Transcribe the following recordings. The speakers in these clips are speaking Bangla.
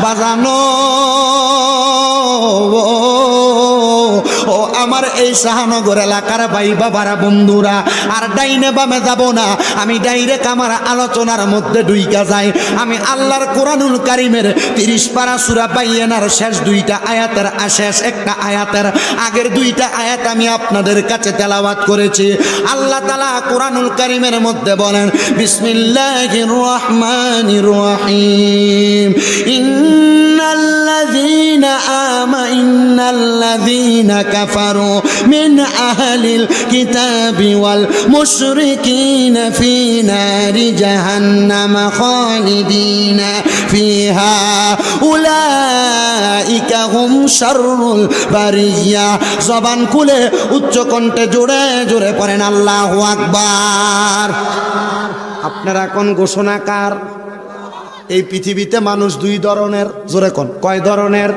বাজানো ও আমার এই শাহনগর এলাকার ভাই বাবারা বন্ধুরা, আর ডাইনে বামে যাব না, আমি ডাইরেক্ট আমার আলোচনার মধ্যে ঢুইকা যাই। আমি আল্লাহর কোরআনুল কারীমের 30 পারা সূরা বাইয়ানার শেষ 2টা আয়াতের শেষ একটা আয়াতের আগের 2টা আয়াত আমি আপনাদের কাছে তেলাওয়াত করেছি। আল্লাহ তাআলা কোরআনুল কারীমের মধ্যে বলেন, বিসমিল্লাহির রহমানির রহিম, ইন্নাল্লাযীনা কাফারু মিন আহলিল কিতাবি ওয়াল মুশরিকিনা ফি নারি জাহান্নাম খালিদিনা ফিহা উলাইকা হুম শাররুল বারিয়া। জবান খুলে উচ্চ কণ্ঠে জোরে জোরে পড়েন আল্লাহু আকবার। আপনারা কোন ঘোষণাকার? এই পৃথিবীতে মানুষ 2 ধরনের, জোরে কোন কয় ধরনের?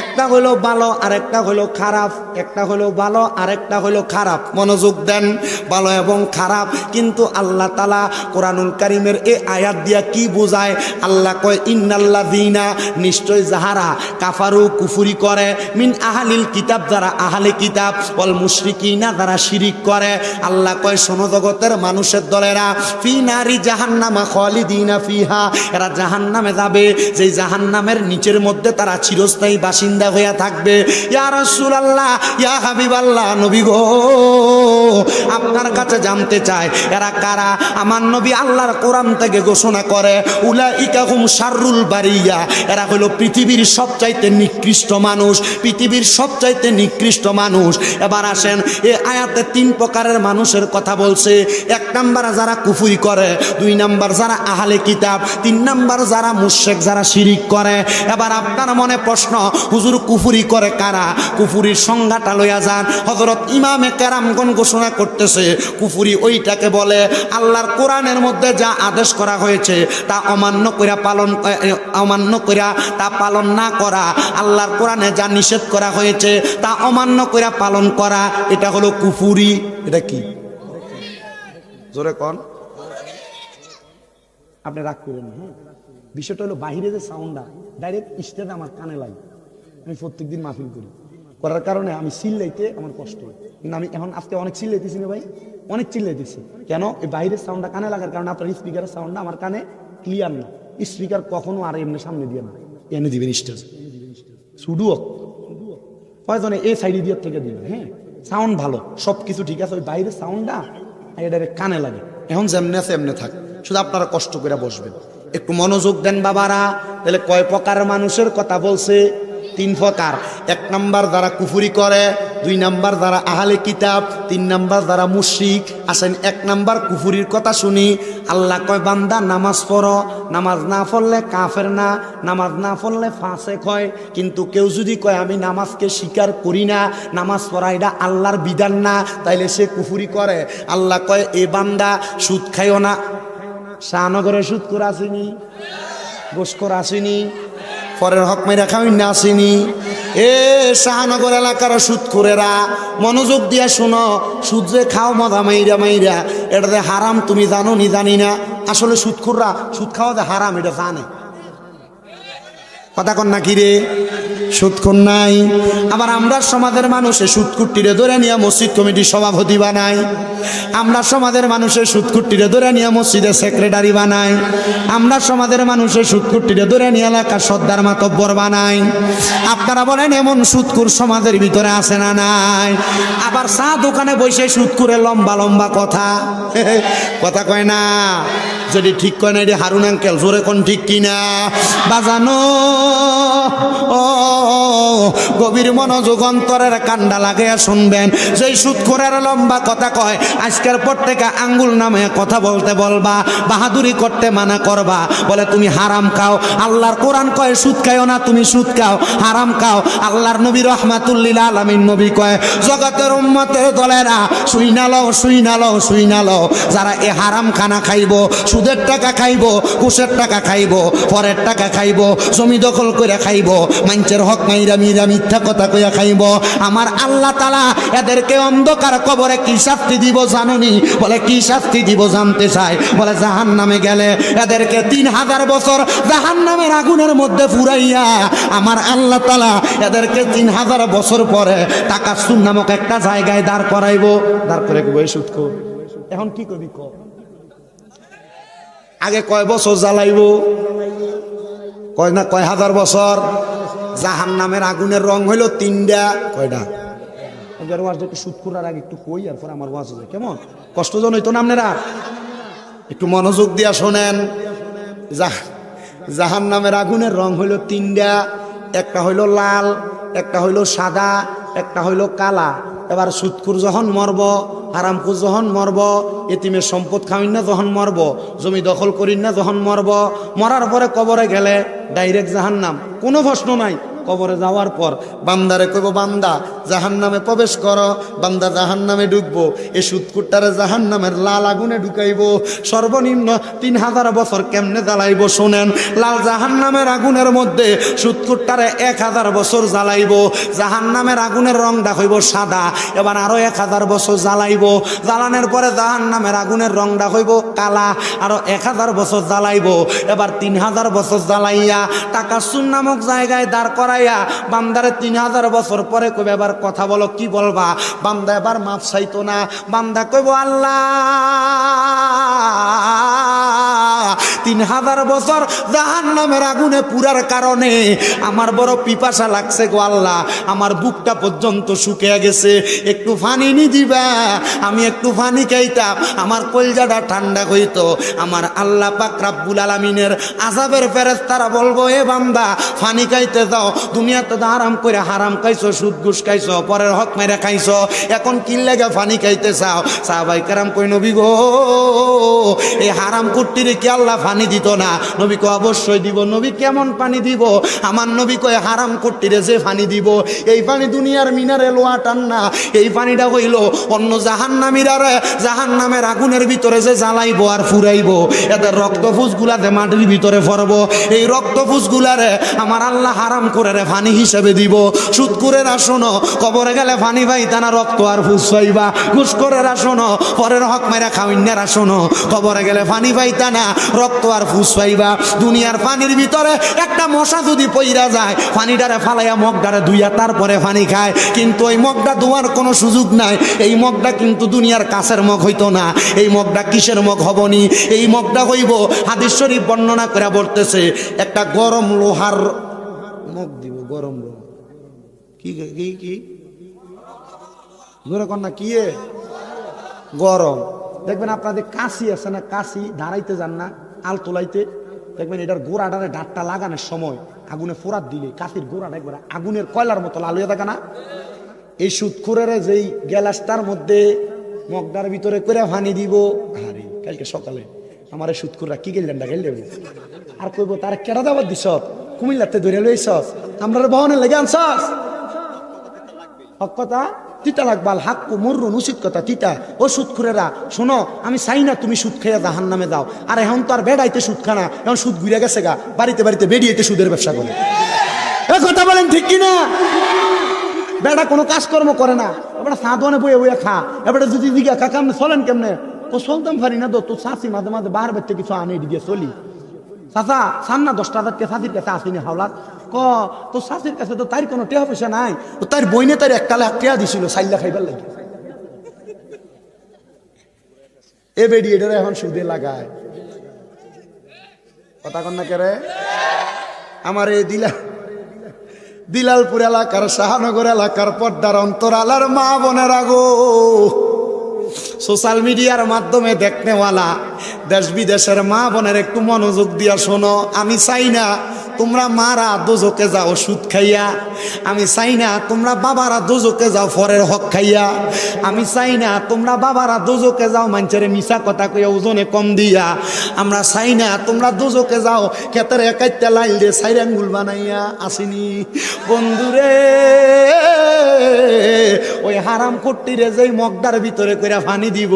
একটা হলো ভালো আর একটা হলো খারাপ, একটা হলো ভালো আর একটা হলো খারাপ। মনোযোগ দেন, ভালো এবং খারাপ। কিন্তু আল্লাহ তাআলা কোরআনুল কারীমের এই আয়াত দিয়া কি বোঝায়? আল্লাহ কয়, ইন্নাল্লাযীনা, নিশ্চয় যাহারা কাফারু কুফরি করে, মিন আহলিল কিতাব, যারা আহলে কিতাব, ওয়াল মুশরিকিনা, যারা শিরিক করে। আল্লাহ কয়, শোনো জগতের মানুষের দলেরা, ফি নারি জাহান্নামা খালিদিনা ফিহা, এরা জাহান্নামে যাবে, যেই জাহান্নামের নিচের মধ্যে তারা চিরস্থায়ী বাসিন্দা হইয়া থাকবে। ইয়া রাসূলুল্লাহ, ইয়া হাবিবাল্লাহ, নবী গো, আপনার কাছে জানতে চাই এরা কারা? আমার নবী আল্লাহর কোরআন থেকে ঘোষণা করে, উলাইকা হুম শাররুল বারিয়া, এরা হলো পৃথিবীর সবচাইতে নিকৃষ্ট মানুষ, পৃথিবীর সবচাইতে নিকৃষ্ট মানুষ। এবার আসেন, এই আয়াতে 3 প্রকারের মানুষের কথা বলছে। 1 নাম্বার যারা কুফরি করে, 2 নাম্বার যারা আহলে কিতাব, 3 নাম্বার যারা মুশরিক, যারা শিরিক করে। এবার আপনার মনে প্রশ্ন, হুজুর কুফরি করে কারা? কুফরির সংজ্ঞাটা লইয়া যান। হযরত ইমামে কেরামগণ ঘোষণা করতেছে, কুফরি ওইটাকে বলে আল্লাহর কোরআনের মধ্যে যা আদেশ করা হয়েছে তা অমান্য কইরা তা পালন না করা, আল্লাহর কোরআনে যা নিষেধ করা হয়েছে তা অমান্য কইরা পালন করা, এটা হলো কুফরি। এটা কি? জোরে কোন? আপনি রাগ করেন। হ্যাঁ, বিষয়টা হলো বাহিরে যে সাউন্ডটা ডাইরেক্ট স্টেজে আমার কানে লাগে। আমি প্রত্যেকদিন মাহফিল করার কারণে আমি চিল্লাইতে আমার কষ্ট হয়। কিন্তু আমি এখন আজকে অনেক চিল্লাইতেছি না ভাই, অনেক চিল্লাইতেছি। কেন? এই বাইরের সাউন্ডটা কানে লাগার কারণে আপনার স্পিকারের সাউন্ডটা আমার কানে ক্লিয়ার না। স্পিকার কখনো আর এমনি সামনে দিয়ে না, এনে দিবেন স্টেজ শুধু প্রয়োজনে এই সাইডে দিয়ে থেকে দিবেন। হ্যাঁ, সাউন্ড ভালো, সব কিছু ঠিক আছে, ওই বাইরের সাউন্ডটা এটা কানে লাগে। এখন যেমনি আছে এমনি থাক, শুধু আপনারা কষ্ট করে বসবেন, একটু মনোযোগ দেন বাবারা। তাহলে কয় প্রকার মানুষের কথা বলছে? 3 প্রকার। 1 নাম্বার যারা কুফরি করে, 2 নাম্বার যারা আহলে কিতাব, 3 নাম্বার যারা মুশরিক। আসেন 1 নাম্বার কুফরির কথা শুনি। আল্লাহ কয়, বান্দা নামাজ পড়ো, নামাজ না পড়লে কাফের না, নামাজ না পড়লে ফাসেক হয়। কিন্তু কেউ যদি কয় আমি নামাজকে স্বীকার করি না, নামাজ পড়া এটা আল্লাহর বিধান না, তাইলে সে কুফরি করে। আল্লাহ কয়, এ বান্দা সুদ খাইও না। শাহনগরে সুদ করে আসেনি, গোশ করে আসেনি, পরের হক মেরা খাওয়াই না আসেনি। এ শাহনগর এলাকার সুদখোরেরা, মনোযোগ দিয়া শোনো, সুদ যে খাও মজা মাইরা মাইরা, এটা যে হারাম তুমি জানো নি জানি না। আসলে সুদখোররা সুদ খাওয়া যে হারাম এটা জানে। কথা কন না কি রে? সুদখোর নাই। আবার আমরা সমাজের মানুষে সুদকুট্টিরে ধরে নিয়ে মসজিদ কমিটির সভাপতি বানাই, আমরা সমাজের মানুষের সুদকুট্টিরে ধরে নিয়ে মসজিদের সেক্রেটারি বানাই, আমরা সমাজের মানুষের সুদকুট্টিরে ধরে নিয়ে এলাকার সর্দার মাতব্বর বানাই। আপনারা বলেন এমন সুদকুর সমাজের ভিতরে আছে না নাই? আবার চা দোকানে বসে সুদকুরে লম্বা লম্বা কথা কথা কয় না। যদি ঠিক কয় না, এটি হারুন আঙ্কেল, জোরে কোন ঠিক কিনা? বাজানো ও গভীর মনোযোগ অন্তরের কান্ডা লাগাইয়া শুনবেন। যেই সুদখোরের লম্বা কথা কয়, আজকের পর থেকে আঙ্গুল নামে কথা বলতে বলবা, বাহাদুরি করতে মানা করবা। বলে তুমি হারাম খাও, আল্লাহর কোরআন কয় সুদ খাও না, তুমি সুদ খাও, হারাম খাও। আল্লাহর নবী রহমাতুল্লিল আলামিন নবী কয়, জগতের উম্মতের দলেরা শুই না লও, শুই না লও, শুই না লও, যারা এ হারাম খানা খাইব, সুদ সুদের টাকা খাইব, ঘুষের টাকা খাইব, পরের টাকা খাইব, জমি দখল করে খাইব, মানুষের হক মাইরা মিরা মিথ্যা কথা কইয়া খাইব। আমার আল্লাহ তাআলা এদেরকে অন্ধকার কবরে কি শাস্তি দিব জানুনি? বলে কি শাস্তি দিব জানতে চাই? বলে জাহান্নামে গেলে এদেরকে 3000 বছর জাহান্নামের আগুনের মধ্যে পুরাইয়া আমার আল্লাহ তাআলা এদেরকে 3000 বছর পরে তাকাসুর নামক একটা জায়গায় দাঁড় করাইব। দাঁড় করে কই সুদকো এখন কি কবি ক? আগে কয় বছর জ্বালাইব? কয় না কয় হাজার বছর? জাহান্নামের আগুনের রং হইল 3টা। কয়টা? এবার ওয়াজ একটু সুদকুরার আগে একটু কই আর পরে আমার ওয়াজ হয়ে যায়। কেমন কষ্টজন হইতো না? আপনারা একটু মনোযোগ দিয়া শোনেন। জাহান্নামের আগুনের রং হইল 3টা। একটা হইল লাল, একটা হইল সাদা, একটা হইল কালা। এবার সুদকুর যখন মরব, হারামখোর যখন মরব, এতিমের সম্পদ খাইন না যখন মরব, জমি দখল করিন না যখন মরব, মরার পরে কবরে গেলে ডাইরেক্ট জাহান্নাম, কোনো প্রশ্ন নাই। কবরে যাওয়ার পর বান্দারে কইব বান্দা জাহান্নামে প্রবেশ করো, বান্দা জাহান্নামে ঢুকবো। এই সুদকুরটারে জাহান্নামের লাল আগুনে ঢুকাইব। সর্বনিম্ন 3000 বছর কেমনে জ্বালাইব শোনেন। লাল জাহান্নামের আগুনের মধ্যে সুদকুরটারে 1000 বছর জ্বালাইব। জাহান্নামের আগুনের রংটা হইব সাদা। এবার আরো 1000 বছর জ্বালাইব। জ্বালানোর পরে জাহান্নামের আগুনের রংটা হইব কালা। আরো 1000 বছর জ্বালাইব। এবার 3000 বছর জ্বালাইয়া তাকাসুর নামক জায়গায় দাঁড় করাইয়া বান্দারে 3000 বছর পরে কইবে এবার কথা বলো, কি বলবা? বান্দা এবার মাফ চাইতো না। বান্দা কইব আল্লাহ 3000 বছর জাহান্নামের আগুনে পুরার কারণে আমার বড় পিপাসা লাগছে গো আল্লাহ, আমার বুকটা পর্যন্ত শুকিয়ে গেছে, একটু পানি নি দিবা? আমি একটু পানি খাইতাম, আমার কলজাটা ঠান্ডা হইতো। আমার আল্লাহ পাক রব্বুল আলামিনের আযাবের ফেরেশতারা বলবো এ বান্দা পানি খাইতে যাও, দুনিয়াতে তো আরাম করে হারাম খাইছো, সুদ ঘুষ খাইছো, পরের হক মেরে খাইছো, এখন কি লাগে পানি খাইতে চাও? সাহাবায়ে কেরাম কই নবী গো এই হারাম কুট্টিরে কি আল্লাহ পানি দিত না? নবী কয় অবশ্যই দিব। নবী কেমন পানি দিব? আমার নবী কয় হারাম কুট্টিরে যে পানি দিব এই পানি দুনিয়ার মিনারেল ওয়াটার না, এই পানিটা হইল অন্য জাহান্নামীরারে জাহান্নামের আগুনের ভিতরে যে জ্বালাইবো আর ফুরাইবো, এদের রক্তফুসগুলাতে মাটির ভিতরে পড়বো। এই রক্তফুসগুলারে আমার আল্লাহ হারাম করে রে পানি হিসেবে দিব। সুদ করে শোনো, কবরে গেলে পানি পাইতা না, রক্ত আর ফুস পাইবা। ঘুষ করে শোনো, পরের হক মেরা খাওয়াইনারা শোনো, কবরে গেলে পানি পাইতা না, রক্ত আর ফুস পাইবা। দুনিয়ার পানির ভিতরে একটা মশা যদি পইরা যায়, পানিটারে ফালাইয়া মগডারে ধুইয়া তারপরে পানি খায়, কিন্তু ওই মগটা ধোয়ার কোনো সুযোগ নাই। এই মগটা কিন্তু দুনিয়ার কাছের মগ হইতো না। এই মগটা কিসের মগ হবনি? এই মগটা হইব হাদিস শরীফ বর্ণনা করে বলতেছে একটা গরম লোহার মগ দিব। গরম লোহা কি কি কি জোরে কন্যা কি গরম। দেখবেন আপনাদের কাশি আছে না, কাশি দাঁড়াইতে যান না আল তোলাইতে, দেখবেন এটার গোড়াটারে ডাটটা লাগানোর সময় আগুনে ফোরাত দিলে কাশির গোড়াটা একবার আগুনের কয়লার মতো লাল হয়ে থাকে না? এই সুদখোরের যেই গ্যালাসটার মধ্যে মগটার ভিতরে করে পানি দিব। আরে কালকে সকালে আমার এই সুদখোররা কি গেলেন না গেল দেবো আর কইব তার কেটা দাবার দিস, কুমিল্লাতে ধরে লইছস, আমরা বহনের লেগে আনছস। হক কথা তিতা লাগবাল, হাক্কু মররুন, উচিত কথা তিতা। ও সুদখোরেরা শোনো, আমি চাই না তুমি সুদ খেয়ে জাহান্নামে যাও। আর এখন তো আর বেড়াইতে সুদ খানা, এখন সুদ ঘুরে গেছে গা, বাড়িতে বাড়িতে বেরিয়েতে সুদের ব্যবসা করে। এ কথা বলেন ঠিক কিনা? বেড়া কোনো কাজকর্ম করে না, এবার সাঁতনে বয়ে বয়ে খা। এবারে যদি দিঘা কাকা আপনি চলেন কেমনে? ও চলতাম পারি না, তো চাষি মাঝে মাঝে বার বেরতে কিছু আনে দিয়ে চলি। চাচা সান না 10,000 চাষির কাছে আসিনি হাওলার ক তো চাষির কাছে তো তার কোনো টেহা পয়সা নাই, তো তার বইনে তার 1 লাখ টেহা দিছিল 4 লাখ খাইবার লাগে। এ বেডি এটারে এখন সুদে লাগায়। কথা কন্যা কেরে আমার এই দিলালপুর এলাকার শাহনগর এলাকার পর্দার অন্তরালার মা বোনেরা গো, সোশ্যাল মিডিয়ার মাধ্যমে দেখনেওয়ালা দেশ বিদেশের মা বোনের একটু মনোযোগ দিয়া শোনো। আমি চাই না তোমরা মারা দোজকে যাও সুদ খাইয়া, আমি চাই না তোমরা বাবারা দোজকে যাও ফরের হক খাইয়া, আমি চাই না তোমরা বাবারা দোজকে যাও মানুষের মিশা কথা কইয়া ওজনে কম দিয়া, আমরা চাই না তোমরা দোজকে যাও ক্ষেতের একাইতে লাইল দিয়ে 4 আঙ্গুল বানাইয়া। আসিনি বন্ধুরে ওই হারাম খট্টিরে যেই মগডার ভিতরে কইরা পানি দিব,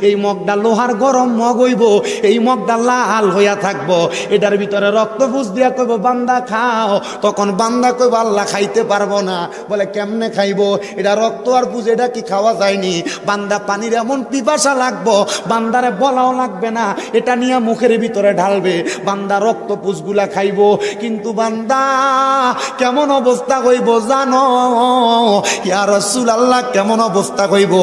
এই মগডা লোহার গরম মগ হইব, এই মগডা লাল হইয়া থাকবো, এটার ভিতরে রক্ত ফুস দিয়া কইব বান্দা খাও, তখন বান্দা কইব আল্লাহ খাইতে পারবো না। বলে কেমনে খাইবো? এটা রক্ত আর পুজ, এটা কি খাওয়া যায়নি? বান্দা পানির এমন পিপাসা লাগবো, বান্দারে বলাও লাগবে না, এটা নিয়ে মুখের ভিতরে ঢালবে, বান্দা রক্ত পুজগুলা খাইবো। কিন্তু বান্দা কেমন অবস্থা হইব জানো? ইয়া রাসূলুল্লাহ কেমন অবস্থা হইব?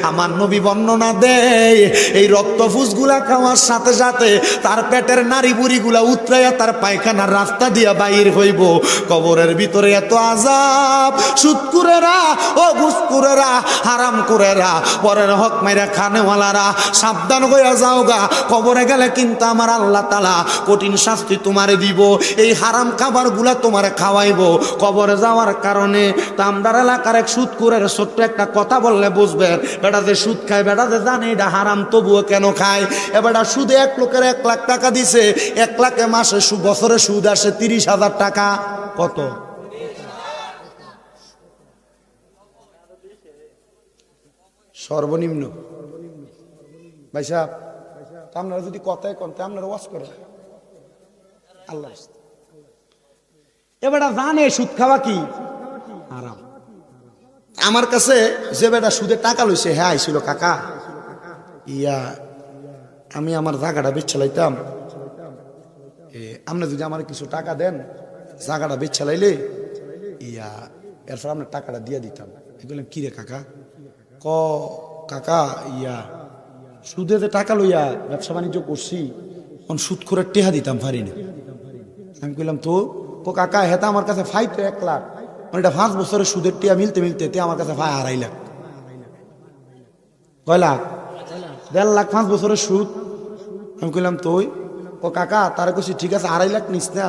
আমার নবী বর্ণনা দেয়, এই রক্ত ফুসগুলা খাওয়ার সাথে সাথে তার পেটের নাড়ি বুড়িগুলা উতরাইয়া তার পায়খানার রাস্তা দিয়া বাইর হইব। কবরের ভিতরে এত আযাব, সুদকুরেরা ও ঘুষকুরেরা, হারাম কুরেরা, পরের হক মাইরা খানেওয়ালারা সাবধান হইয়া যাওগা। কবরে গেলে কিন্তু আমার আল্লাহ তাআলা কঠিন শাস্তি তোমারে দিব, এই হারাম খাবারগুলা তোমারে খাওয়াইব। কবরে যাওয়ার কারণে তো আমরার এলাকার এক সুদকুরের ছোট্ট একটা কথা বললে বুঝবেন, বেটা যে সুদ খায়, বেটা যে জানে এটা হারাম, তবুও কেন খায়? এবারটা সুদে এক লোকের 1 লাখ টাকা দিছে, 1 লাখে মাসে বছরে সুদ আসে 30,000 টাকা। কত? সর্বনিম্ন। ভাই সাহেব, আপনারা যদি কথায় কন, আপনারা ওয়াজ করেন আল্লাহ। এবারটা জানে সুদ খাওয়া কি হারাম। আমার কাছে যে বেটা সুদের টাকা লইছে, হ্যাঁ আইছিল, কাকা ইয়া আমি আমার জায়গাটা বেচালাইতাম, আপনি যদি আমার কিছু টাকা দেন, জায়গাটা বেচালাইলে ইয়া এরপর আপনার টাকাটা দিয়ে দিতাম। বললাম কি রে কাকা? কাকা ইয়া সুদে যে টাকা লইয়া ব্যবসা বাণিজ্য করছি, সুদ করে টেহা দিতাম পারি না। আমি কইলাম তো কাকা হেতা আমার কাছে ফাই তো 1 লাখ, এটা 5 বছরের সুদের টিয়া মিলতে মিলতে আমার কাছে ফাই 2.5 লাখ। কয় লাখ? 1.5 লাখ 5 বছরের সুদ। আমি কইলাম তুই কাকা, তারা কইছি ঠিক আছে 2.5 লাখ নিস না,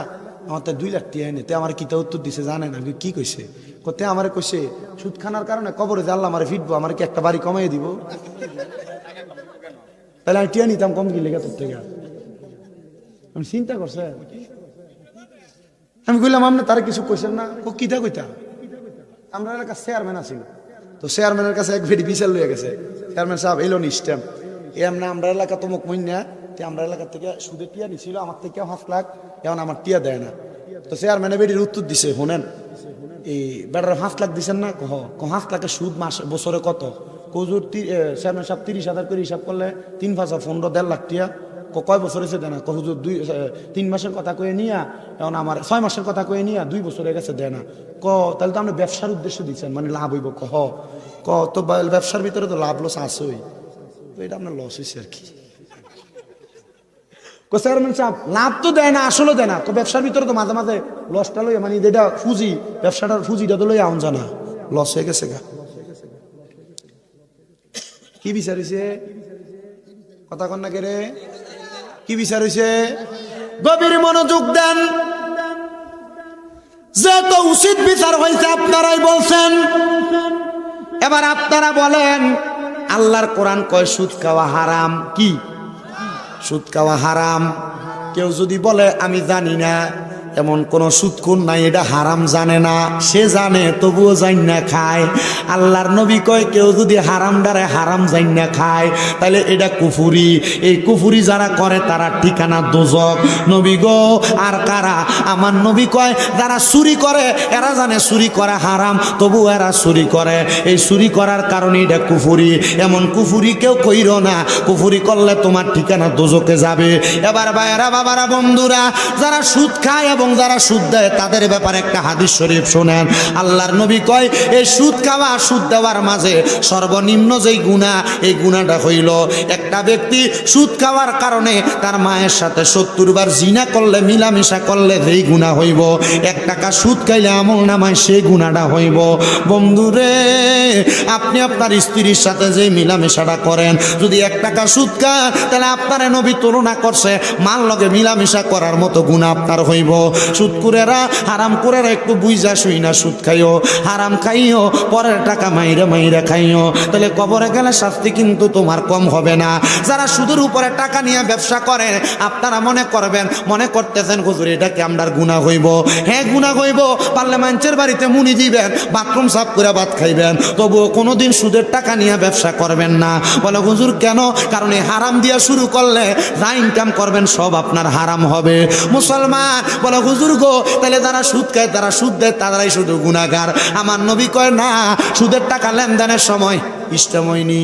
আমার তো 2 লাখ টিয়া এনে। তে আমার কিতা উত্তর দিছে জানেন? আমি কি কইছে? তে আমার কইছে সুদ খানার কারণে কবরে যে আল্লাহ আমার ফিটবো, আমার কি একটা বাড়ি কমাই দিব? তাহলে আমি টিয়া নিতাম কম কি লেগে তোর থেকে। আমি চিন্তা করছে, আমি কইলাম আপনি তারা কিছু কইছেন না? কিতা কইতা? আমরা এলাকার চেয়ারম্যান আছিল, তো চেয়ারম্যানের কাছে এক ভেটি বিশাল লইয়া গেছে। চেয়ারম্যান সাহেব এলো নি স্ট্যাম্প, এমনা আমরা এলাকা তমুক মইনা, আমরা এলাকার থেকে সুদের টিয়া নিছিল, আমার থেকে 5 লাখ, এখন আমার টিয়া দেয় না। তো চেয়ারম্যানে বেটির উত্তর দিছে, শোনেন এই বেটার 5 লাখ দিচ্ছেন না? 5 লাখের সুদ মাস বছরে কত? কজুর চেয়ারম্যান সাহেব 30,000 করে হিসাব করলে 3 5 15 1.5 লাখ টিয়া। কয় বছর হয়েছে দেয় না? হুজুর 3 মাসের কথা কয়ে নিয়া, এখন আমার 6 মাসের কথা কয়ে নিয়া 2 বছর হয়ে গেছে দেয় না। তাহলে তো আপনি ব্যবসার উদ্দেশ্য দিচ্ছেন, মানে লাভ হইব। তো ব্যবসার ভিতরে তো লাভ লস আসেই, তো এটা আপনার লস হয়েছে আর কি। চেয়ারম্যান সাহেব লাভ তো দেয় না, আসলে দেয় না, তো ব্যবসার ভিতরে তো মাঝে মাঝে লসটা লইয়া, মানে যেটা পুঁজি, ব্যবসাটার পুঁজিটা তো লইয়া আউন জানা লস হয়ে গেছে গা। কি বিচার হয়েছে? কথা কন না কে রে? কি বিচার হয়েছে? গভীর মনোযোগ দেন, যে তো উচিত বিচার হয়েছে আপনারাই বলছেন। এবার আপনারা বলেন, আল্লাহর কোরআন কয় সুদ খাওয়া হারাম। কি সুদ খাওয়া হারাম? কেউ যদি বলে আমি জানি না, এমন কোন সুদখোর নাই এটা হারাম জানে না, সে জানে তবুও জান না খায়। আল্লাহর নবী কয় কেউ যদি হারাম দ্বারা হারাম জান না খায়, তাহলে এটা কুফুরি। এই কুফুরি যারা করে তারা ঠিকানা দোজক। নবী গো, আর কারা? আমার নবী কয় যারা চুরি করে, এরা জানে চুরি করা হারাম, তবু এরা চুরি করে। এই চুরি করার কারণে এটা কুফুরি। এমন কুফুরি কেউ কইর না, কুফুরি করলে তোমার ঠিকানা দোজকে যাবে। এবার ভাইয়েরা, বাবারা, বন্ধুরা, যারা সুদ খায় এবং যারা সুদ দেয় তাদের ব্যাপারে একটা হাদিস শরীফ শুনেন। আল্লাহর নবী কয় এই সুদ খাওয়া, সুদ দেওয়ার মাঝে সর্বনিম্ন যেই গুনাহ, এই গুনাহটা হইল একটা ব্যক্তি সুদ খাওয়ার কারণে তার মায়ের সাথে 70 বার জিনা করলে, মিলামিশা করলে যেই গুনাহ হইব, 1 টাকা সুদ খাইলে আমল নামায় সেই গুনাহটা হইব। বন্ধুরে, আপনি আপনার স্ত্রীর সাথে যে মিলামিশাটা করেন, যদি 1 টাকা সুদ খান, তাহলে আপনার নবী তুলনা করছে মাল লগে মিলামিশা করার মতো গুনাহ আপনার হইব। সুদকুরেরা হারামখোরেরা একটু বুঝা শুই না সুদ খাইও, হারাম খাইও, পরের টাকা মাইরা মাইরা খাইও, তাহলে কবরে গেলে শাস্তি কিন্তু তোমার কম হবে না। যারা সুদের উপরে টাকা নিয়ে ব্যবসা করে আপনারা মনে করবেন, মনে করতেছেন হুজুর এটা কি আমরার গুনাহ হইব? হ্যাঁ গুনাহ হইব। পারলে মানুষের বাড়িতে মুনি দিবেন, বাথরুম সাফ করে ভাত খাইবেন, তবুও কোনোদিন সুদের টাকা নিয়ে ব্যবসা করবেন না। বলে হুজুর কেন? কারণ এই হারাম দিয়া শুরু করলে যা ইনকাম করবেন সব আপনার হারাম হবে। মুসলমান বলে হুজুর গো তাহলে যারা সুদ খায়, তারা সুদ দেয়, তারাই শুধু গুনাহগার। আমার নবী কয় না, সুদের টাকা লেনদেনের সময় ইসলাম হয়নি।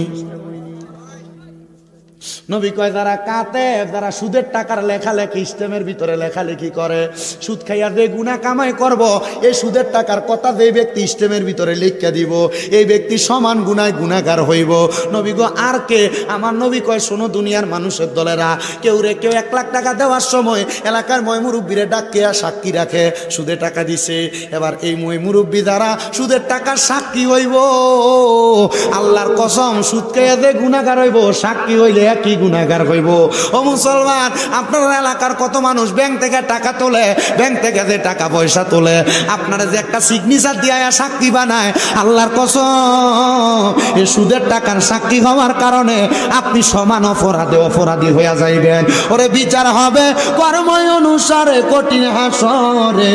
নবী কয় যারা কাতে, যারা সুদের টাকার লেখালেখি ইসলামের ভিতরে লেখালেখি করে, সুদ খাইয়া যে গুনাহ কামাই করব, এই সুদের টাকার কথা যে ব্যক্তি ইসলামের ভিতরে লিখে দিব, এই ব্যক্তি সমান গুনায় গুনাহগার হইব। নবী গো আর কে? আমার নবী কয় শোনো দুনিয়ার মানুষের দলেরা, কেউ 1 লাখ টাকা দেওয়ার সময় এলাকার ময় মুরব্বীরে ডাকে সাক্ষী রাখে সুদে টাকা দিছে। এবার এই ময় মুরব্বী যারা সুদের টাকার সাক্ষী হইব, আল্লাহর কসম সুদ খাইয়া যে গুনাহগার হইব, সাক্ষী হইলে কি গুনাহগার হইব। ও মুসলমান, আপনার এলাকার কত মানুষ ব্যাংক থেকে টাকা তোলে, ব্যাংক থেকে যে টাকা পয়সা তোলে, আপনারা যে একটা সিগনেচার দিয়ে সাক্ষী বানায়, আল্লাহর কসম এই সুদের টাকার সাক্ষী হওয়ার কারণে আপনি সমান অপরাধী হইয়া যাইবেন। ওরে বিচার হবে কর্ম অনুসারে, কঠিন হাসরে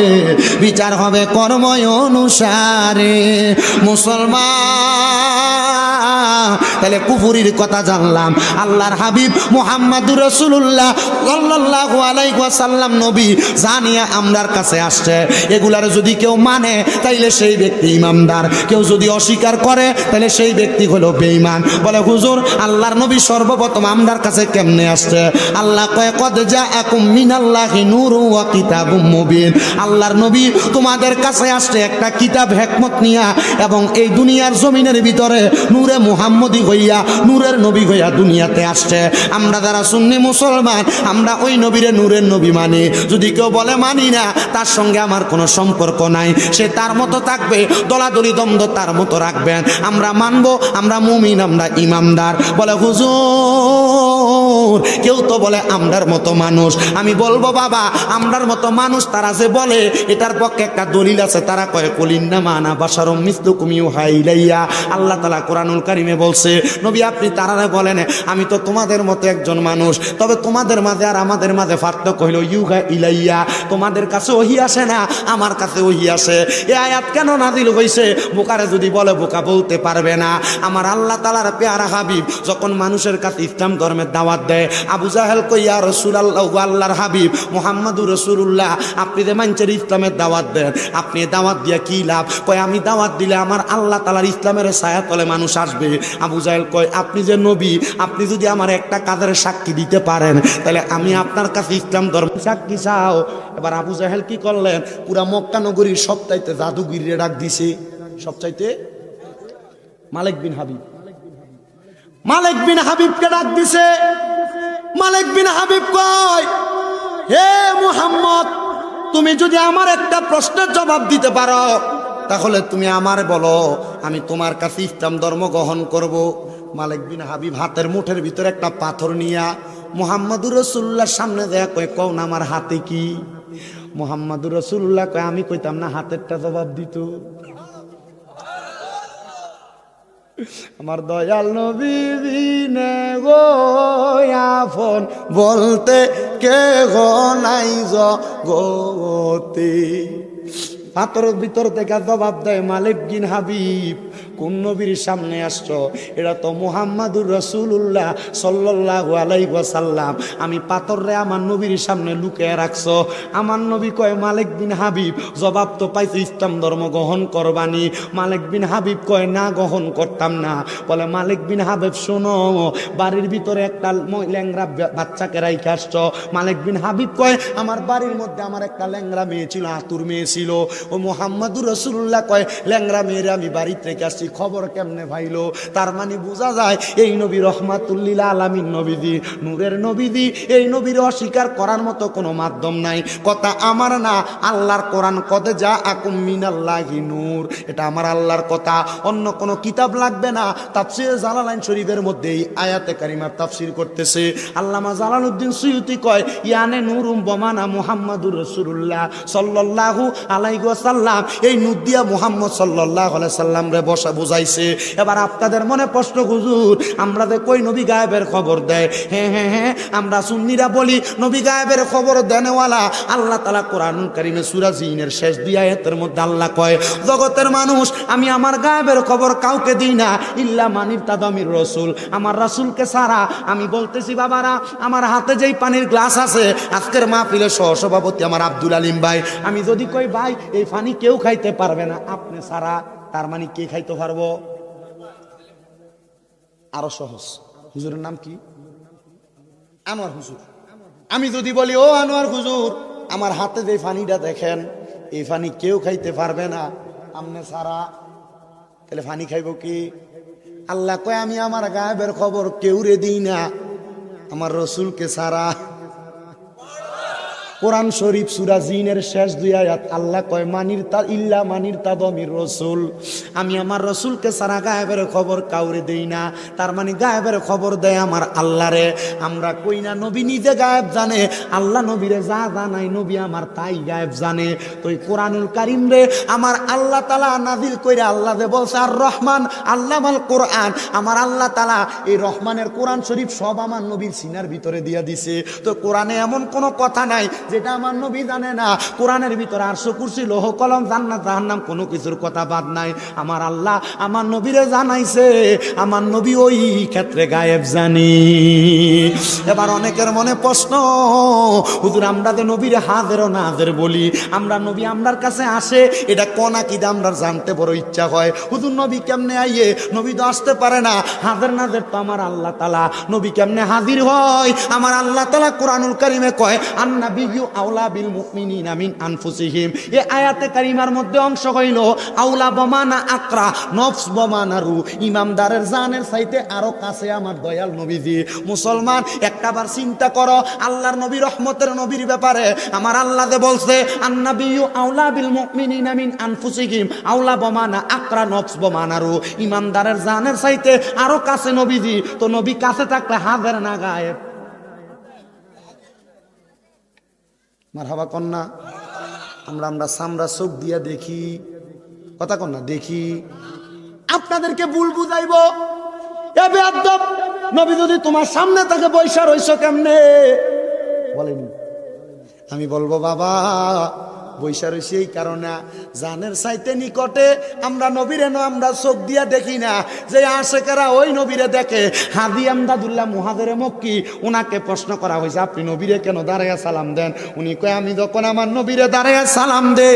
বিচার হবে কর্ম অনুসারে। মুসলমান তাহলে কুফরির কথা জানলাম। আল্লাহর হাবিব মুহাম্মাদুর রাসূলুল্লাহ সাল্লাল্লাহু আলাইহি ওয়াসাল্লাম নবী জানিয়া আমরার কাছে আসছে, এগুলার যদি কেউ মানে তাইলে সেই ব্যক্তি ইমানদার, কেউ যদি অস্বীকার করে তাহলে সেই ব্যক্তি হলো বেঈমান। বলে হুজুর আল্লাহর নবী সর্বপ্রথম আমরার কাছে কেমনে আসছে? আল্লাহ কয় কদ জাআকুম মিনাল্লাহি নূরুন ওয়া কিতাবুম মুবিন। আল্লাহর নবী তোমাদের কাছে আসছে একটা কিতাব হিকমত নিয়া, এবং এই দুনিয়ার জমিনের ভিতরে নূরে মুহাম্মদী হইয়া, নূরের নবী হইয়া দুনিয়াতে আসছে। আমরা যারা সুন্নি মুসলমান, আমরা ওই নবীরে নূরের নবী মানি। যদি কেউ বলে মানি না, তার সঙ্গে আমার কোনো সম্পর্ক নাই, সে তার মতো থাকবে, দলাদলি দ্বন্দ্ব তার মতো রাখবেন। আমরা মানবো, আমরা মুমিন, আমরা ইমানদার। বলে হুজুর কেউ তো বলে আমরার মতো মানুষ। আমি বলবো বাবা আমরার মতো মানুষ তারা যে বলে, এটার পক্ষে একটা দলিল আছে। তারা কয় কুলিন্নামা আনা বাশারুম মিসলুকুম ইউহা ইলাইয়া। আল্লাহ তাআলা কোরআনুল কারীমে বলছে নবী আপনি তারারে বলেন আমি তো তোমাদের মতো একজন মানুষ, তবে তোমাদের মাঝে আর আমাদের মাঝে পার্থক্য হইল ইউহা ইলাইয়া, তোমাদের কাছে ওহী আসে না, আমার কাছে ওহী আসে। এই আয়াত কেন নাযিল হইছে? বোকারে যদি বলে বোকা বলতে পারবে না। আমার আল্লাহ তাআলার পেয়ারা হাবিব যখন মানুষের কাছে ইসলাম ধর্মের দাওয়াত দেয়, আবু জাহেল কই ইয়া রাসূলুল্লাহ, আল্লাহর হাবিব মুহাম্মাদুর রাসূলুল্লাহ আপনি যে মানুষের ইসলামের দাওয়াত দেন, আপনি দাওয়াত দিয়া কি লাভ? কয় আমি দাওয়াত দিলে আমার আল্লাহ তাআলার ইসলামের ছায়া তলে মানুষ আসবে। আবু জাহেল কয় আপনি যে নবী, আপনি যদি আমার একটা কাজের সাক্ষী দিতে পারেন তাহলে আমি আপনার কাছে ইসলাম ধর্ম সাক্ষী চাও। এবার আবু জাহেল কি করলেন? পুরা মক্কা নগরীর সবচাইতে জাদুগিরিরে ডাক দিছে, সবচাইতে মালিক বিন হাবিব, মালিক বিন হাবিবকে ডাক দিছে। মালিক বিন হাবিব কয় হে মুহাম্মদ, তুমি যদি আমার একটা প্রশ্নের জবাব দিতে পারো তাহলে তুমি আমার বলো, আমি তোমার কাছে ইসলাম ধর্ম গ্রহণ করব। মালিক বিন হাবিব হাতের মুঠের ভিতরে একটা পাথর নিয়া মুহাম্মাদুর রাসূলুল্লাহর সামনে দেয়া কয় কও না আমার হাতে কি? মুহাম্মাদুর রাসূলুল্লাহ কয় আমি কইতাম না, হাতেরটা জবাব দিত। আমার দয়াল নবী বিনে গো আপন বলতে কে গো নাই জগতে। পাথরের ভিতর থেকে জবাব দেয় মালিক বিন হাবিব, কোন নবীর সামনে আসছো? এটা তো মুহাম্মাদুর রাসূলুল্লাহ সাল্লাল্লাহু আলাইহি ওয়াসাল্লাম। আমি পাথররে আমার নবীর সামনে লুকিয়ে রাখছো। আমার নবী কয় মালিক বিন হাবিব জবাব তো পাইছো ইসলাম ধর্ম গ্রহণ করবানি। মালিক বিন হাবিব কয় না গ্রহণ করতাম না। বলে মালিক বিন হাবিব শোনো, বাড়ির ভিতরে একটা ল্যাংরা বাচ্চাকে রাইখে আসছো। মালিক বিন হাবিব কয় আমার বাড়ির মধ্যে আমার একটা ল্যাংরা মেয়ে ছিল, আতুর মেয়ে ছিল। ও মুহাম্মাদুর রাসূলুল্লাহ কয় ল্যাংরা মেয়েরা আমি বাড়ি থেকে আসছি, খবর কেমনে ভাইলো? তার মানে বোঝা যায় এই নবী রহমাতুল লিল আলামিন নবীজি, নূরের নবীজি, এই নবীর অস্বীকার করার মতো কোনো মাধ্যম নাই। কথা আমার না, আল্লাহর কোরআন কদে যা আকুম মিনাল্লাহি নূর, এটা আমার আল্লাহর কথা, অন্য কোনো কিতাব লাগবে না। তাফসীরে জালালাইন শরীফের মধ্যে এই আয়াতে কারিমার তাফসীর করতেছে আল্লামা জালালউদ্দিন সুয়ুতী কয় ইয়ানে নূরুম বমানা মুহাম্মাদুর রাসূলুল্লাহ সাল্লাল্লাহু আলাইহি ওয়াসাল্লাম, এই নূর দিয়া মুহাম্মদ সাল্লাল্লাহু আলাইহি সাল্লাম রে বসা বুঝাইছে। এবার আপনাদের মনে প্রশ্ন, হুজুর আমরা যে কই নবী গায়েবের খবর দেয়? হ্যাঁ হ্যাঁ হ্যাঁ, আমরা সুন্নিরা বলি নবী গায়েবের খবর দেনেওয়ালা। আল্লাহ তাআলা কোরআনুল কারীমে সূরা জিনের শেষ দুই আয়াতের মধ্যে আল্লাহ কয় জগতের মানুষ আমি আমার গায়েবের খবর কাউকে দিই না ইল্লা মানির তাদামির রাসূল, আমার রাসূলকে ছাড়া। আমি বলতেছি বাবারা, আমার হাতে যেই পানির গ্লাস আছে, আজকের মাহফিলের সহসভাপতি আমার আব্দুল আলিম ভাই, আমি যদি কই ভাই এই পানি কেউ খাইতে পারবে না আপনি ছাড়া, তার মানে কে খাইতে পারবো? আরো সহজ, হুজুরের নাম কি? আনোয়ার হুজুর। আমি যদি বলি ও আনোয়ার হুজুর, আমার হাতে যে পানিটা দেখেন, এই পানি কেউ খাইতে পারবে না আপনি ছাড়া, তাহলে পানি খাইব কি? আল্লাহ কয় আমি আমার গায়েবের খবর কেউ রে দিই না আমার রসুলকে ছাড়া। কোরআন শরীফ সূরা জিনের শেষ দুই আয়াত আল্লাহ কয় মানির তা ইল্লা মানির তাদমির রাসূল, আমি আমার রাসূলকে ছাড়া গায়েবের খবর কাউরে দেই না। তার মানে গায়েবের খবর দেয় আমার আল্লাহরে। আমরা কই না নবী নিজে গায়েব জানে, আল্লাহ নবীরে যা জানাই নবী আমার তাই গায়েব জানে। তো এই কোরআনুল কারীম রে আমার আল্লাহ তাআলা নাজিল কইরা আল্লাহ যে বলছে আর রহমান আল্লামাল কোরআন, আমার আল্লাহ তাআলা এই রহমানের কোরআন শরীফ সব আমার নবীর সিনার ভিতরে দিয়া দিছে। তো কোরআনে এমন কোনো কথা নাই যেটা আমার নবী জানে না। কোরআনের ভিতরে আরশ কুরসি লৌহ কলম জান্নাত জাহান্নাম কোনো কিছুর কথা বাদ নাই। আমার আল্লাহ আমার নবীরে জানাইছে, আমার নবী ওই ক্ষেত্রে গায়েব জানি। এবার অনেকের মনে প্রশ্ন, হুজুর আমরা যে নবীরে হাজের ও নাজের বলি, আমরা নবী আমরার কাছে আসে, এটা কোন আকীদা আমরা জানতে বড় ইচ্ছা হয়। হুজুর নবী কেমনে আইয়ে? নবী তো আসতে পারে না, হাজের নাজের তো আমার আল্লাহ তাআলা। নবী কেমনে হাজির হয়? আমার আল্লাহ তাআলা কোরআনুল কারীমে কয় আন্নাবিয়্যু আওলা বিল মুমিনিনা মিন আনফুসিহিম। এই আয়াতে কারিমার মধ্যে অংশ হইল আওলা বমানা আকরা নফস বমানা রু, ইমামদারের জানের চাইতে আরো কাছে আমার দয়াল নবীজি। মুসলমান একটাবার চিন্তা করো আল্লাহর নবী রহমতের নবীর ব্যাপারে আমার আল্লাহ যে বলছে আন্নাবিয়্যু আওলা বিল মুমিনিনা মিন আনফুসিহিম আওলা বমানা আকরা নফস বমানা রু, ইমামদারের জানের চাইতে আরো কাছে নবীজি। তো নবী কাছে থাকলে হাজার না গায়েব? মারহাবা কন্যা। আমরা সামরা চোখ দিয়া দেখি, কথা কন্যা দেখি। আপনাদেরকে ভুল বুঝাইব, এ বেয়াদব নবী যদি তোমার সামনে থেকে বৈশা রইছ কেমনে বলেনি? আমি বলবো বাবা বৈশা রয়েছে এই কারণে জানের চাইতে নিকটে আমরা নবীরে আমরা চোখ দিয়া দেখি না। যে আশেকেরা ওই নবীরে দেখে, হাদি আমদাদুল্লাহ মুহাজিরে মক্কি, ওনাকে প্রশ্ন করা হয়েছে আপনি নবীরে কেন দাঁড়াইয়া সালাম দেন? উনি কয় আমি যখন আমার নবীরে দাঁড়াইয়া সালাম দে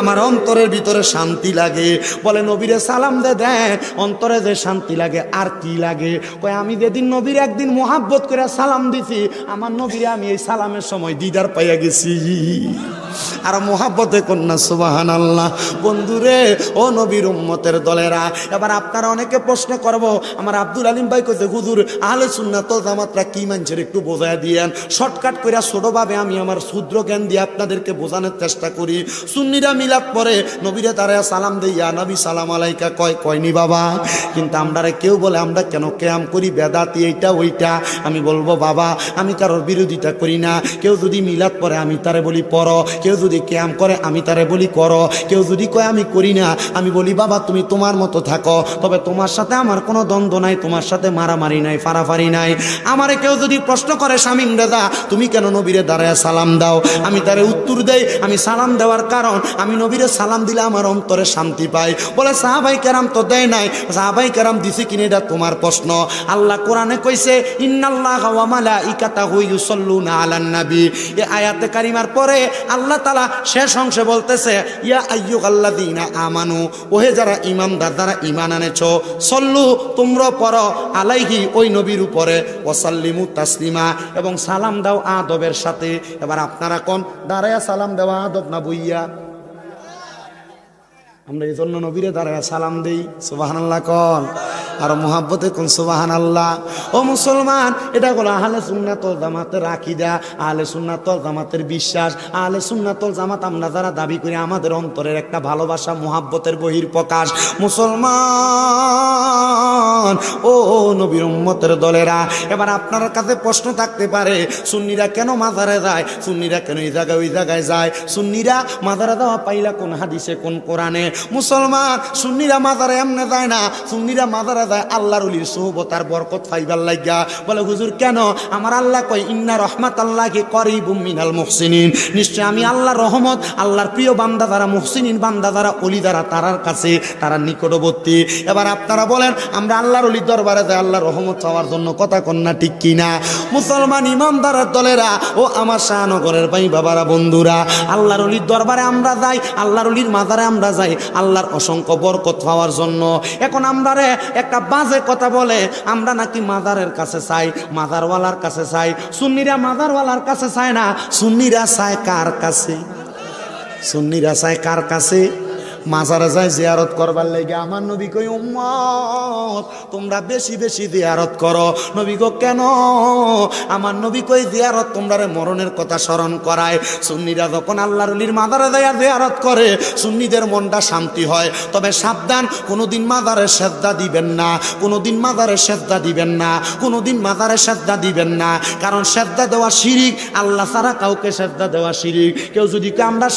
আমার অন্তরের ভিতরে শান্তি লাগে। বলে নবীরে সালাম দেন অন্তরে যে শান্তি লাগে আর কি লাগে? কয় আমি যেদিন নবীর একদিন মোহাব্বত করে সালাম দিছি, আমার নবীরে আমি এই সালামের সময় দিদার পাইয়া গেছি। আর মোহাব্বতে কন্যা সুবহানাল্লাহ। বন্ধুরে ও নবীর উম্মতের দলেরা, এবার আপনারা অনেকে প্রশ্ন করব আমার আব্দুল আলিম ভাই কইতে হুজুর আহলে সুন্নাত ওয়াল জামাতরা কি মানছেন একটু বোঝায় দিয়েন। শর্টকাট কইরা ছোটভাবে আমি আমার ক্ষুদ্র জ্ঞান দিয়ে আপনাদেরকে বোঝানোর চেষ্টা করি। সুন্নিরা মিলাদ পরে নবীরে দাঁড়ায় সালাম দেই ইয়া নবী সালাম আলাইকা কয়নি বাবা, কিন্তু আমরারে কেউ বলে আমরা কেন কিয়াম করি বেদাতি এইটা ওইটা। আমি বলবো বাবা আমি কারোর বিরোধিতা করি না। কেউ যদি মিলাদ পরে আমি তারে বলি পড়ো, কেউ যদি কিয়াম করে আমি তারে বলি করো, কেউ যদি কয় আমি করি না আমি বলি বাবা তুমি তোমার মতো থাকো, তবে তোমার সাথে আমার কোনো দ্বন্দ্ব নাই, তোমার সাথে মারামারি নাই, ফারাফারি নাই। আমারে কেউ যদি প্রশ্ন করে শামীম রেজা তুমি কেন নবীরে দাঁড়ায় সালাম দাও, আমি তারে উত্তর দেই আমি সালাম দেওয়ার কারণ আমি নবীরে সালাম দিলে আমার অন্তরে শান্তি পাই। বলে সাহাবাই কেরাম তো দেয় নাই, সাহাবাই কেরাম দিছে কিনা এটা তোমার প্রশ্ন। আল্লাহ কোরআনে কইছে ইন্নাল্লাহা ওয়া মালাইকাতাহু ইউসাল্লুনা আলান নবী। এই আয়াতে কারিমার পরে আল্লাহ তাআলা শেষ অংশে বলতেছে ইয়া আইয়ুহাল্লাযীনা আমানু, ওহে যারা ঈমানদার যারা ঈমান আনেছো, সল্লু তোমরা পড়ো আলাইহি ওই নবীর উপরে, ওয়াসাল্লিমু তাসলিমা এবং সালাম দাও আদবের সাথে। এবার আপনারা কোন দাঁড়ায়া সালাম দেওয়া আদব না বইয়া? আমরা এই জন্য নবীরে দাঁড়ায় সালাম দেই, সুবহানাল্লাহ কন, আর মুহাব্বতে কোন সুবহানাল্লাহ। ও মুসলমান, এটা হলো আহলে সুন্নাত ওয়াল জামাতের আকীদা, আহলে সুন্নাত ওয়াল জামাতের বিশ্বাস। আহলে সুন্নাত ওয়াল জামাত আমরা যারা দাবি করি, আমাদের অন্তরের একটা ভালোবাসা, মুহাব্বতের বহির্প্রকাশ। মুসলমান, ও নবীর উম্মতের দলেরা, এবার আপনার কাছে প্রশ্ন থাকতে পারে, সুন্নিরা কেন মাজারে যায়, সুন্নিরা কেন এই জায়গায় ওই জায়গায় যায়, সুন্নিরা মাজারে যাওয়া পাইলা কোন হাদিসে কোন কোরআনে? মুসলমান, সুন্নিরা মাজারে এমনে যায় না, সুন্নিরা মাজারে যায় আল্লাহর ওলির সুহবত আর বরকত পাইবার লাগিয়া। বলে হুজুর কেন? আমার আল্লাহ কয় ইন্না রাহমাতাল্লাহি করিবুম মিনাল মুহসিনিন, নিশ্চয় আমি আল্লাহর রহমত, আল্লাহর প্রিয় বান্দা যারা মুহসিনিন বান্দা যারা ওলি যারা তারার কাছে, তারা নিকটবর্তী। এবার আপনারা বলেন, আমরা আল্লাহর ওলির দরবারে যাই আল্লাহর রহমত চাওয়ার জন্য, কথা কন্যা ঠিক কিনা? মুসলমান ইমানদারের দলেরা, ও আমার শাহনগরের ভাই বাবারা, বন্ধুরা, আল্লাহর ওলির দরবারে আমরা যাই, আল্লাহর ওলির মাজারে আমরা যাই আল্লাহর অসংখ্য বরকত পাওয়ার জন্য। এখন আমরা একটা বাজে কথা বলে, আমরা নাকি মাজারের কাছে চাই, মাজারওয়ালার কাছে চাই। সুন্নিরা মাজারওয়ালার কাছে চায় না, সুন্নিরা চায় কার কাছে? সুন্নিরা চায় কার কাছে? মাজারে যায় জিয়ারত করবার লাগে। আমার নবী কই উম্মত তোমরা বেশি বেশি জিয়ারত করো। নবী গো কেন? আমার নবী কই জিয়ারত তোমরা মরণের কথা স্মরণ করায়। সুন্নিরা যখন আল্লাহর ওলির মাজারে যায় জিয়ারত করে, সুন্নিদের মনটা শান্তি হয়। তবে সাবধান, কোনোদিন মাজারে সেজদা দিবেন না, কোনোদিন মাজারে সেজদা দিবেন না, কোনোদিন মাজারে সেজদা দিবেন না। কারণ সেজদা দেওয়া শিরিক, আল্লাহ ছাড়া কাউকে সেজদা দেওয়া শিরিক। কেউ যদি আমরা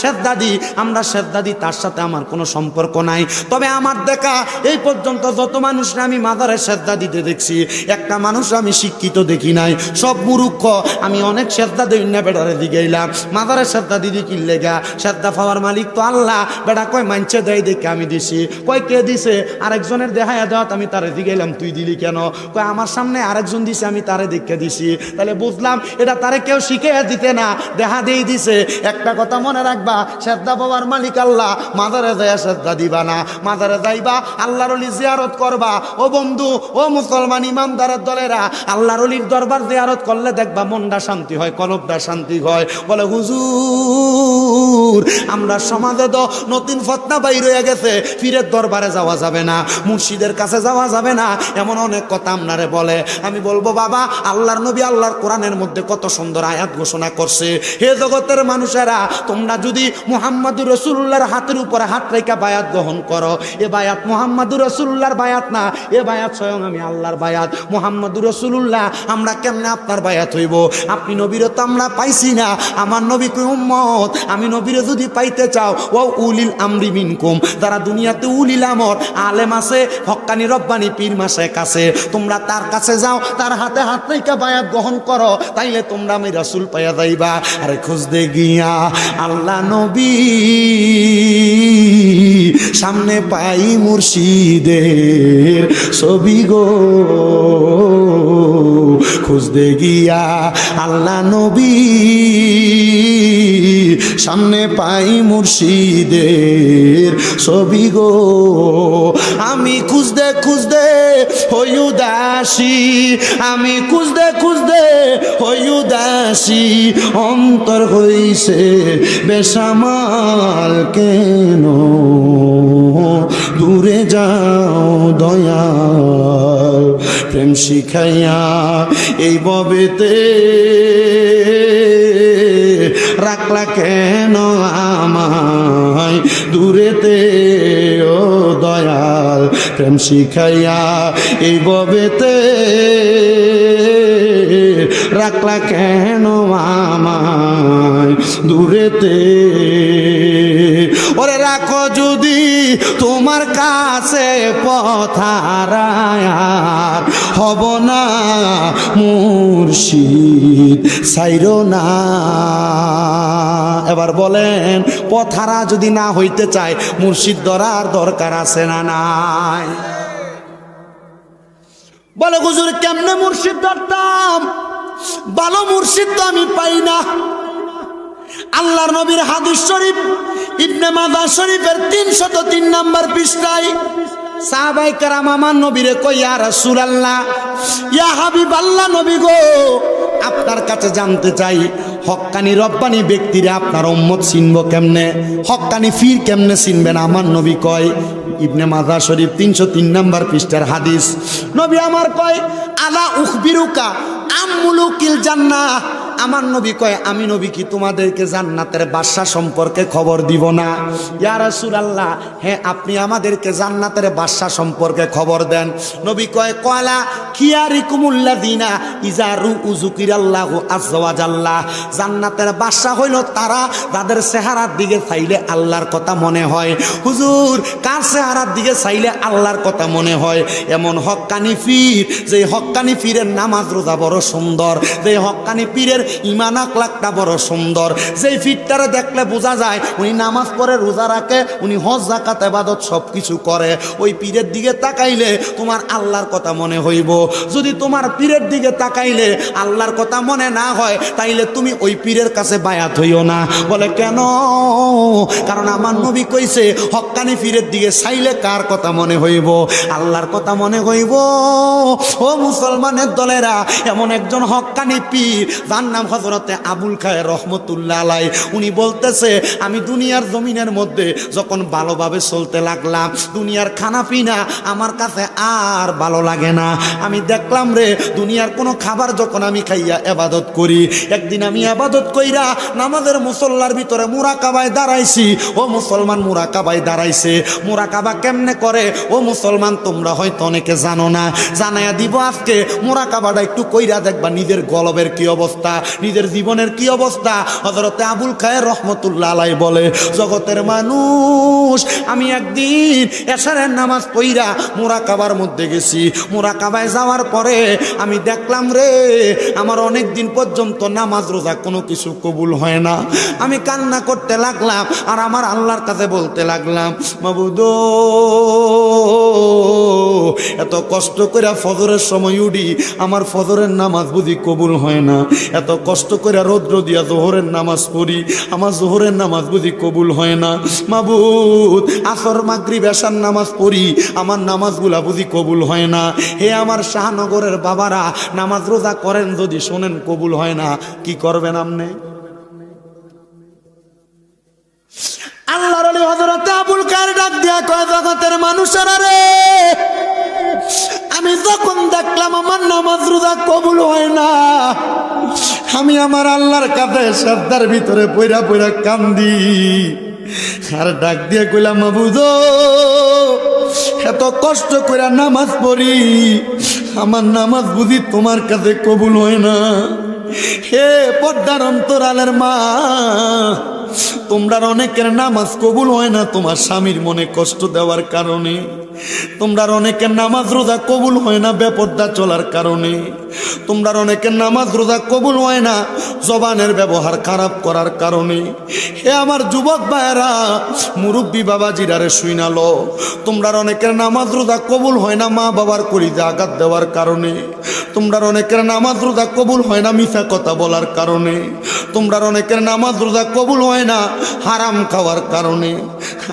সেজদা দিই তার সাথে আমার কোনো সম্পর্ক নাই। তবে আমার দেখা এই পর্যন্ত যত মানুষ আমি মাজারে সেজদা দিতে দেখছি, একটা মানুষ আমি শিক্ষিত দেখি নাই, সব মূর্খ। আমি অনেক সেজদা দেই না, বেটারে দিকে এলাম মাজারে সেজদা দিদি কি লেগা? সেজদা পাওয়ার মালিক তো আল্লাহ। বেটা কয় মানছে দেয় দেখে আমি দিছি। কয় কে দিছে? আরেকজনের দেখায় দেওয়াত আমি তারে দিকে এলাম, তুই দিলি কেন? কয় আমার সামনে আরেকজন দিছে, আমি তারে দেখে দিছি। তাহলে বুঝলাম এটা তারে কেউ শিখে দিতে না, দেখা দিয়ে দিছে। একটা কথা মনে রাখবা, সেজদা পাওয়ার মালিক আল্লাহ। মাজারে যায় সেজদা দিবা না, মাজারে যাইবা আল্লাহর ওলি জিয়ারত করবা। ও বন্ধু, ও মুসলমান ইমানদারের দলেরা, আল্লাহর ওলির দরবার জিয়ারত করলে দেখবা মনটা শান্তি হয়, কলবটা শান্তি হয়। বলে হুজুর আমরা সমাজে তো নতুন ফতনা বাইর হয়ে গেছে, পীরের দরবারে যাওয়া যাবে না, মুর্শিদের কাছে যাওয়া যাবে না, এমন অনেক কথা আপনারে বলে। আমি বলবো বাবা, আল্লাহর নবী আল্লাহর কোরআনের মধ্যে কত সুন্দর আয়াত ঘোষণা করছে। হে জগতের মানুষেরা, তোমরা যদি মুহাম্মদুর রাসূলুল্লাহর হাতের উপরে হাত রেখে বায়াত গ্রহণ করো, এ বায়াত মুহাম্মদুর রাসূলুল্লাহর বায়াত না, এ বায়াত স্বয়ং আমি আল্লাহর বায়াত। মুহাম্মদুর রাসূলুল্লাহ, আমরা কেমনে আপনার বায়াত হইব? আপনি নবীরে তো আমরা পাইছি না। আমার নবী কই উম্মত, আমি নবীরে যদি পাইতে চাও, ও উলিল আমরি মিনকুম, যারা দুনিয়াতে উলিল আমর আলেম আছে, হক্কানি রব্বানি পীর মাশায়েখ আছে, তোমরা তার কাছে যাও, তার হাতে হাত রেখে বায়াত গ্রহণ করো, তাইলে তোমরা আমি রাসূল পাইয়া যাইবা। আরে খুঁজতে গিয়া আল্লাহ নবী সামনে পাই মুর্শিদের ছবি গো, খুঁজতে গিয়া আল্লাহ নবী সামনে পাই মুর্শিদের ছবি গো। আমি খুঁজতে খুঁজতে হই উদাসী, আমি খুঁজতে খুঁজতে হই উদাসী, অন্তর হইছে বেসামাল কেন দূরে যাও দয়াল, প্রেম শিখাইয়া এই ববেতে রাখলা কেন আমায় দূরেতে ও দয়াল, প্রেম শিখাইয়া এই ববেতে রাখলা কেন আমায় দূরেতে। ওরে রাখো যদি তোমার কাছে পথারায়ার, হব না মুর্শিদ ছাইরো না। এবার বলেন, পথারা যদি না হইতে চায়, মুর্শিদ ধরার দরকার আছে না নাই? বলে হুজুর কেমনে মুর্শিদ ধরতাম? ভালো মুর্শিদ তো আমি পাই না। আল্লাহর নবীর হাদিস শরীফ ইবনে মাজাহ শরীফের 303 নম্বর পৃষ্ঠায় সাহাবায়ে কেরাম আমার নবীরে কই, ইয়া রাসূলুল্লাহ, ইয়া হাবিবাল্লাহ, নবী গো আপনার কাছে জানতে চাই, হক্কানি রব্বানি ব্যক্তিরা আপনার উম্মত চিনব কেমনে, হক্কানি ফির কেমনে চিনবেন? আমার নবী কয়, ইবনে মাজাহ শরীফ 303 নম্বর পৃষ্ঠার হাদিস, নবী আমার কয়, আলা উখবিরুকা আমুলুকিল জান্নাহ, আমার নবী কয়, আমি নবী কি তোমাদেরকে জান্নাতের বাদশা সম্পর্কে খবর দিব না? ইয়া রাসূলুল্লাহ, হ্যাঁ আপনি আমাদেরকে জান্নাতের বাদশা সম্পর্কে খবর দেন। নবী কয়, কয়লা খিয়ারিকুমুল্লাযিনা ইযা রুউ যুকিরাল্লাহু আযজা ওয়া জাল্লা, জান্নাতের বাদশা হইল তারা যাদের চেহারার দিকে চাইলে আল্লাহর কথা মনে হয়। হুজুর, কার চেহারার দিকে চাইলে আল্লাহর কথা মনে হয়? এমন হক্কানি পীর, যে হক্কানি পীরের নামাজ রোজা বড় সুন্দর, যে হক্কানি পীরের ঈমান আখলাকটা বড় সুন্দর, যেই পীরটারে দেখলে বোঝা যায় উনি নামাজ পড়ে, রোজা রাখে, উনি হজ যাকাত ইবাদত সব কিছু করে, ওই পীরের দিকে তাকাইলে তোমার আল্লাহর কথা মনে হইব। যদি তোমার পীরের দিকে তাকাইলে আল্লাহর কথা মনে না হয়, তাইলে তুমি ওই পীরের কাছে বায়াত হইও না। বলে কেন? কারণ আমার নবী কইছে, হক্কানি পীরের দিকে চাইলে কার কথা মনে হইব? আল্লাহর কথা মনে হইব। ও মুসলমানের দলেরা, এমন একজন হক্কানি পীর, যার নাম হযরতে আবুল খায়ের রহমতুল্লাহ আলাই, উনি বলতেছে, আমি দুনিয়ার জমিনের মধ্যে যখন ভালোভাবে চলতে লাগলাম, দুনিয়ার খানা পিনা আমার কাছে আর ভালো লাগে না। আমি দেখলাম রে, দুনিয়ার কোনো খাবার যখন আমি খাইয়া ইবাদত করি, একদিন আমি ইবাদত কইরা নামাজের মুসল্লার ভিতরে মুরাকাবায় দাঁড়াইছি। ও মুসলমান, মুরাকাবায় দাঁড়াইছে। মুরাকাবা কেমনে করে ও মুসলমান, তোমরা হয়তো অনেকে জানো না, জানাইয়া দিব আজকে। মুরাকাবাটা একটু কইরা দেখবা নিজের গলবের কি অবস্থা, নিজের জীবনের কি অবস্থা। হযরতে আবুল খায়ের রহমতুল্লাহ আলাই বলে, জগতের মানুষ, আমি একদিন এশারের নামাজ পড়া মুরাকাবার মধ্যে গেছি। মুরাকাবায় যাওয়ার পরে আমি দেখলাম রে, আমার অনেক দিন পর্যন্ত নামাজ রোজা কোনো কিছু কবুল হয় না। আমি কান্না করতে লাগলাম আর আমার আল্লাহর কাছে বলতে লাগলাম, মাবুদ, এত কষ্ট করে ফজরের সময় উঠি, আমার ফজরের নামাজ বুঝি কবুল হয় না। এত কষ্ট করে রৌদ্র দিয়া জোহরের নামাজ পড়ি, আমার জোহরের নামাজ বুঝি কবুল হয় না। মাবুদ, আসর মাগরিব এশার নামাজ পড়ি, আমার নামাজগুলা বুঝি কবুল হয় না। হে আমার শাহনগরের বাবারা, নামাজ রোজা করেন, যদি শোনেন কবুল হয় না, কি করবেন আপনি? আল্লাহর ওলি হযরত আবুল খায়ের ডাক দিয়া কয়, জগতের মানুষেরা রে, আমি যখন দেখলাম আমার নামাজ রোজা কবুল হয় না, আমি আমার আল্লাহর কাছে সাজদার ভিতরে পইরা পইরা কান্দি আর ডাক দিয়ে কইলাম, মাবুদ, এত কষ্ট করে নামাজ পড়ি, আমার নামাজ বুঝি তোমার কাছে কবুল হয় না। হে পর্দার অন্তরালের মা, তোমরা অনেকের নামাজ কবুল হয় না তোমার স্বামীর মনে কষ্ট দেওয়ার কারণে। তোমরা অনেকের নামাজ রোজা কবুল হয় না বেপর্দা চলার কারণে। তোমরা অনেকের নামাজ রোজা কবুল হয় না জবানের ব্যবহার খারাপ করার কারণে। হে আমার যুবক ভাইয়েরা, মুরব্বী বাবাজিরারে শুইনালো, তোমরা অনেকের নামাজ রোজা কবুল হয় না মা বাবার কলিজা আঘাত দেওয়ার কারণে। তোমরা অনেকের নামাজ রোজা কবুল হয় না মিথ্যা কথা বলার কারণে। তোমরা অনেকের নামাজ রোজা কবুল হয় না হারাম খাওয়ার কারণে।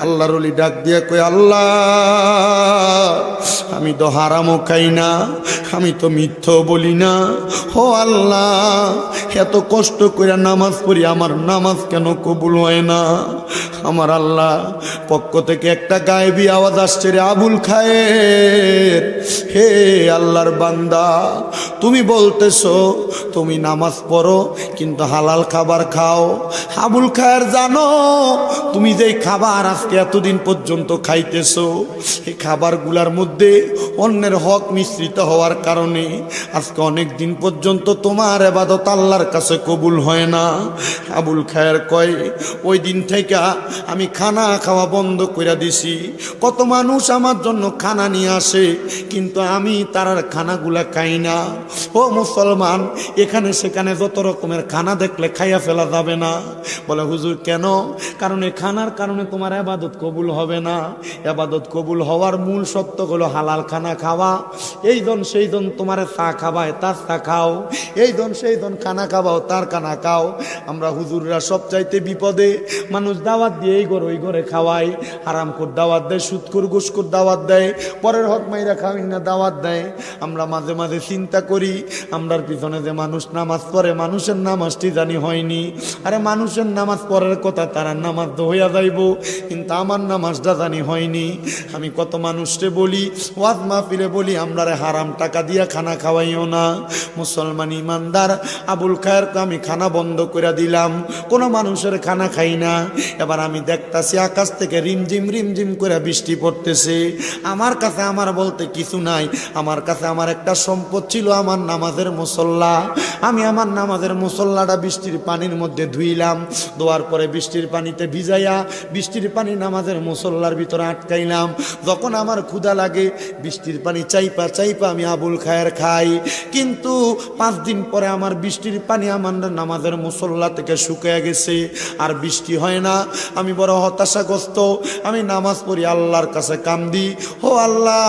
আল্লাহর ওলি ডাক দিয়ে কই, আল্লাহ, আমি তো হারামও খাই না, আমি তো মিথ্যাও বলি না। ও আল্লাহ, এত কষ্ট করে নামাজ পড়ি, আমার নামাজ কেন কবুল হয় না? আমার আল্লাহ পক্ষ থেকে একটা গায়েবী আওয়াজ আসছে, রে আবুল খায়ের, হে আল্লাহর বান্দা, তুমি বলতেছো তুমি নামাজ পড়ো কিন্তু হালাল খাবার খাও। আবুল খায়ের, জানো তুমি যেই খাবার আজকে এতদিন পর্যন্ত খাইতেছো, এই খাবারগুলার মধ্যে অন্যের হক মিশ্রিত হওয়ার কারণে আজকে অনেক দিন পর্যন্ত তোমার ইবাদত আল্লাহর কাছে কবুল হয় না। আবুল খায়ের কয়, ওই দিন থেকে আমি খানা খাওয়া বন্ধ করে দিছি। কত মানুষ আমার জন্য খানা নিয়ে আসে, কিন্তু আমি তার খানাগুলা খাই না। ও মুসলমান, এখানে সেখানে যত রকমের খানা দেখলে খাইয়া ফেলা যাবে না। বলে হুজুর কেন? কারণ এই খানার কারণে তোমার ইবাদত কবুল হবে না। ইবাদত কবুল হওয়ার মূল শর্ত হলো হালাল খানা খাওয়া। এই জন সেই জন তোমার চা খাবায় তার চা খাও, এই জন সেই জন খানা খাবাও তার খানা খাও। আমরা হুজুররা সবচাইতে বিপদে, মানুষ দাওয়াত দিয়ে এই ঘর ওই ঘরে খাওয়ায়, হারামখোর দাওয়াত দেয়, সুদখোর ঘুষখোর দাওয়াত দেয়, পরের হক মাইরা খাওয়াই না দাওয়াত দেয়। আমরা মাঝে মাঝে চিন্তা করি, আমরার পিছনে যে মানুষ নামাজ পড়ে, মানুষের নামাজটি জানি হয়নি। আরে মানুষের নামাজ পড়ার কথা, তারা নামাজ তো হইয়া যাইব, কিন্তু আমার নামাজটা জানি হয়নি। আমি কত মানুষকে বলি, ওয়াজ মাহফিলে বলি, আমরারে হারাম টাকা দিয়া খানা খাওয়াইও না। মুসলমান ইমানদার আবুল খায়েরকে আমি খানা বন্ধ করে দিলাম, কোনো মানুষের খানা খাই না। এবার আমি দেখতাছি আকাশ থেকে রিমঝিম রিমঝিম করে বৃষ্টি পড়তেছে। আমার কাছে আমার বলতে কিছু নাই, আমার কাছে আমার একটা সম্পদ ছিল, আমার নামাজের মুসল্লা। আমি আমার নামাজের মুসল্লাটা বৃষ্টির পানির মধ্যে ধুইলাম, ধোয়ার পরে বৃষ্টির পানিতে ভিজাইয়া বৃষ্টির পানি নামাজের মুসল্লার ভিতরে আটকাইলাম। যখন আমার ক্ষুধা লাগে, বৃষ্টির পানি চাইপা চাইপা আমি আবুল খায়ের খাই। কিন্তু 5 দিন পরে আমার বৃষ্টির পানি আমার নামাজের মুসল্লা থেকে শুকিয়ে গেছে, আর বৃষ্টি হয় না। আমি বড় হতাশাগ্রস্ত। আমি নামাজ পড়ি, আল্লাহর কাছে কান্দি, ও আল্লাহ,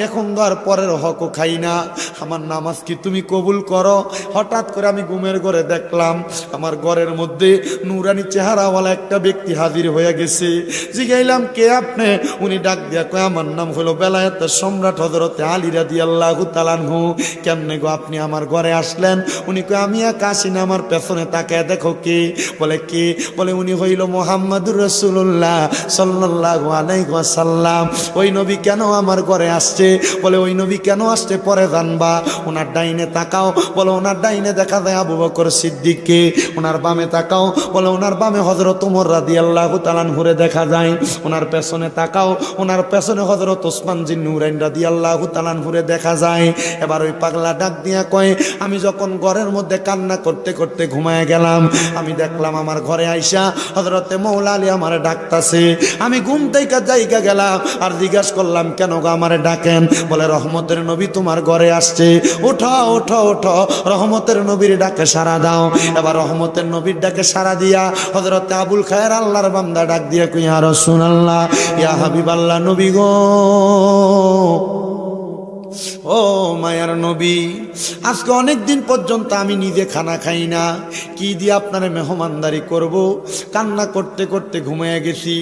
এখন তো আর পরের হকও খাই না, আমার নামাজ কি তুমি কবুল করো? হঠাৎ করে আমি ঘুমের ঘরে দেখলাম আমার ঘরের মধ্যে নুরানি চেহারাওয়ালা একটা ব্যক্তি হাজির হয়ে গেছে। জিগাইলাম, কে আপনি? উনি ডাক দিয়া কয়, আমার নাম হলো বেলায়েতের সম্রাট হযরতে আলী রাদিয়াল্লাহু তাআলা আনহু। কেমনে গো আপনি আমার ঘরে আসলেন? উনি কয়, আমি একা আসি না, আমার পেছনে তাকায় দেখো কে। বলে কে? বলে উনি হইল মুহাম্মাদুর রাসূলুল্লাহ সাল্লাল্লাহু আলাইহি ওয়াসাল্লাম। ওই নবী কেন আমার ঘরে আসছে? বলে ওই নবী কেন আসছে পরে জানবা। ওনার ডাইনে তাকাও, বলে ওনার ডাইনে দেখা যায় আবু বকর সিদ্দিককে। ওনার বামে তাকাও, বলে ওনার বামে হযরত ওমর রাদিয়াল্লাহু তাআলা আনহুরে দেখা যায়। ওনার পেছনে তাকাও, ওনার পেছনে হযরত ওসমান জিন নুরাইন রাদিয়াল্লাহু তাআলা আনহুরে দেখা যায়। এবার ওই পাগলা ডাক দিয়া কয়, আমি যখন ঘরের মধ্যে কান্না করতে করতে ঘুমায় গেলাম, আমি দেখলাম আমার ঘরে আইসা হযরতে মৌলা আলী আমারে ডাকতাছে। আমি ঘুম থেকে জায়গা গেলাম আর জিজ্ঞাসা করলাম, কেন গো আমারে ডাকেন? বলে রহমতের নবী তোমার ঘরে আসছে, ওঠো ওঠো ওঠো, রহমতের নবীর ডাকে সাড়া দাও। এবার রহমতের নবীর ডাকে সাড়া দিয়া হযরতে আবুল খায়ের আল্লাহর বান্দা ডাক দিয়া কই, ইয়া রাসূলুল্লাহ, ইয়া হাবিবাল্লাহ, নবী গো, ও মায়ার নবী, আজকে অনেক দিন পর্যন্ত আমি নিজে খানা খাই না, কি দিয়ে আপনারে মেহমানদারি করব? কান্না করতে করতে ঘুমিয়ে গেছি।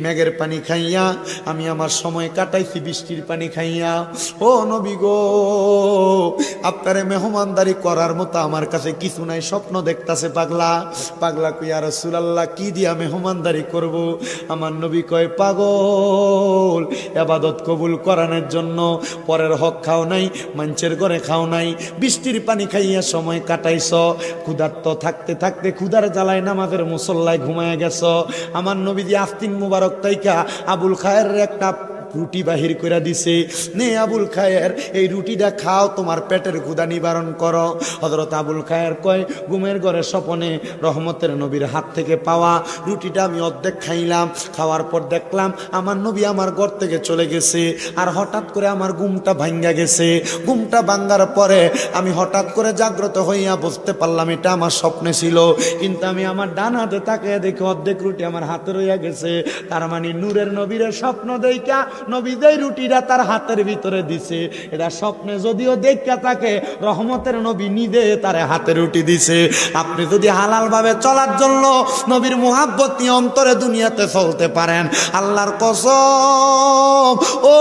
মেঘের পানি খাইয়া আমি আমার সময় কাটাইছি, বৃষ্টির পানি খাইয়া। ও নবী গো, আপনারে মেহমানদারি করার মতো আমার কাছে কিছু নাই, স্বপ্ন দেখতাছে পাগলা। পাগলা কই, ইয়া রাসূলুল্লাহ, কি দিয়া মেহমানদারি করব? আমার নবী কয়, পাগল, ইবাদত কবুল করানোর জন্য পরের হক খাও নাই, মানুষের ঘরে খাও নাই, বৃষ্টির পানি খাইয়া সময় কাটাইছ, ক্ষুধার্ত থাকতে থাকতে ক্ষুধার জ্বালায় নামাজের মুসল্লায় ঘুমায় গেছ। আমার নবীজি আস্তিন মুবারক তাইকা আবুল খায়ের একটা রুটি বাহির করে দিছে, নে আবুল খায়ের, এই রুটিটা খাও, তোমার পেটের ক্ষুধা নিবারণ করো। হযরত আবুল খায়ের কয়, ঘুমের ঘরে স্বপনে রহমতের নবীর হাত থেকে পাওয়া রুটিটা আমি অর্ধেক খাইলাম। খাওয়ার পর দেখলাম আমার নবী আমার ঘর থেকে চলে গেছে, আর হঠাৎ করে আমার ঘুমটা ভাঙ্গা গেছে। ঘুমটা ভাঙ্গার পরে আমি হঠাৎ করে জাগ্রত হইয়া বুঝতে পারলাম এটা আমার স্বপ্নে ছিল, কিন্তু আমি আমার ডান হাতে তাকিয়ে দেখি অর্ধেক রুটি আমার হাতে রইয়া গেছে। তার মানে নূরের নবীর স্বপ্ন দেইকা নবী যেই রুটিটা তার হাতের ভিতরে দিছে, এটা স্বপ্নে যদিও দেখা থাকে, রহমতের নবী নিজে তার হাতে রুটি দিছে। আপনি যদি হালাল ভাবে চলার জন্য নবীর মুহাব্বত নিয়ে অন্তরে দুনিয়াতে চলতে পারেন, আল্লাহর কসম, ও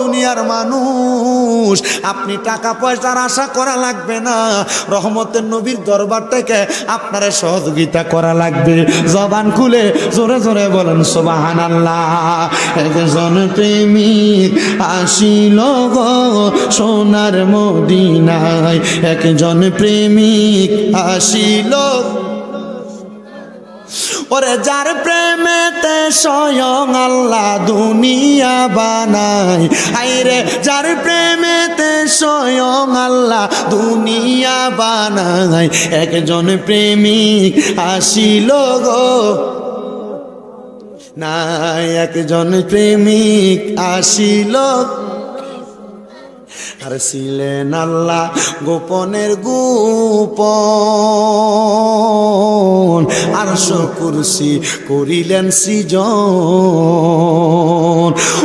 দুনিয়ার মানুষ, আপনি টাকা পয়সার আশা করা লাগবে না, রহমতের নবীর দরবার থেকে আপনারে সহযোগিতা করা লাগবে। জবান খুলে জোরে জোরে বলেন সুবহানাল্লাহ। একজন প্রেমিক আসিল গো সোনার মদিনায়, একজন প্রেমিক আসিল, ওরে যার প্রেমেতে স্বয়ং আল্লাহ দুনিয়া বানায়, আইরে যার প্রেমেতে স্বয়ং আল্লাহ দুনিয়া বানায়, একজন প্রেমিক আসিল গো, না একজন প্রেমিক আসিল, আর ছিলেন আল্লাহ গোপনের গোপন, আরশ কুরসি করিলেন সৃজন।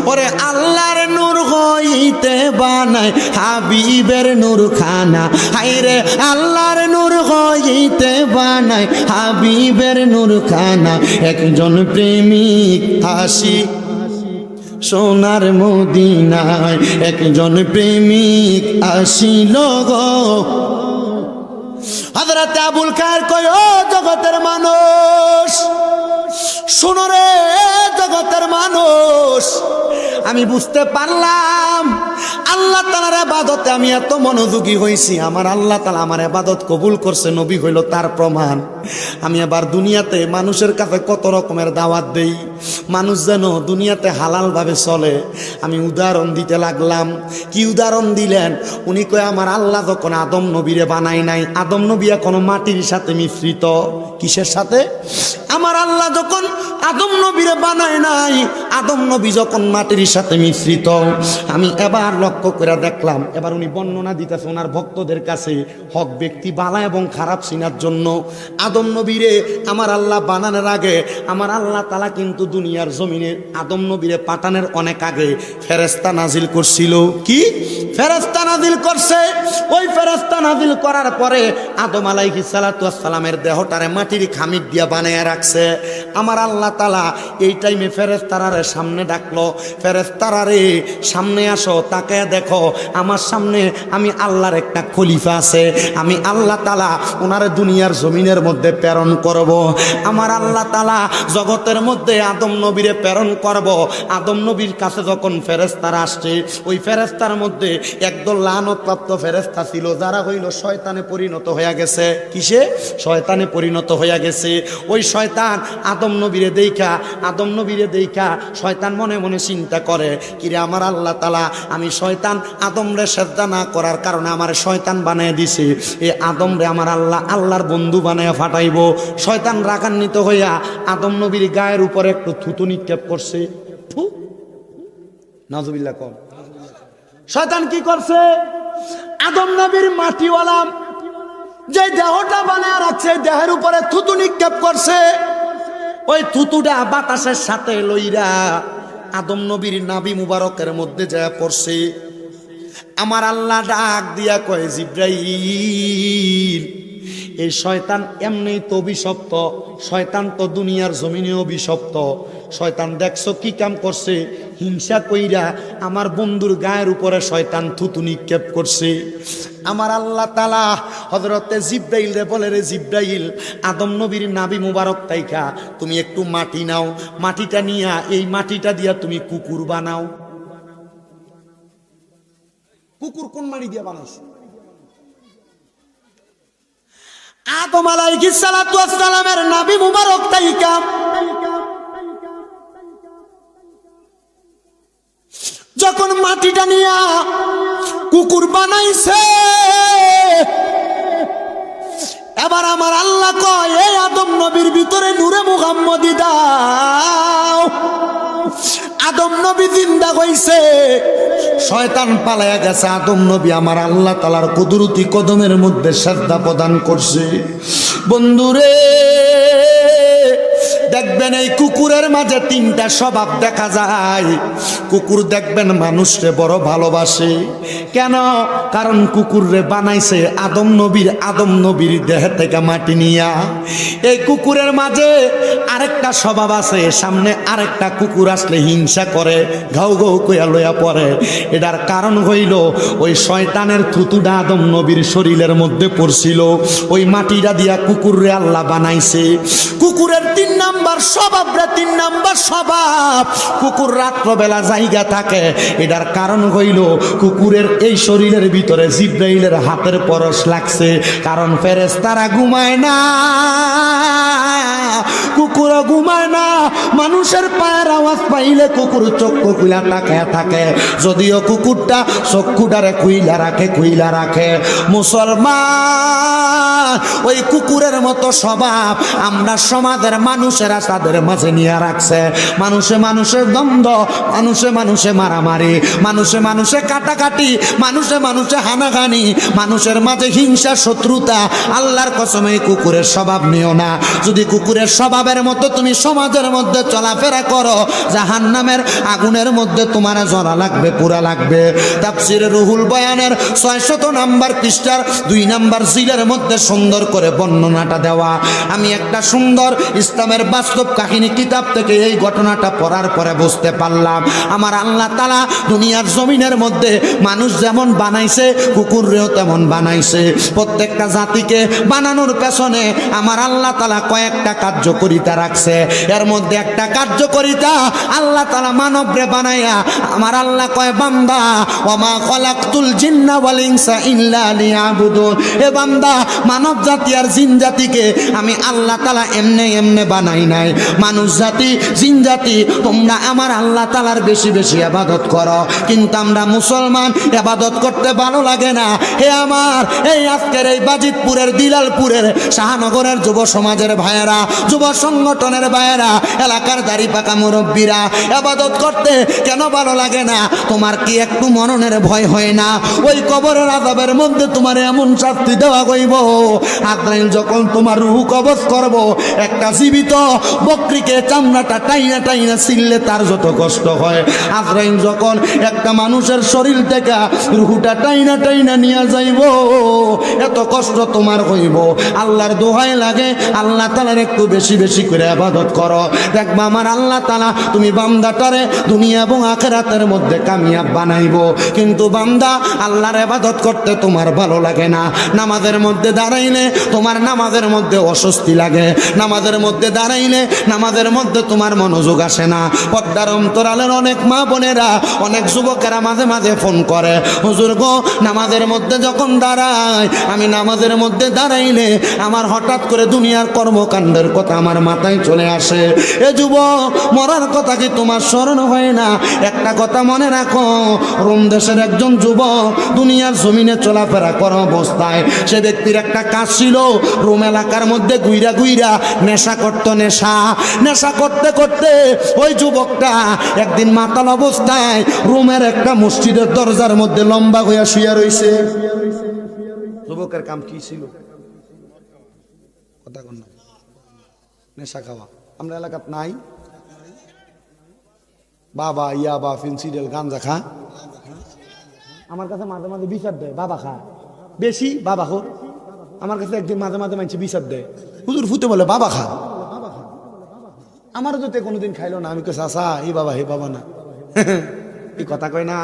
ওরে আল্লাহর নূর হইতে বানায় হাবিবের নূর খানা, হায়রে আল্লাহর নূর হইতে বানায় হাবিবের নূর খানা। একজন প্রেমিক হাসি সোনার মদিনায়, একজন প্রেমিক আসিল গো। হযরত আবুল খায়ের কয়, ও জগতের মানুষ শোনো রে, জগতের মানুষ, আমি বুঝতে পারলাম আল্লাহ তাআলার ইবাদতে আমি এত মনোযোগী হইছি, আমার আল্লাহ তাআলা আমার ইবাদত কবুল করছে, নবী হইল তার প্রমাণ। আমি আবার দুনিয়াতে মানুষের কাছে কত রকমের দাওয়াত দেই, মানুষ যেন দুনিয়াতে হালাল ভাবে চলে। আমি উদাহরণ দিতে লাগলাম। কি উদাহরণ দিলেন? উনি কয়, আমার আল্লাহ যখন আদম নবীরে বানায় নাই, আদম নবী এখনো মাটির সাথে মিশ্রিত। কিসের সাথে? আমার আল্লাহ যখন আদম নবীরে বানায় নাই, আদম নবী যখন মাটির সাথে মিশ্রিত। আমি এবার লক্ষ্য করে দেখলাম, এবার উনি বর্ণনা দিতেছে ওনার ভক্তদের কাছে হক ব্যক্তি বালা এবং খারাপ চিনার জন্য। আদম নবীরে আমার আল্লাহ বানানোর আগে আমার আল্লাহ তাআলা কিন্তু দুনিয়ার জমিনে আদম নবীরে পাঠানোর অনেক আগে ফেরেশতা নাজিল করছিল। কি ফেরেশতা নাজিল করছে? ওই ফেরেশতা নাজিল করার পরে আদম আলাইহিস সালাতু ওয়াস সালামের দেহটারে মাটির খামির দিয়া বানায়া রাখছে। আমার আল্লাহ তাআলা এই টাইমে ফেরেশতারে সামনে ডাকলো, ফেরেশতারে সামনে আসো, তাকায় দেখো আমার সামনে আমি আল্লাহর একটা খলিফা আছে, আমি আল্লাহ তাআলা ওনারে দুনিয়ার জমিনের মধ্যে প্রেরণ করব। আমার আল্লাহ তাআলা জগতের মধ্যে আদম নবীরে প্রেরণ করব। আদম নবীর কাছে যখন ফেরেশতারা আসছে, ওই ফেরেশতার মধ্যে একদল লানতপ্রাপ্ত ফেরেশতা ছিল, যারা হইল শয়তানে পরিণত হয়ে গেছে। কিসে? শয়তানে পরিণত হয়ে গেছে। ওই শয়তান আদম নবীরে দেইখা শয়তান মনে মনে চিন্তা করে, কিরে আমার আল্লাহ তাআলা, আমি শয়তান আদমরে সেজদা না করার কারণে আমার শয়তান বানিয়ে দিছে, এই আদমরে আমার আল্লাহ আল্লাহর বন্ধু বানায়া ফাটাইব। শয়তান রাগান্বিত হইয়া আদম নবীর গায়ের উপরে একটু থুতু নিক্ষেপ করছে। নাউজুবিল্লাহ কম। শয়তান কি করছে? আদম নবীর মাটিওয়ালা যে দেহটা বানায় রাখছে, দেহের উপরে থুতু নিক্ষেপ করছে। ওই থুতুটা বাতাসের সাথে লইরা আদম নবীর নাভি মুবারকের মধ্যে যায় পড়ছে। আমার আল্লাহ ডাক দিয়া কয়, জিব্রাইল, এই শয়তান এমনি তো অভিশপ্ত, শয়তান তো দুনিয়ার জমিনে অভিশপ্ত। শয়তান দেখছো কি কাম করছে? হিংসা কইরা আমার বন্ধুর গায়ের উপরে শয়তান থুতু নিক্ষেপ করছে। আমার আল্লাহ তাআলা হযরতে জিব্রাইল রে বলে, রে জিব্রাইল, আদম নবীর নাভি মুবারক তাইকা তুমি একটু মাটি নাও, মাটিটা নিয়া এই মাটিটা দিয়া তুমি কুকুর বানাও। কুকুর কোন মাটি দিয়া বানাইছে? আদম আলাইহিস সালাতু ওয়াস সালামের নাভি মুবারক তাইকা যখন মাটিটা নিয়া কুকুর বানাইছে, এবার আমার আল্লাহ কয়, এই আদম নবীর ভিতরে নূরে মুহাম্মদি দাও। আদম নবী জিন্দা হইছে, শয়তান পালায়া গেছে। আদম নবী আমার আল্লাহ তাআলার কুদরতি কদমের মধ্যে শ্রদ্ধা প্রদান করছে। বন্ধুরে, দেখবেন এই কুকুরের মাঝে তিনটা স্বভাব দেখা যায়। কুকুর দেখবেন মানুষকে বড় ভালোবাসে। কেন? কারণ কুকুররে বানাইছে আদম নবীর দেহ থেকে মাটি নিয়া। এই কুকুরের মাঝে আরেকটা স্বভাব আছে, সামনে আরেকটা কুকুর আসলে হিংসা করে, ঘাউ ঘাউ কইয়া লইয়া পড়ে। এটার কারণ হইল ওই শয়তানের থুতুটা আদম নবীর শরীরের মধ্যে পড়ছিল, ওই মাটিটা দিয়া কুকুররে আল্লাহ বানাইছে। কুকুরের তিন নাম্বার স্বভাব, কুকুর রাত্রবেলা জায়গা থাকে। এটার কারণ হইল কুকুরের এই শরীরের ভিতরে জিব্রাইলের হাতের পরশ লাগছে। কারণ ফেরেশতারা ঘুমায় না, কুকুরও ঘুমায় না। মানুষের পায়ের আওয়াজ পাইলে কুকুর চক্ষু খুইলা তাকায় থাকে, যদিও কুকুরটা চক্ষুটারে খুইলা রাখে। মুসলমান, ওই কুকুরের মতো স্বভাব আমরা সমাজের মানুষের কইরা তাদের মাঝে নিয়ে রাখছে। মানুষে মানুষের দ্বন্দ্ব, মানুষে মানুষে মারামারি, মানুষে মানুষে কাটাকাটি, মানুষে মানুষে হানাহানি, মানুষের মাঝে হিংসা শত্রুতা। আল্লাহর কসম এই কুকুরের স্বভাব নিও না। যদি কুকুরের স্বভাবের মতো তুমি সমাজের মধ্যে চলাফেরা করো, জাহান্নামের আগুনের মধ্যে তোমার জ্বলা লাগবে, পুরা লাগবে। তাফসীরে রুহুল বয়ানের ৬০০ নাম্বার পৃষ্ঠার ২ নাম্বার জিলের মধ্যে সুন্দর করে বর্ণনাটা দেওয়া। আমি একটা সুন্দর ইসলামের বাস্তব কাহিনী কিতাব থেকে এই ঘটনাটা পড়ার পরে বুঝতে পারলাম, আমার আল্লাহ তাআলা দুনিয়ার জমিনের মধ্যে মানুষ যেমন বানাইছে, কুকুররেও তেমন বানাইছে। প্রত্যেকটা জাতিকে বানানোর পেছনে আমার আল্লাহ তাআলা কয়েকটা কার্যকরিতা রাখছে। এর মধ্যে একটা কার্যকরিতা, আল্লাহ তাআলা মানবরে বানাইয়া আমার আল্লাহ কয়, বান্দা ওমা খলাকতুল জিন্না ওয়াল ইনসা ইল্লা লিয়াবুদুন। এ বান্দা, মানব জাতি আর জিন জাতিকে আমি আল্লাহ তাআলা এমনে এমনে বানাই নাই। মানুষ জাতি, জিন জাতি, তোমরা আমার আল্লাহ তাআলার বেশি বেশি ইবাদত করো, কিন্তু আমরা মুসলমান ইবাদত করতে ভালো লাগে না। হে আমার এই আজকের এই বাজিতপুরের, দিলালপুরের, শাহনগরের যুব সমাজের ভাইয়েরা, যুব সংগঠনের ভাইয়েরা, এলাকার দাড়ি পাকা মুরব্বীরা, ইবাদত করতে কেন ভালো লাগে না? তোমার কি একটু মরণের ভয় হয় না? ওই কবরের আযাবের মধ্যে তোমার এমন শাস্তি দেওয়া হইব, আজরাইল যখন তোমার রূহ কবজ করব, একটা জীবিত বকরিকে চামড়াটা টাইনা টাইনা ছিললে তার যত কষ্ট হয়, আজরাইল যখন একটা মানুষের শরীর থেকে রূহটা টাইনা টাইনা নিয়ে যাইব, এত কষ্ট তোমার হইব। আল্লাহর দোহাই লাগে, আল্লাহ তাআলার একটু বেশি বেশি করে ইবাদত করো। দেখবা আমার আল্লাহ তাআলা তুমি বান্দাটারে দুনিয়া এবং আখিরাতের মধ্যে কামিয়াব বানাইব। কিন্তু বান্দা, আল্লাহর ইবাদত করতে তোমার ভালো লাগে না। নামাজের মধ্যে দাঁড়াইলে তোমার নামাজের মধ্যে অস্বস্তি লাগে, নামাজের মধ্যে দাঁড়াইলে নামাজের মধ্যে তোমার মনোযোগ আসে না। পর্দার অন্তরালের অনেক মা বোনেরা, অনেক যুবকেরা মাঝে মাঝে ফোন করে, হুজুর গো, নামাজের মধ্যে যখন দাঁড়াই, আমি নামাজের মধ্যে দাঁড়াইলে আমার হঠাৎ করে দুনিয়ার কর্মকাণ্ডের কথা আমার মাথায় চলে আসে। এ যুবক, মরার কথা কি তোমার স্মরণ হয় না? একটা কথা মনে রাখো, রোম দেশের একজন যুবক দুনিয়ার জমিনে চলাফেরা করা অবস্থায় সে ব্যক্তির একটা কাজ ছিল, রোম এলাকার মধ্যে গুইরা গুইরা নেশা করতো। নেশা করতে করতে ওই যুবকটা একদিন মাতাল অবস্থায় রোমের একটা মসজিদের দরজার মধ্যে লম্বা হইয়া শুইয়া রইছে। যুবকের কাম কি ছিল? কথা কন না, নেশা খাওয়া। আমরা এলাকাত নাই বাবা, ইয়াবা, ফেন্সিডেল, গাঞ্জা খা। আমার কাছে মাঝে মাঝে বিচার দেয়, বাবা খা বেশি, বাবা খো। আমার কাছে একদিন মাঝে মাঝে মানছে বিচার দেয়, হুজুর ফুতে বলে বাবা খা। আমারও তো কোনোদিন খাইলো না। আমি কে চাচা, হে বাবা, হে বাবা না, এই কথা কয় না।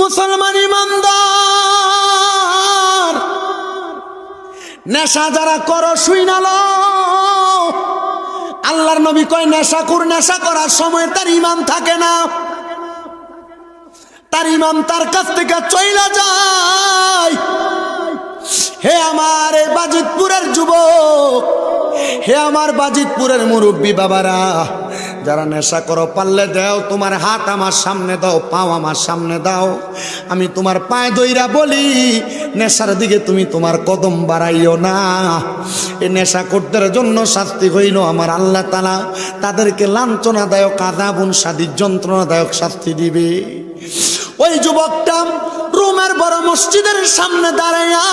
মুসলমান ইমানদার, নেশা যারা করো শুই না লো, আল্লাহর নবী কয় নেশাখোর নেশা করার সময় তার ঈমান থাকে না, তার ঈমান তার কাছ থেকে চইলা যায়। হে আমার এই বাজিতপুরের যুবক, হে আমার বাজিতপুরের মুরব্বী বাবারা, যারা নেশা করো, পারলে দাও, তোমার হাত আমার সামনে দাও, পাও আমার সামনে দাও। আমি তোমার পায়ে দইরা বলি, নেশার দিকে তুমি তোমার কদম বাড়াইও না। এই নেশা করতে জন্য শাস্তি হইল আমার আল্লাহ তাআলা তাদেরকে লাঞ্ছনাদায়ক, আযাবুন শাদীদ, যন্ত্রণাদায়ক শাস্তি দিবে। ওই যুবকটা রোমের বড় মসজিদের সামনে দাঁড়াইয়া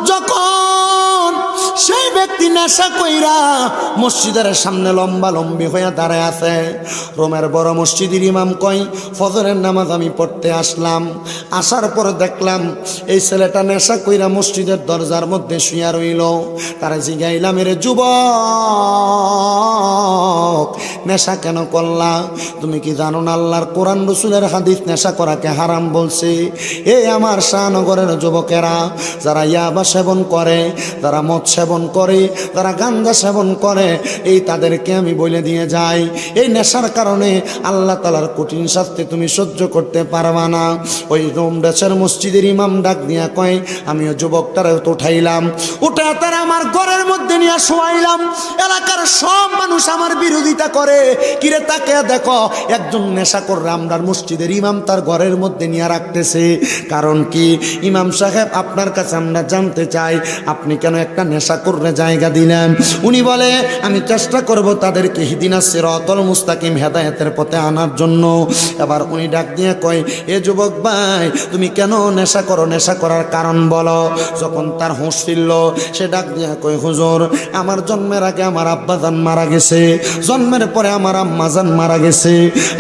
যখন সেই ব্যক্তি নেশা কইরা মসজিদের সামনে লম্বা লম্বি হইয়া দাঁড়ায় আছে, রোমের বড় মসজিদের ইমাম কয়, ফজরের নামাজ আমি পড়তে আসলাম, আসার পর দেখলাম এই ছেলেটা নেশা কইরা মসজিদের দরজার মধ্যে শুইয়া রইল। তারা জিগাইলাম, এর যুবক, নেশা কেন করলা? তুমি কি জানো না আল্লাহর কোরআন রাসূলের হাদিস নেশা করাকে হারাম বলছে? এ আমার শাহনগরের যুবকেরা, যারা ইয়াবা সেবন করে, যারা মদ সেবন করে, যারা গাঞ্জা সেবন করে, এই তাদেরকে আমি বলে দিয়ে যাই, এই নেশার কারণে আল্লাহ তাআলার কঠিন শাস্তি তুমি সহ্য করতে পারবা না। ওই রোম দেশের মসজিদের ইমাম ডাক দিয়া কয়, আমি ওই যুবকটারে তো উঠাইলাম, উঠে তারা আমার ঘরের মধ্যে নিয়ে শোয়াইলাম। এলাকার সব মানুষ আমার বিরোধিতা করে, করে কিরে তাকে দেখো একজন নেশা করে আমরার মসজিদের ইমাম তার ঘরের মধ্যে নিয়ে রাখতেছে। কারণ কি ইমাম সাহেব আপনার কাছে আমরা জানতে চাই আপনি কেন একটা নেশা করে জায়গা দিলেন? উনি বলে আমি চেষ্টা করব তাদেরকে হিদিনাস সিরাতাল মুস্তাকিম হেদায়েতের পথে আনার জন্য। এবার উনি ডাক দিয়ে কয় এ যুবক ভাই তুমি কেন নেশা করো, নেশা করার কারণ বলো। যখন তার হুঁশ ফিরল সে ডাক দিয়ে কয় হুজুর আমার জন্মের আগে আমার আব্বাজান মারা গেছে, জন্মের পরে আমার আম্মাজান মারা গেছে,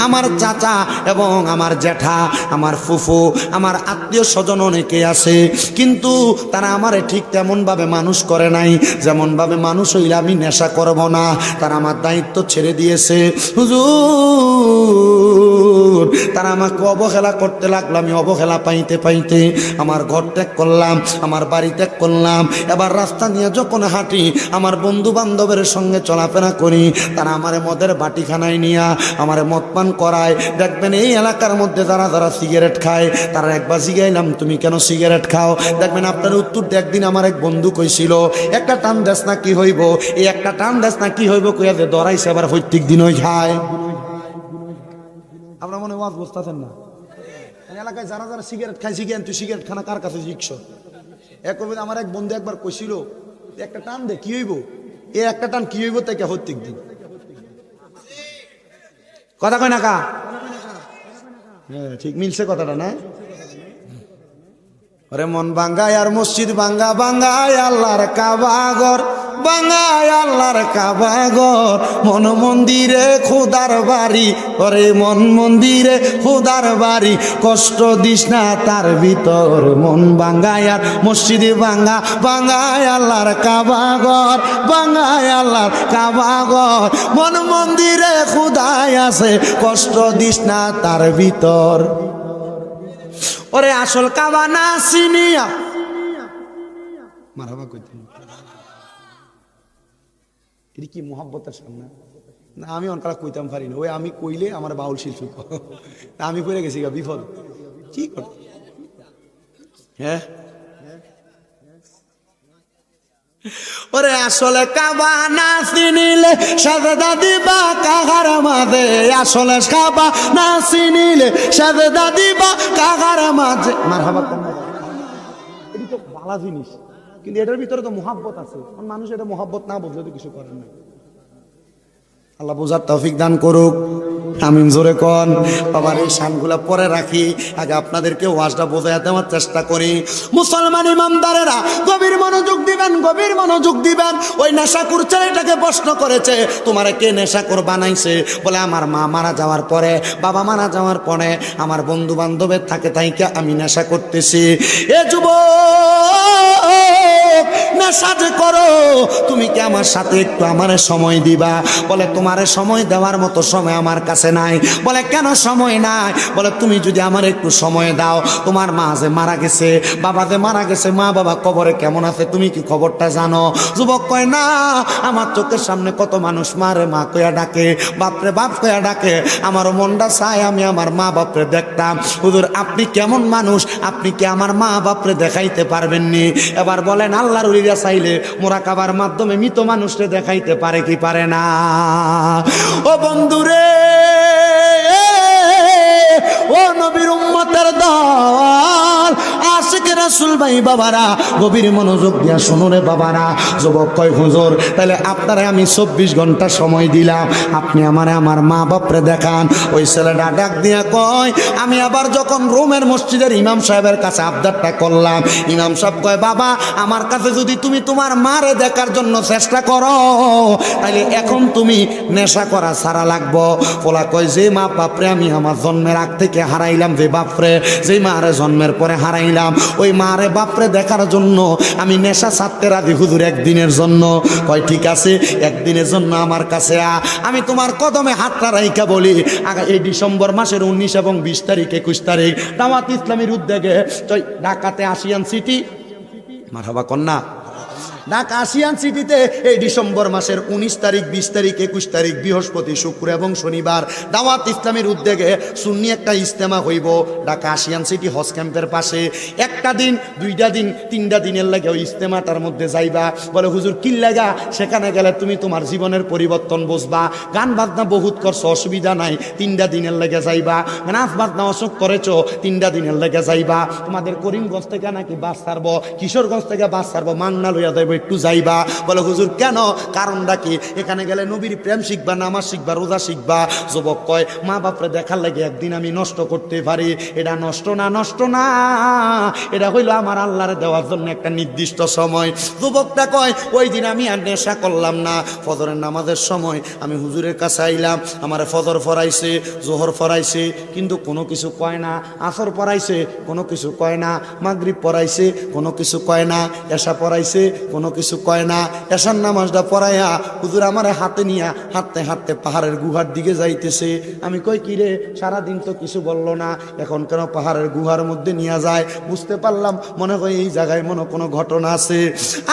আমার চাচা এবং আমার জ্যাঠা আমার ফুফু আমার আত্মীয় স্বজন অনেকে আছে, কিন্তু তারা আমারে ঠিক তেমনভাবে মানুষ করে নাই যেমনভাবে মানুষ হইলে আমি নেশা করব না। তারা আমার দায়িত্ব ছেড়ে দিয়েছে হুজুর, তারা আমাকে অবহেলা করতে লাগলো। আমি অবহেলা পাইতে পাইতে আমার ঘর ত্যাগ করলাম, আমার বাড়ি ত্যাগ করলাম। এবার রাস্তা নিয়ে যখন হাঁটি আমার বন্ধু বান্ধবের সঙ্গে চলাফেরা করি, তারা আমারে মদের বাটিখানায় নিয়ে আমারে মদ পান করায়। দেখবেন এই এলাকার মধ্যে যারা যারা সিগারেট খায় তারা একবার জিগাইলাম তুমি কেন সিগারেট খাও? দেখবেন আপনার উত্তর একদিন আমার এক বন্ধু কইছিল একটা টান দেশ না কি হইব, এই একটা টান দেশ না কি হইব কইয়া যে দরাইছে আবার প্রত্যেক দিন ওই খায়। আপনার মনে ওয়াজ বুঝতেছেন না? এলাকায় যারা যারা সিগারেট খায় জিজ্ঞেন তুই সিগারেট খানা কার কাছে শিখছ? এক আমার এক বন্ধু একবার কইছিল একটা টান দে কি হইব, এ একটা টান কি হইব তাই প্রত্যেক দিন কথা কয় না কা? হ্যাঁ ঠিক মিলছে কথাটা না? আরে মন বাঙ্গায় আর মসজিদ বাঙ্গা বাঙ্গায় আল্লাহর কাবা ঘর, বাঙ্গায় আল্লাহর কাবা ঘর, মন মন্দিরে খোদার বাড়ি, ওরে মন মন্দিরে খোদার বাড়ি, কষ্ট দিস না তার ভিতর। মন বাঙ্গায় আর মসজিদ বাঙ্গা বাঙ্গায় আল্লাহর কাবা ঘর, বাঙ্গায় আল্লাহর কাবা ঘর, মন মন্দিরে খোদায় আছে, কষ্ট দিস না তার ভিতর। ওরে আসল কাবা না চিনিয়া মারহাবা কইতেন এটা কি মোহাব্বতের সামনে না? আমি অনকারা কইতাম পারি না, ওই আমি কইলে আমার বাউল শিল্পী আমি পড়ে গেছি গা বিপদ কি কর। হ্যাঁ ওরে আসলে কাবা না চিনিলে সাজদা দিবা কাগার মাঝে, আসলে কাবা না চিনিলে সাজদা দিবা কাগার মাঝে। মারহাবা কোন এটা তো ভালো জিনিস, কিন্তু এটার ভিতরে তো মোহাব্বত আছে। মানুষ এটা মোহাব্বত না বুঝলে তো কিছু করেন না। আল্লাহ বোঝার তৌফিক দান করুক, আমিন জোরে কোন। বাবার এই শানগুলা পরে রাখি, আগে আপনাদেরকে ওয়াজটা বোঝাতে দেওয়ার চেষ্টা করি। মুসলমান ইমানদারেরা গভীর মনোযোগ দিবেন, গভীর মনোযোগ দিবেন। ওই নেশাখোর ছেলেটাকে প্রশ্ন করেছে তোমারে কে নেশাখোর বানাইছে? বলে আমার মা মারা যাওয়ার পরে, বাবা মারা যাওয়ার পরে আমার বন্ধু বান্ধবের থাকে তাইকে আমি নেশা করতেছি। এ যুবক নেশা যে করো তুমি কি আমার সাথে একটু আমারে সময় দিবা? বলে তোমারে সময় দেওয়ার মতো সময় আমার কাছে নাই। বলে কেন সময় নাই? বলে তুমি যদি আমার একটু সময় দাও, তোমার মা যে মারা গেছে, বাবা যে মারা গেছে, মা বাবা কবরে কেমন আছে তুমি কি খবরটা জানো? যুবক কয় না, আমার চোখের সামনে কত মানুষ মারে মা কয়া ডাকে, বাপরে বাপ কয়া ডাকে, আমার মনটা চায় আমি আমার মা বাপরে দেখতাম। হুজুর আপনি কেমন মানুষ, আপনি কি আমার মা বাপরে দেখাইতে পারবেননি? এবার বলেন আল্লাহর ওলিরা চাইলে মুরাকাবার মাধ্যমে মৃত মানুষরে দেখাইতে পারে কি পারে না? ও বন্ধুরে, ও নবীর উম্মতের দল, আশিক রাসূল ভাই বাবারা গভীর মনোযোগ দিয়া শুনো রে বাবারা। যুবক কয় হুজুর তাহলে আপনারা আমি 24 ঘন্টা সময় দিলাম, আপনি আমারে আমার মা বাপরে দেখান। ওই ছেলেটা ডাক দিয়া কয় আমি আবার যখন রোমের মসজিদের ইমাম সাহেবের কাছে আবদারটা করলাম, ইমাম সাহেব কয় বাবা আমার কাছে যদি তুমি তোমার মারে দেখার জন্য চেষ্টা করো তাহলে এখন তুমি নেশা করা ছাড়া লাগবো। পোলা কয় যে মা বাপরে আমি আমার জন্মের আগ থেকে হারাইলাম, যে বাপরে যে মারে জন্মের পরে হারাইলাম, ওই মারে বাপরে দেখার জন্য আমি নেশা ছাড়তে রাজি হুজুর একদিনের জন্য। কয় ঠিক আছে একদিনের জন্য আমার কাছে আমি তোমার কদমে হাতটা রাইখা বলি এই ডিসেম্বর মাসের 19 এবং 20 তারিখ 21 তারিখ দাওয়াত ইসলামীর উদ্যোগে ঢাকাতে আশিয়ান সিটি মারহাবা কন্যা ঢাকা আসিয়ান সিটিতে এই ডিসেম্বর মাসের 19 তারিখ, 20 তারিখ, 21 তারিখ বৃহস্পতি, শুক্র এবং শনিবার দাওয়াত ইসলামের উদ্যোগে সুন্নি একটা ইজতেমা হইব ঢাকা আসিয়ান সিটি হজ ক্যাম্পের পাশে। একটা দিন, 2টা দিন, 3টা দিনের লাগে ওই ইজতেমাটার মধ্যে যাইবা। বলে হুজুর কি লাগা? সেখানে গেলে তুমি তোমার জীবনের পরিবর্তন বুঝবা। গান বাজনা বহুত করছো, অসুবিধা নাই, 3টা দিনের লেগে যাইবা। নাচ বাজনা অসুখ করেছো, 3টা দিনের লেগে যাইবা। তোমাদের করিমগঞ্জ থেকে নাকি বাস ছাড়বো, কিশোরগঞ্জ থেকে বাস ছাড়বো, মান্না লইয়া যাইব, একটু যাইবা। বলে হুজুর কেন? কারণটা কি? এখানে গেলে নবীর প্রেম শিখবা, নামাজ শিখবা, রোজা শিখবা। যুবক কয় মা বাপরে দেখার লাগে একদিন আমি নষ্ট করতে পারি। এটা নষ্ট না, নষ্ট না, এটা হইলো আমার আল্লাহর দেওয়ার জন্য একটা নির্দিষ্ট সময়। যুবকটা কয় ওই দিন আমি আর নেশা করলাম না। ফজরের নামাজের সময় আমি হুজুরের কাছে আইলাম, আমার ফজর ফরাইছে, জোহর ফরাইছে, কিন্তু কোনো কিছু কয় না। আসর পড়াইছে, কোনো কিছু কয় না। মাগরিব পড়াইছে, কোনো কিছু কয় না। এশা পড়াইছে, কোনো কিছু কয় না। এশার নামাজটা পড়াইয়া হুজুর আমারে হাতে নিয়া হাঁটতে হাঁটতে পাহাড়ের গুহার দিকে যাইতেছে। আমি কই কি রে, সারাদিন তো কিছু বললো না, এখন কেন পাহাড়ের গুহার মধ্যে নিয়ে যায়? বুঝতে পারলাম মনে হয় এই জায়গায় মনে কোনো ঘটনা আছে।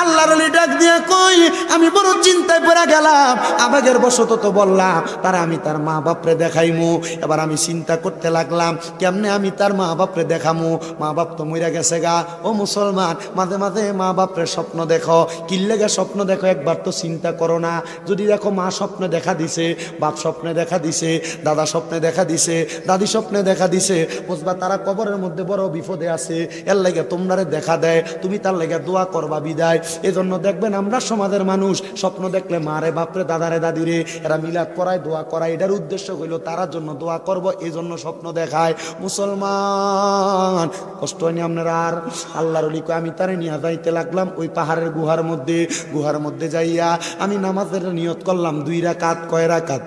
আল্লাহর ওলি ডাক দিয়ে কই আমি বড় চিন্তায় পড়ে গেলাম। আবেগের বশত তো বললাম তারা আমি তার মা বাপরে দেখাইমু। এবার আমি চিন্তা করতে লাগলাম কেমনে আমি তার মা বাপরে দেখামু। মা বাপ তো মইরা গেছে গা। ও মুসলমান, মাঝে মাঝে মা বাপরে স্বপ্ন দেখো। কিল্লেগে স্বপ্ন দেখো, একবার তো চিন্তা করো না। যদি দেখো মা স্বপ্নে দেখা দিছে, বাপ স্বপ্নে দেখা দিছে, দাদা স্বপ্নে দেখা দিছে, দাদি স্বপ্নে দেখা দিছে, বুঝবা তারা কবরের মধ্যে বড় বিপদে আছে। এর লাগে তোমরারে দেখা দেয়, তুমি তার লাগে দোয়া করবা বিদায়। এজন্য দেখবেন আমরা সমাজের মানুষ স্বপ্ন দেখলে মারে বাপরে দাদারে দাদিরে এরা মিলাদ করায়, দোয়া করায়। এটার উদ্দেশ্য হইল তার জন্য দোয়া করব, এই জন্য স্বপ্ন দেখায়। মুসলমান কষ্ট হয়নি আপনারা? আর আল্লাহর ওলি কয় আমি তারে নিয়ে যাইতে লাগলাম ওই পাহাড়ের গুহার মধ্যে। গুহার মধ্যে যাইয়া আমি নামাজের নিয়ত করলাম 2 রাকাত। কয় রাকাত?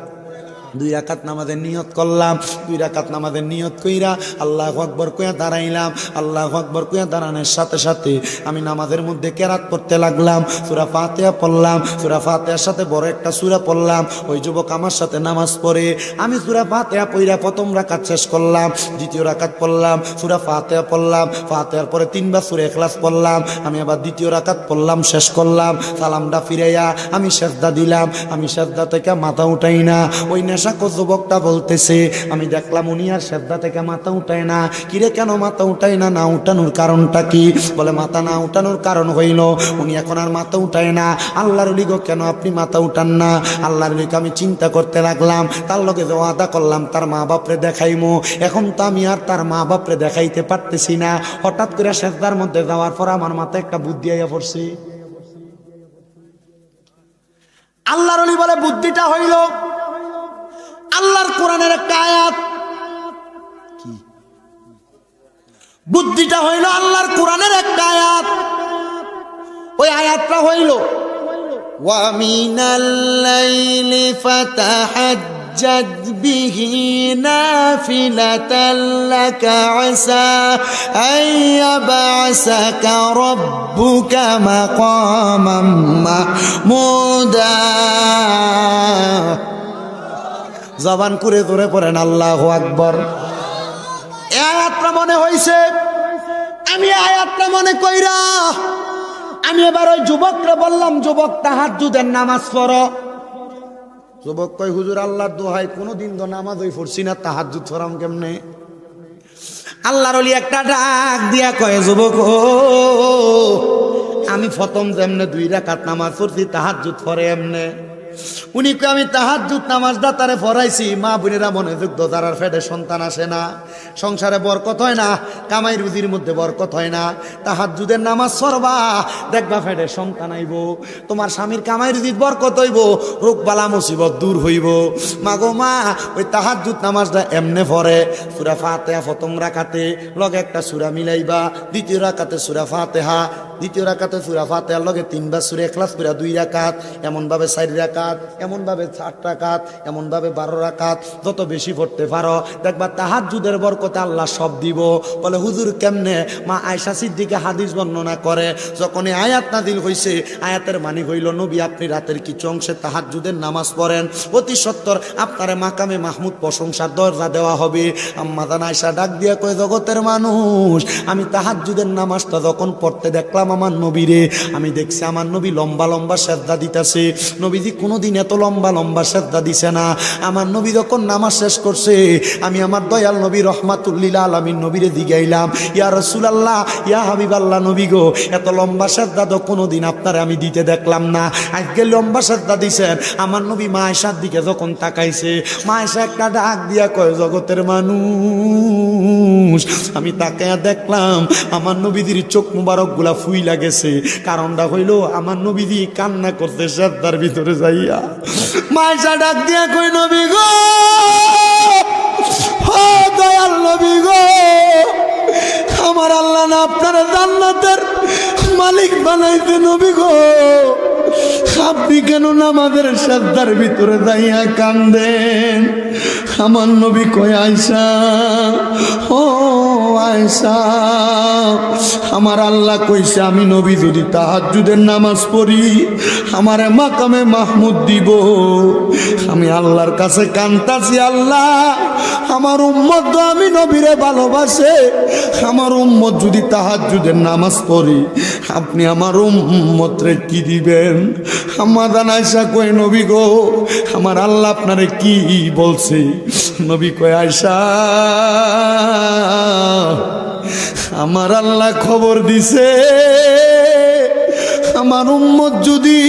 2 রাকাত নামাজের নিয়ত করলাম। 2 রাকাত নামাজের নিয়ত কইরা আল্লাহু আকবার কইয়া দাঁড়াইলাম। আল্লাহু আকবার কইয়া দাঁড়ানোর সাথে সাথে আমি নামাজের মধ্যে কেরাত পড়তে লাগলাম। সূরা ফাতিহা পড়লাম। সূরা ফাতিহার সাথে বড় একটা সূরা পড়লাম। ওই যুবক আমার সাথে নামাজ পড়ে। আমি সূরা ফাতিহা পড়া প্রথম রাকাত শেষ করলাম। দ্বিতীয় রাকাত পড়লাম, সূরা ফাতিহা পড়লাম। ফাতিহার পরে 3 বার সূরা ইখলাস পড়লাম। আমি আবার দ্বিতীয় রাকাত পড়লাম, শেষ করলাম। সালামটা ফিরাইয়া আমি সিজদা দিলাম। আমি সিজদা থেকে মাথা উঠাই না। ওই যুবকটা বলতেছে আমি দেখলাম উনি আর সিজদা থেকে মাথা উঠায় না। কিরে কেন মাথা উঠায় না? না উঠানোর কারণটা কি? বলে মাথা না উঠানোর কারণ হইল উনি এখন আর মাথা উঠায় না। আল্লাহর ওলি গো কেন আপনি মাথা উঠান না? আল্লাহর ওলিকে আমি চিন্তা করতে লাগলাম, তার লগে যে ওয়াদা করলাম তার মা বাপরে দেখাইমু, এখন তো আমি আর তার মা বাপরে দেখাইতে পারতেছি না। হঠাৎ করে সিজদার মধ্যে যাওয়ার পর আমার মাথায় একটা বুদ্ধি আইয়া পড়ছে। আল্লাহর ওলি বলে বুদ্ধিটা হইল আল্লাহর কোরআনের একটা আয়াত। কি বুদ্ধিটা হইল? আল্লাহর কোরআনের একটা আয়াত। ওই আয়াতটা হইল ওয়া মিনাল লাইলি ফাতাহাজ্জাদ বিহি নাফিলাতাল লাকা আসা আইয়াবাসাকা রাব্বুকা মাকামাম মাহমুদা। জবান করে ধরে পড়েন আল্লাহু আকবার। এই আয়াতটা মনে হইছে, আমি আয়াতটা মনে কইরা আমি এবার ওই যুবকরা বললাম, যুবক তাহাজ্জুদের নামাজ পড়ো। যুবক কই হুজুর আল্লাহর দোহাই কোনোদিন তো নামাজ ওই পড়ছি না, তাহাজ্জুদ পড়াম কেমনে? আল্লাহর ওলি একটা ডাক দিয়া কয় যুবক ও আমি প্রথম যেমনে 2 রাকাত নামাজ পড়ছি তাহাজ্জুদ পড়ে এমনে। উনি কই আমি তাহাজ্জুদ নামাজটা তারে পড়াইছি। মা বোনেরা মনে যুদ্ধ যারার ফেডে সন্তান আসে না, সংসারে বরকত হয় না, কামাই রুজির মধ্যে বরকত হয় না, তাহাজ্জুদের নামাজ পড়বা দেখবা ফেডে সন্তান আইব, তোমার স্বামীর কামাই রুজির বরকত হইব, রোগ বালা মুসিবত দূর হইব। মা গো মা ওই তাহাজ্জুদ নামাজটা এমনে পড়ে সূরা ফাতিহা প্রথম রাকাতে লগে একটা সূরা মিলাইবা, দ্বিতীয় রাকাতে সূরা ফাতিহা, দ্বিতীয় রাকাতে সূরা ফাতিহার লগে 3 বার সূরা ইখলাস করে 2 রাকাত, এমন ভাবে 4 রাকাত, এমন ভাবে 8 রাকাত, এমন ভাবে 12 রাকাত, যত বেশি পড়তে পারো দেখবা তাহাজ্জুদের বরকতে আল্লাহ সব দিব। বলে হুজুর কেমনে? মা আয়েশা সিদ্দিকা হাদিস বর্ণনা করে যখন এই আয়াত নাযিল হইছে, আয়াতের মানে হইল নবী আপনি রাতের কিছু অংশে তাহাজ্জুদের নামাজ পড়েন, অতি সত্বর আপনারে মাকামে মাহমুদ প্রশংসার দরজা দেওয়া হবে। আম্মা জান আয়েশা ডাক দিয়া কয় জগতের মানুষ আমি তাহাজ্জুদের নামাজটা যখন পড়তে দেখলাম দেখলাম আমার নবীরে, আমি দেখছি আমার নবী লম্বা লম্বা সেজদা দিতেছে। নবীজি কোনোদিন এত লম্বা লম্বা সেজদা দিছে না। আমার নবী যখন নামাজ শেষ করছে, আমি আমার দয়াল নবী রহমাতুল্লিল আলামিন নবীরে জিগাইলাম, ইয়া রাসূলুল্লাহ, ইয়া হাবিবাল্লাহ নবী গো, এত লম্বা সেজদা তো কোনোদিন আপনারে আমি দিতে দেখলাম না, আজকে লম্বা সেজদা দিছেন। আমার নবী মা আয়েশার দিকে যখন তাকাইছে, মা আয়েশা একটা ডাক দিয়া কয়, জগতের মানুষ, আমি তাকায়া দেখলাম আমার নবীজির চোখ মুবারক গুলা ফুইলা গেছে। কারণটা হইল আমার নবীজি কান্না করতে সেজদার ভিতরে যাইয়া। মা আয়েশা ডাক দিয়া কয়, নবী গো, ও দয়াল নবী গো, আমার আল্লাহ না আপনার জান্নাতের মালিক বানাইতে, নবী গো আপনি কেন নামাজের সেজদার ভিতরে যাইয়া কান্দেন? আমার নবী কয়, আয়েশা, ও আয়েশা, আমার আল্লাহ কইছে আমি নবী যদি তাহাজ্জুদের নামাজ পড়ি আমারে মাকামে মাহমুদ দিব। আমি আল্লাহর কাছে কান্তাছি, আল্লাহ আমার উম্মত তো আমি নবীরে ভালোবাসে, আমার উম্মত যদি তাহাজ্জুদের নামাজ পড়ি আপনি আমার উম্মতরে কি দিবেন? আম্মা জান আয়েশা কয়, নবী গো আমার আল্লাহ আপনারে কি বলছে? নবী কয়, আয়েশা আমার আল্লাহ খবর দিছে আমার উম্মত যদি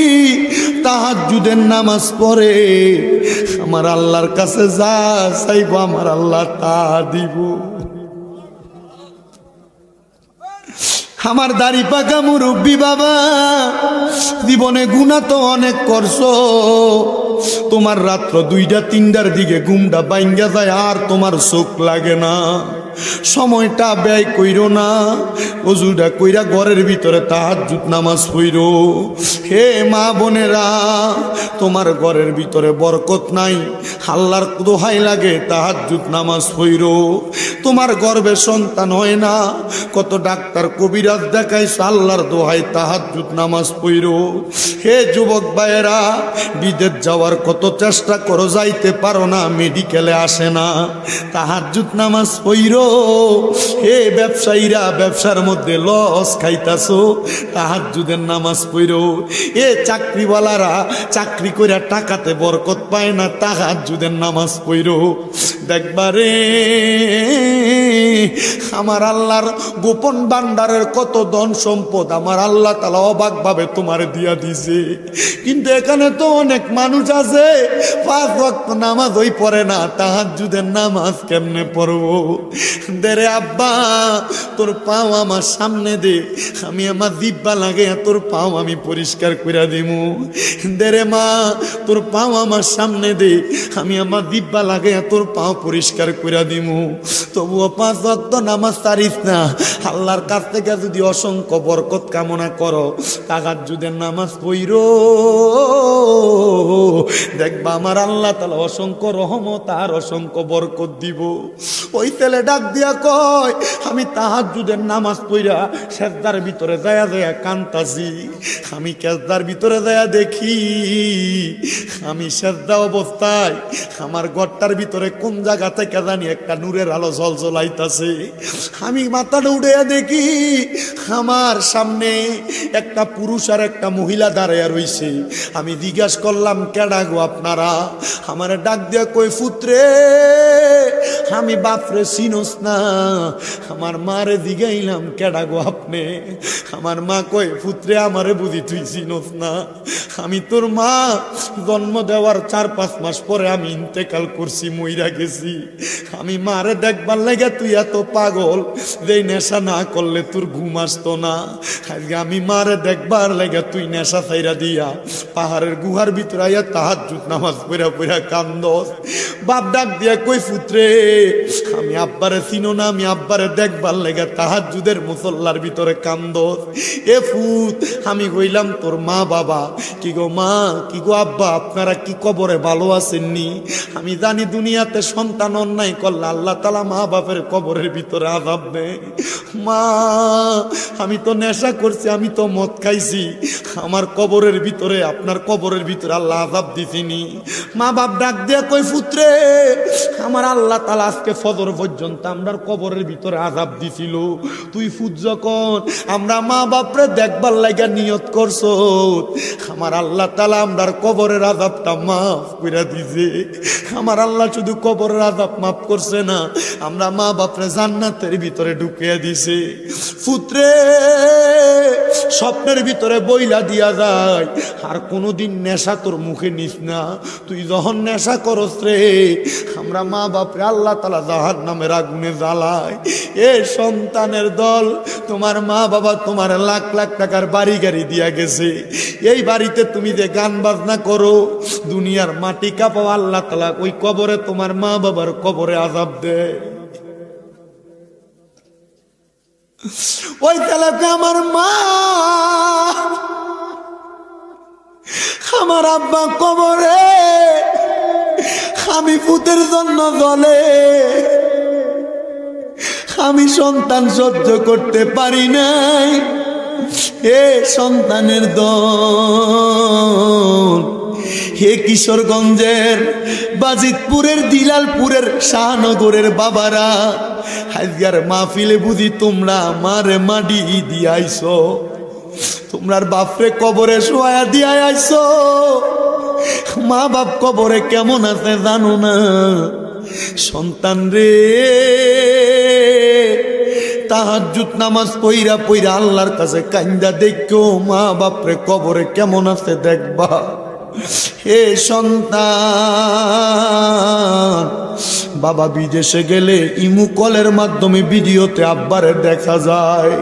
তাহাজ্জুদের নামাজ পড়ে আমার আল্লাহর কাছে যা চাইব আমার আল্লাহ তা দিব। আমার দাড়ি পাকা মুরব্বী বাবা, জীবনে গুনাহ তো অনেক করছো, তোমার রাত্র 2টা-3টার দিকে ঘুমটা ভাঙ্গা যায় আর তোমার চোখ লাগে না। সময়টা ব্যয় কইরো না, ওযুটা কইরা ঘরের ভিতরে তাহাজ্জুদ নামাজ পড়ো। হে মা বোনেরা, তোমার ঘরের ভিতরে বরকত নাই, আল্লাহর দোহাই লাগে তাহাজ্জুদ নামাজ পড়ো। তোমার গর্ভে সন্তান হয় না, কত ডাক্তার কবিরাজ দেখাইছে, আল্লাহর দোহাই তাহাজ্জুদ নামাজ পড়ো। হে যুবক ভাইয়েরা, বিদেশ যাওয়ার কত চেষ্টা করো, যাইতে পারো না, মেডিকেলে আসে না, তাহাজ্জুদ নামাজ পড়ো। হে ব্যবসায়ীরা, ব্যবসার মধ্যে লস খাইতাছো, তাহাজ্জুদের নামাজ পড়ো। এ চাকরিওয়ালারা, চাকরি কইরা টাকাতে বরকত পায় না, তাহাজ্জুদের নামাজ পড়ো। দেখবারে আমার আল্লাহর গোপন ভান্ডারের কত ধন সম্পদ আমার আল্লাহ তাআলা অবাক ভাবে তোমার দিয়া দিছে, কিন্তু এখানে তো অনেক মানুষ আছে 5 ওয়াক্ত নামাজ ওই পড়ে না, তাহাজ্জুদের নামাজ কেমনে পড়বো? দেরে আব্বা, তোর পাও আমার সামনে দে, আমি আমার জিহ্বা লাগে তোর পাও আমি পরিষ্কার কইরা দিমু। দেরে মা, তোর পাও আমার সামনে দে, আমি আমার জিহ্বা লাগে তোর পাও পরিষ্কার কইরা দিমু। তবুও 5 ওয়াক্ত নামাজ ছাড়িস না। আল্লাহর কাছ থেকে যদি অসংখ্য বরকত কামনা করো, তাহাজ্জুদের নামাজ পড়ো, দেখবা আমার আল্লাহ তাআলা অসংখ্য রহমত আর অসংখ্য বরকত দিব। ওই ছেলে ডাক দিয়া কয়, আমি তাহাজ্জুদের নামাজ পড়া সেজদার ভিতরে যায়া যায়া কান্তাছি। আমি সেজদার ভিতরে যায়া দেখি, আমি সেজদা অবস্থায় আমার ঘরটার ভিতরে কোন জায়গা থেকে জানি একটা নূরের আলো ঝলঝলাইতাছে। আমি মাথাটা উঠে দেখি আমার সামনে একটা পুরুষ আর একটা মহিলা দাঁড়াইয়া রইছে। আমি জিজ্ঞাসা করলাম, কেডা গো আপনারা? আমার ডাক দিয়া কই, পুত্রে আমি বাপরে চিনোস না? আমার মারে জিগাইলাম, কেডা গো আপনি? আমার মা কই, পুত্রে আমারে বুঝি তুই চিনোস না? আমি তোর মা, জন্ম দেওয়ার 4-5 মাস পরে আমি ইন্তেকাল করছি, মইরা গেছি। আমি মারে দেখবার লাগে তুই এত পাগল যে নেশা না করলে তোর ঘুম আসতো না। আজকে আমি মারে দেখবার লাগে তুই নেশা ছাইরা দিয়া পাহাড়ের গুহার ভিতরে আইয়া তাহাজ্জুদ নামাজ পড়া পড়া কান্দস। বাপ ডাক দিয়া কই, পুত্রে আমি আব্বারে চিনো না? আমি আব্বারে দেখবার লাগে তাহাজ্জুদের মুসল্লার ভিতরে কান্দস। এ ফুত, আমি কইলাম তোর মা বাবা? কি গো মা, কি গো আব্বা, আপনারা কি কবরে ভালো আছেননি? আমি জানি দুনিয়াতে সন্তান অন্যায় করলে আল্লাহ তাআলা মা বাপের কবরের ভিতরে আযাব দেয়। মা আমি তো নেশা করছি, আমি তো মদ খাইছি, আমার কবরের ভিতরে, আপনার কবরের ভিতরে আল্লাহ আযাব দিছিনি। মা বাপ ডাক দিয়া কই পুত্রে, আমার আল্লাহ তাআলা আজকে ফজর পর্যন্ত আমরার কবরের ভিতরে আযাব দিছিল। তুই ফুট যখন আমরা মা বাপরে দেখবার লাগা নিয়ত করছো, আমার আল্লাহ তাআলা আমরার কবরের আযাবটা মাফ কইরা দিছে। আমার আল্লাহ শুধু কবরের আযাব মাফ করছে না, আমরা মা বাপরে জান্নাতের ভিতরে ঢুকিয়ে দিছে। পুত্রে স্বপ্নের ভিতরে বইলা দিয়া যায়, আর কোনোদিন নেশা তোর মুখে নিস না। তুই যখন নেশা করস রে, আমরা মা বাপরে আল্লাহ তাআলা জাহান্নামের আগুনে জ্বালায়। এ সন্তানের দল, তোমার মা বাবা তোমার লাখ লাখ টাকার বাড়ি গাড়ি দিয়া গেছে, এই বাড়িতে তুমি যে গান বাজনা করো, দুনিয়ার মাটি কাঁপাও, আল্লাহ তাআলা ওই কবরে তোমার মা বাবার কবরে আযাব দেয়। ওই তালাকে আমার মা আমার আব্বা কবরে, আমি পুতের জন্য জ্বলে, আমি সন্তান সহ্য করতে পারি নাই। এ সন্তানের দল, হে কিশোরগঞ্জের, বাজিতপুরের, দিলালপুরের, শাহনগরের বাবারা, আজকের মাহফিলে বুঝি তোমরা আমার মাটি দিয়াইছো, তোমরার বাপরে কবরে শোয়া দিয়া আইছো। মা বাপ কবরে কেমন আছে জানো না? সন্তান রে, তাহাজ্জুদ নামাজ পইরা পইরা আল্লাহর কাছে কান্দা দেখো, মা বাপরে কবরে কেমন আছে দেখবা। হে সন্তান, বাবা বিদেশে গেলে ইমু কলের মাধ্যমে ভিডিওতে আব্বারে দেখা যায়,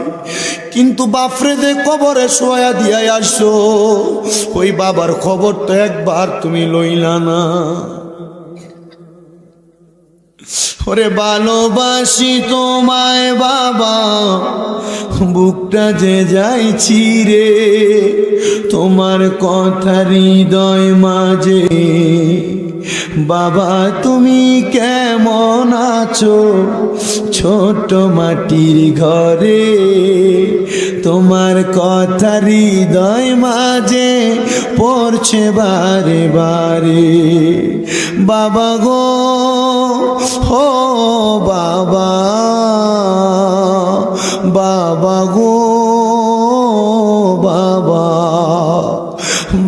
কিন্তু বাপরে যে কবরে শোয়া দিয়া আসো, ওই বাবার খবর তো একবার তুমি লইলা না। ওরে ভালোবাসি তোমায় বাবা, বুকটা যে যাইছি রে, তোমার কথা হৃদয় মাঝে। বাবা তুমি কেমন আছো ছোট মাটির ঘরে, তোমার কথা হৃদয় মাঝে পড়ছে বারে বারে। বাবা গো, ও বাবা, বাবা গো বাবা,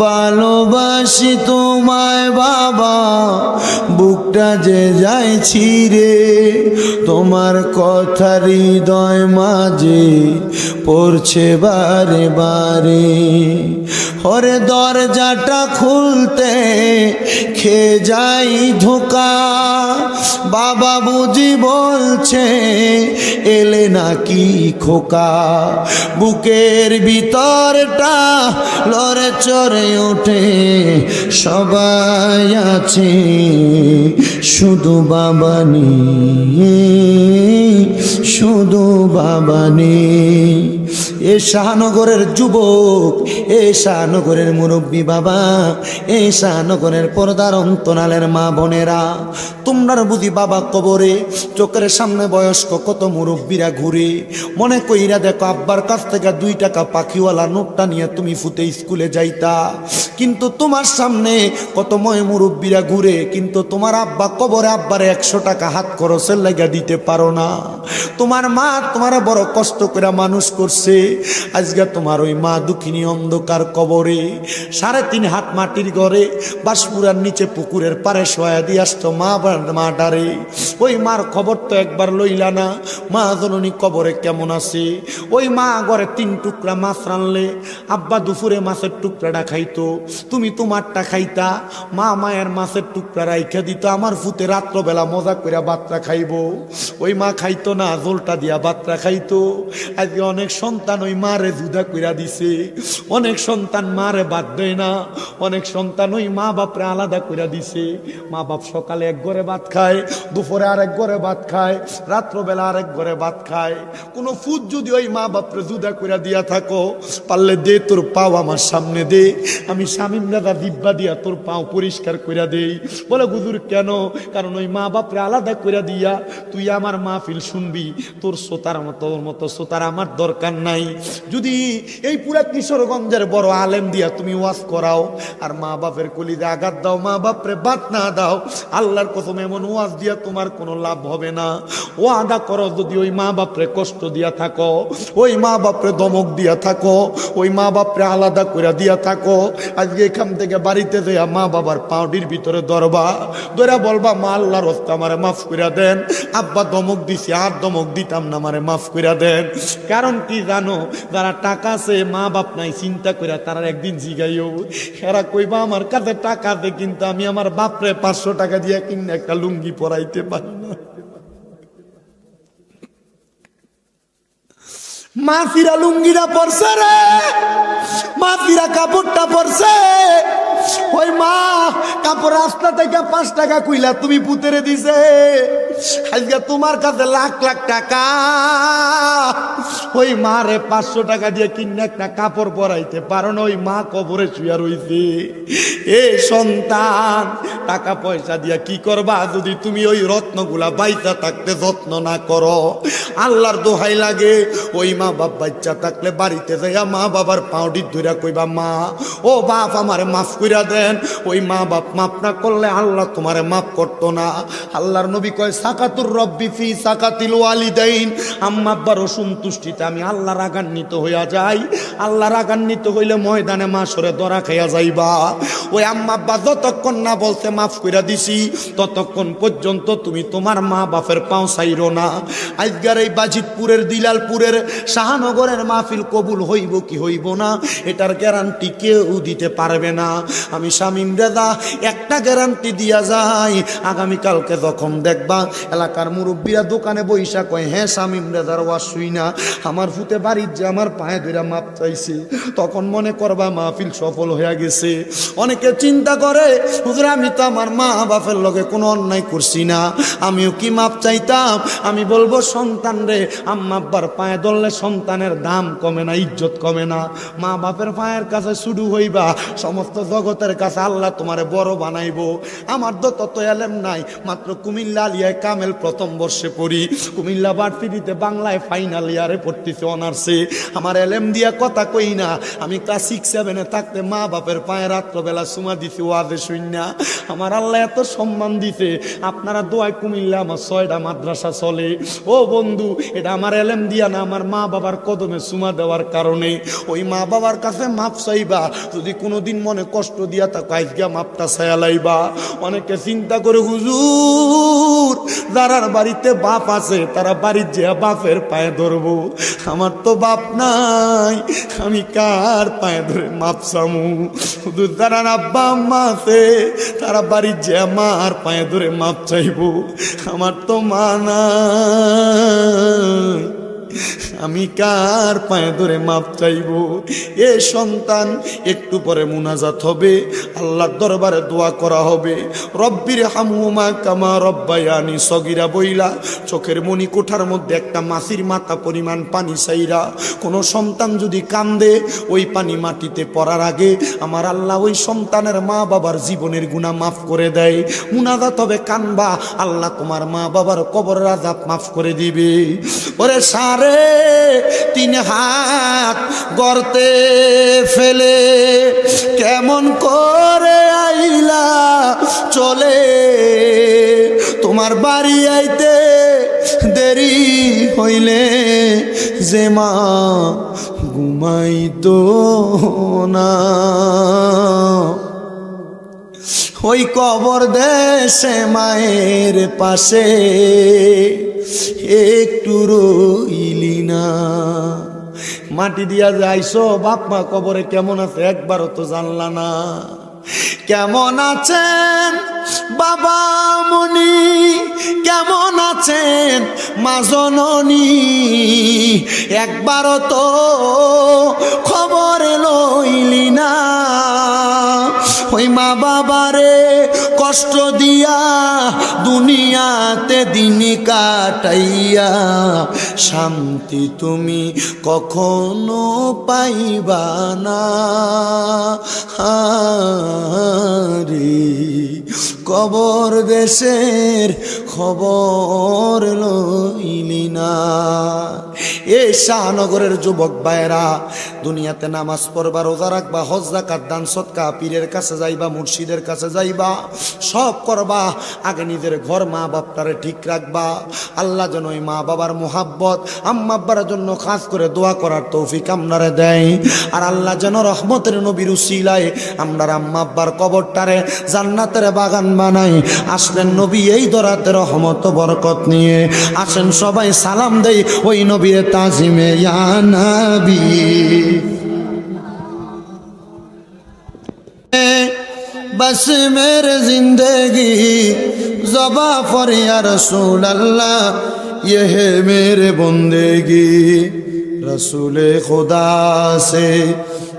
ভালোবাসি তোমায় বাবা, বুকটা যে যাইছি রে, তোমার কথা হৃদয় মাঝে পড়ছে বারে বারে। ওরে দরজাটা খুলতে খেয়ে যাই ধোকা, বাবা বুঝি বলছে এলে নাকি খোকা, বুকের ভিতরটা লড়ে চড়ে ওঠে, সবাই আছে শুধু বাবা নেই, শুধু বাবা নেই। এ শাহনগরের যুবক, এ শাহনগরের মুরব্বী বাবা, এ শাহনগরের পর্দার অন্তরালের মা বোনেরা, তোমরা বুঝি বাবা কবরে, চোখের সামনে বয়স্ক কত মুরব্বীরা ঘুরে, মনে কইরা দেখো আব্বার কাছ থেকে 2 টাকা পাখিওয়ালা নোটটা নিয়ে তুমি ফুটে স্কুলে যাইতা, কিন্তু তোমার সামনে কত ময় মুরব্বীরা ঘুরে, কিন্তু তোমার আব্বা কবরে আব্বারে 100 টাকা হাত খরচের লাগা দিতে পারো না। তোমার মা তোমার বড় কষ্ট করে মানুষ করছে, আজকে তোমার ওই মা দুঃখিনী অন্ধকার কবরে, 3.5 হাত মাটির ঘরে, বাঁশপুরার নিচে পুকুরের পারে শোয়া দিয়ে আসতো মা ডারে। ওই মার খবর তো একবার লইলা না, মা জননী কবরে কেমন আছে। ওই মা ঘরে 3 টুকরা মাছ রানলে, আব্বা দুপুরে মাছের টুকরাটা খাইতো, তুমি তোমারটা খাইতা, মা মায়ের মাছের টুকরা রাইখা দিত, আমার ফুতে রাত্রবেলা মজা করে বাতরা খাইবো। ওই মা খাইতো না, জলটা দিয়া বাতরা খাইতো। আজকে অনেক সন্তান সন্তান ওই মারে জুদা কইরা দিছে, অনেক সন্তান মারে বাদ দেয় না, অনেক সন্তান ওই মা বাপরে আলাদা কইরা দিছে। মা বাপ সকালে এক ঘরে ভাত খায়, দুপুরে আরেক ঘরে ভাত খায়, রাত্রবেলা আরেক ঘরে ভাত খায়। কোনো ফুট যদি ওই মা বাপরে জুদা কইরা দিয়া থাকো, পারলে দে তোর পাও আমার সামনে দে, আমি শামীম দাদা দিব্যা দিয়া তোর পাও পরিষ্কার কইরা দেই। বলে হুজুর কেন? কারণ ওই মা বাপরে আলাদা কইরা দিয়া তুই আমার মাহফিল শুনবি, তোর শ্রোতার মতো শ্রোতার আমার দরকার নাই। যদি এই পুরা কিশোরগঞ্জের বড় আলেম দিয়া তুমি ওয়াজ করাও আর মা বাপের কলিজে আঘাত দাও, মা বাপরে বাদ না দাও, আল্লাহর কসম এমন ওয়াজ দিয়া তোমার কোনো লাভ হবে না। ওয়াদা করো যদি ওই মা বাপরে কষ্ট দিয়া থাকো, ওই মা বাপরে ধমক দিয়া থাকো, ওই মা বাপরে আলাদা করে দিয়া থাকো, আজকে এখান থেকে বাড়িতে যাইয়া মা বাবার পাউডির ভিতরে ধরবা, ধরে বলবা মা আল্লাহর রাস্তা আমারে মাফ করে দেন, আব্বা ধমক দিছি আর ধমক দিতাম না, আমারে মাফ করে দেন। কারণ কি জানো, যারা টাকা আছে মা বাপ নাই চিন্তা করে তারা একদিন জিগাইও, এরা কইবা আমার কাছে টাকা আছে কিন্তু আমি আমার বাপরে 500 টাকা দিয়ে কিনে একটা লুঙ্গি পরাইতে পারি না। মা ফিরা লুঙ্গিটা পরছে রে, মা ফিরা কাপড়টা পরছে, ওই মা কাপড় রাস্তা থেকে 5 টাকা কইলা তুমি পুতেরে দিছে, আজকে তোমার কাছে লাখ লাখ টাকা, ওই মা রে 500 টাকা দিয়ে কিনে একটা কাপড় পরাইতে পারো না, ওই মা কবরে শুয়া রইছে। এ সন্তান, টাকা পয়সা দিয়া কি করবা যদি তুমি ওই রত্নগুলা বাইচা থাকতে যত্ন না করো? আল্লাহর দোহাই লাগে, ওই মা বাপ বাচ্চা থাকলে বাড়িতে যাইয়া মা বাবার পাউডির ধইরা কইবা মা ও বাপ আমারে মাফ কইরা দেন। ওই মা বাপ মাফ না করলে আল্লাহ তোমারে মাফ করতো না। আল্লাহর নবী কয় সাকাতুর রব্বি ফি সাকাতিল ওয়ালিদাইন, আম্মা আব্বার অসন্তুষ্টিতে আমি আল্লাহ রাগান্বিত হইয়া যাই। আল্লাহ রাগান্বিত হইলে ময়দানে মাসরে ধরা খাইয়া যাইবা। ওই আম্মা আব্বা যতক্ষণ না বলতে মাফ কইরা দিছি ততক্ষণ পর্যন্ত তুমি তোমার মা বাপের পাও ছাইরো না। আজকের এই বাজিতপুরের দিলালপুরের শাহনগরের মাহফিল কবুল হইব কি হইব না এটার গ্যারান্টি কেউ দিতে পারবে না। আমি শামীম রেজা একটা গ্যারান্টি দিয়া যাই, আগামীকালকে যখন দেখবা এলাকার মুরব্বীরা দোকানে বইসা কয় হ্যাঁ শামীম রেজার ওয়াজ শুই না, আমার ফুতে বাড়ির যে আমার পায়ে ধরে মাপ চাইছে, তখন মনে করবা মাহফিল সফল হয়ে গেছে। অনেকে চিন্তা করে হুজুর আমি তো আমার মা বাপের লগে কোনো অন্যায় করছি না, আমিও কি মাপ চাইতাম? আমি বলবো সন্তান রে, আম্মা আব্বার পায়ে ধরলে সন্তানের দাম কমে না, ইজ্জত কমে না। মা বাপের পায়ের কাছে শুরু হইবা, সমস্ত জগতের কাছে আল্লাহ তোমারে বড় বানাইবো। আমার তো তত এলেম নাই, মাত্র কুমিল্লা আলিয়ায় কামেল প্রথম বর্ষে পড়ি, কুমিল্লা ভার্সিটিতে বাংলায় ফাইনাল ইয়ারে পড়তেছি অনার্সে। আমার এলেম দিয়া কথা কই না, আমি ক্লাস 6-7 থাকতে মা বাপের পায়ে রাত্রবেলা সুমা দিছি ওয়াজে শুইনা। আমার আল্লাহ এত সম্মান দিছে, আপনারা দোয়ায় কুমিল্লা আমার 6টা মাদ্রাসা চলে। ও বন্ধু, এটা আমার এলেম দিয়া না, আমার মা বাবার কদমে সুমা দেওয়ার কারণে। ওই মা বাবার কাছে মাপ চাইবা, যদি কোনোদিন মনে কষ্ট দিয়া থাকো আজকে মাপটা ছায়া লাইবা। অনেকে চিন্তা করে হুজুর যারার বাড়িতে বাপ আছে তারা বাড়ির যে বাপের পায়ে ধরবো, আমার তো বাপ নাই, আমি কার পায়ে ধরে মাপ চামু? হুজুর যারা আব্বা আম্মা আছে তারা বাড়ির যে মার পায়ে ধরে মাপ চাইবো, আমার তো মা নাই, আমি কার পায়ে ধরে মাপ চাইবো? এ সন্তান একটু পরে মুনাজাত হবে, আল্লাহর দরবারে দোয়া করা হবে। রব্বির হামহুমা কামা রব্বায়ানি সগীরা বইলা চোখের মনি কোঠার মধ্যে একটা মাছির মাথা পরিমাণ পানি চাইরা কোনো সন্তান যদি কান্দে ওই পানি মাটিতে পড়ার আগে আমার আল্লাহ ওই সন্তানের মা বাবার জীবনের গুনাহ মাফ করে দেয়। মুনাজাত হবে, কানবা, আল্লাহ তোমার মা বাবার কবরের আযাব মাফ করে দিবে। ওরে সারে 3 হাত গর্তে ফেলে কেমন করে আইলা চলে, তোমার বাড়ি আইতে দেরি হইলে যে মা ঘুমাইতো না, ওই কবর দেশে মায়ের পাশে একটু রইলি না। মাটি দিয়া যাইছো, বাপ মা কবরে কেমন আছে একবারও তো জানলা না। কেমন আছেন বাবা মনি, কেমন আছেন মা জননী একবারও তো খবর লইলি না, ওই মা বাবারে কষ্ট দিয়া দুনিয়াতে দিন কাটাইয়া শান্তি তুমি কখনো পাইবা না রে। কবর দেশের খবর লইলি না। এ শাহনগরের যুবক ভাইরা, দুনিয়াতে নামাজ পড়বা, রোজা রাখবা, হজ যাকাত দান সদকা, পীরের কাছে যাইবা, মুর্শিদের কাছে যাইবা, সব করবা, আগে নিজের ঘর মা বাপটারে ঠিক রাখবা। আল্লাহ যেন ওই মা বাবার মোহাব্বত আম্মা আব্বার জন্য খাস করে দোয়া করার তৌফিক আমরারে দেয়। আর আল্লাহ যেন রহমতের নবীর উসিলায় আমরার আম্মা আব্বার কবরটারে জান্নাতের বাগান বানাই। আসলেন নবী এই দরাতে রহমত বরকত নিয়ে, আসেন সবাই সালাম দেই ওই নবীর তাজিমে ইয়া নবী। बस मेरे जिंदगी ज़बा पर या रसूल अल्लाह, ये है मेरे बंदेगी। रसूल खुदा से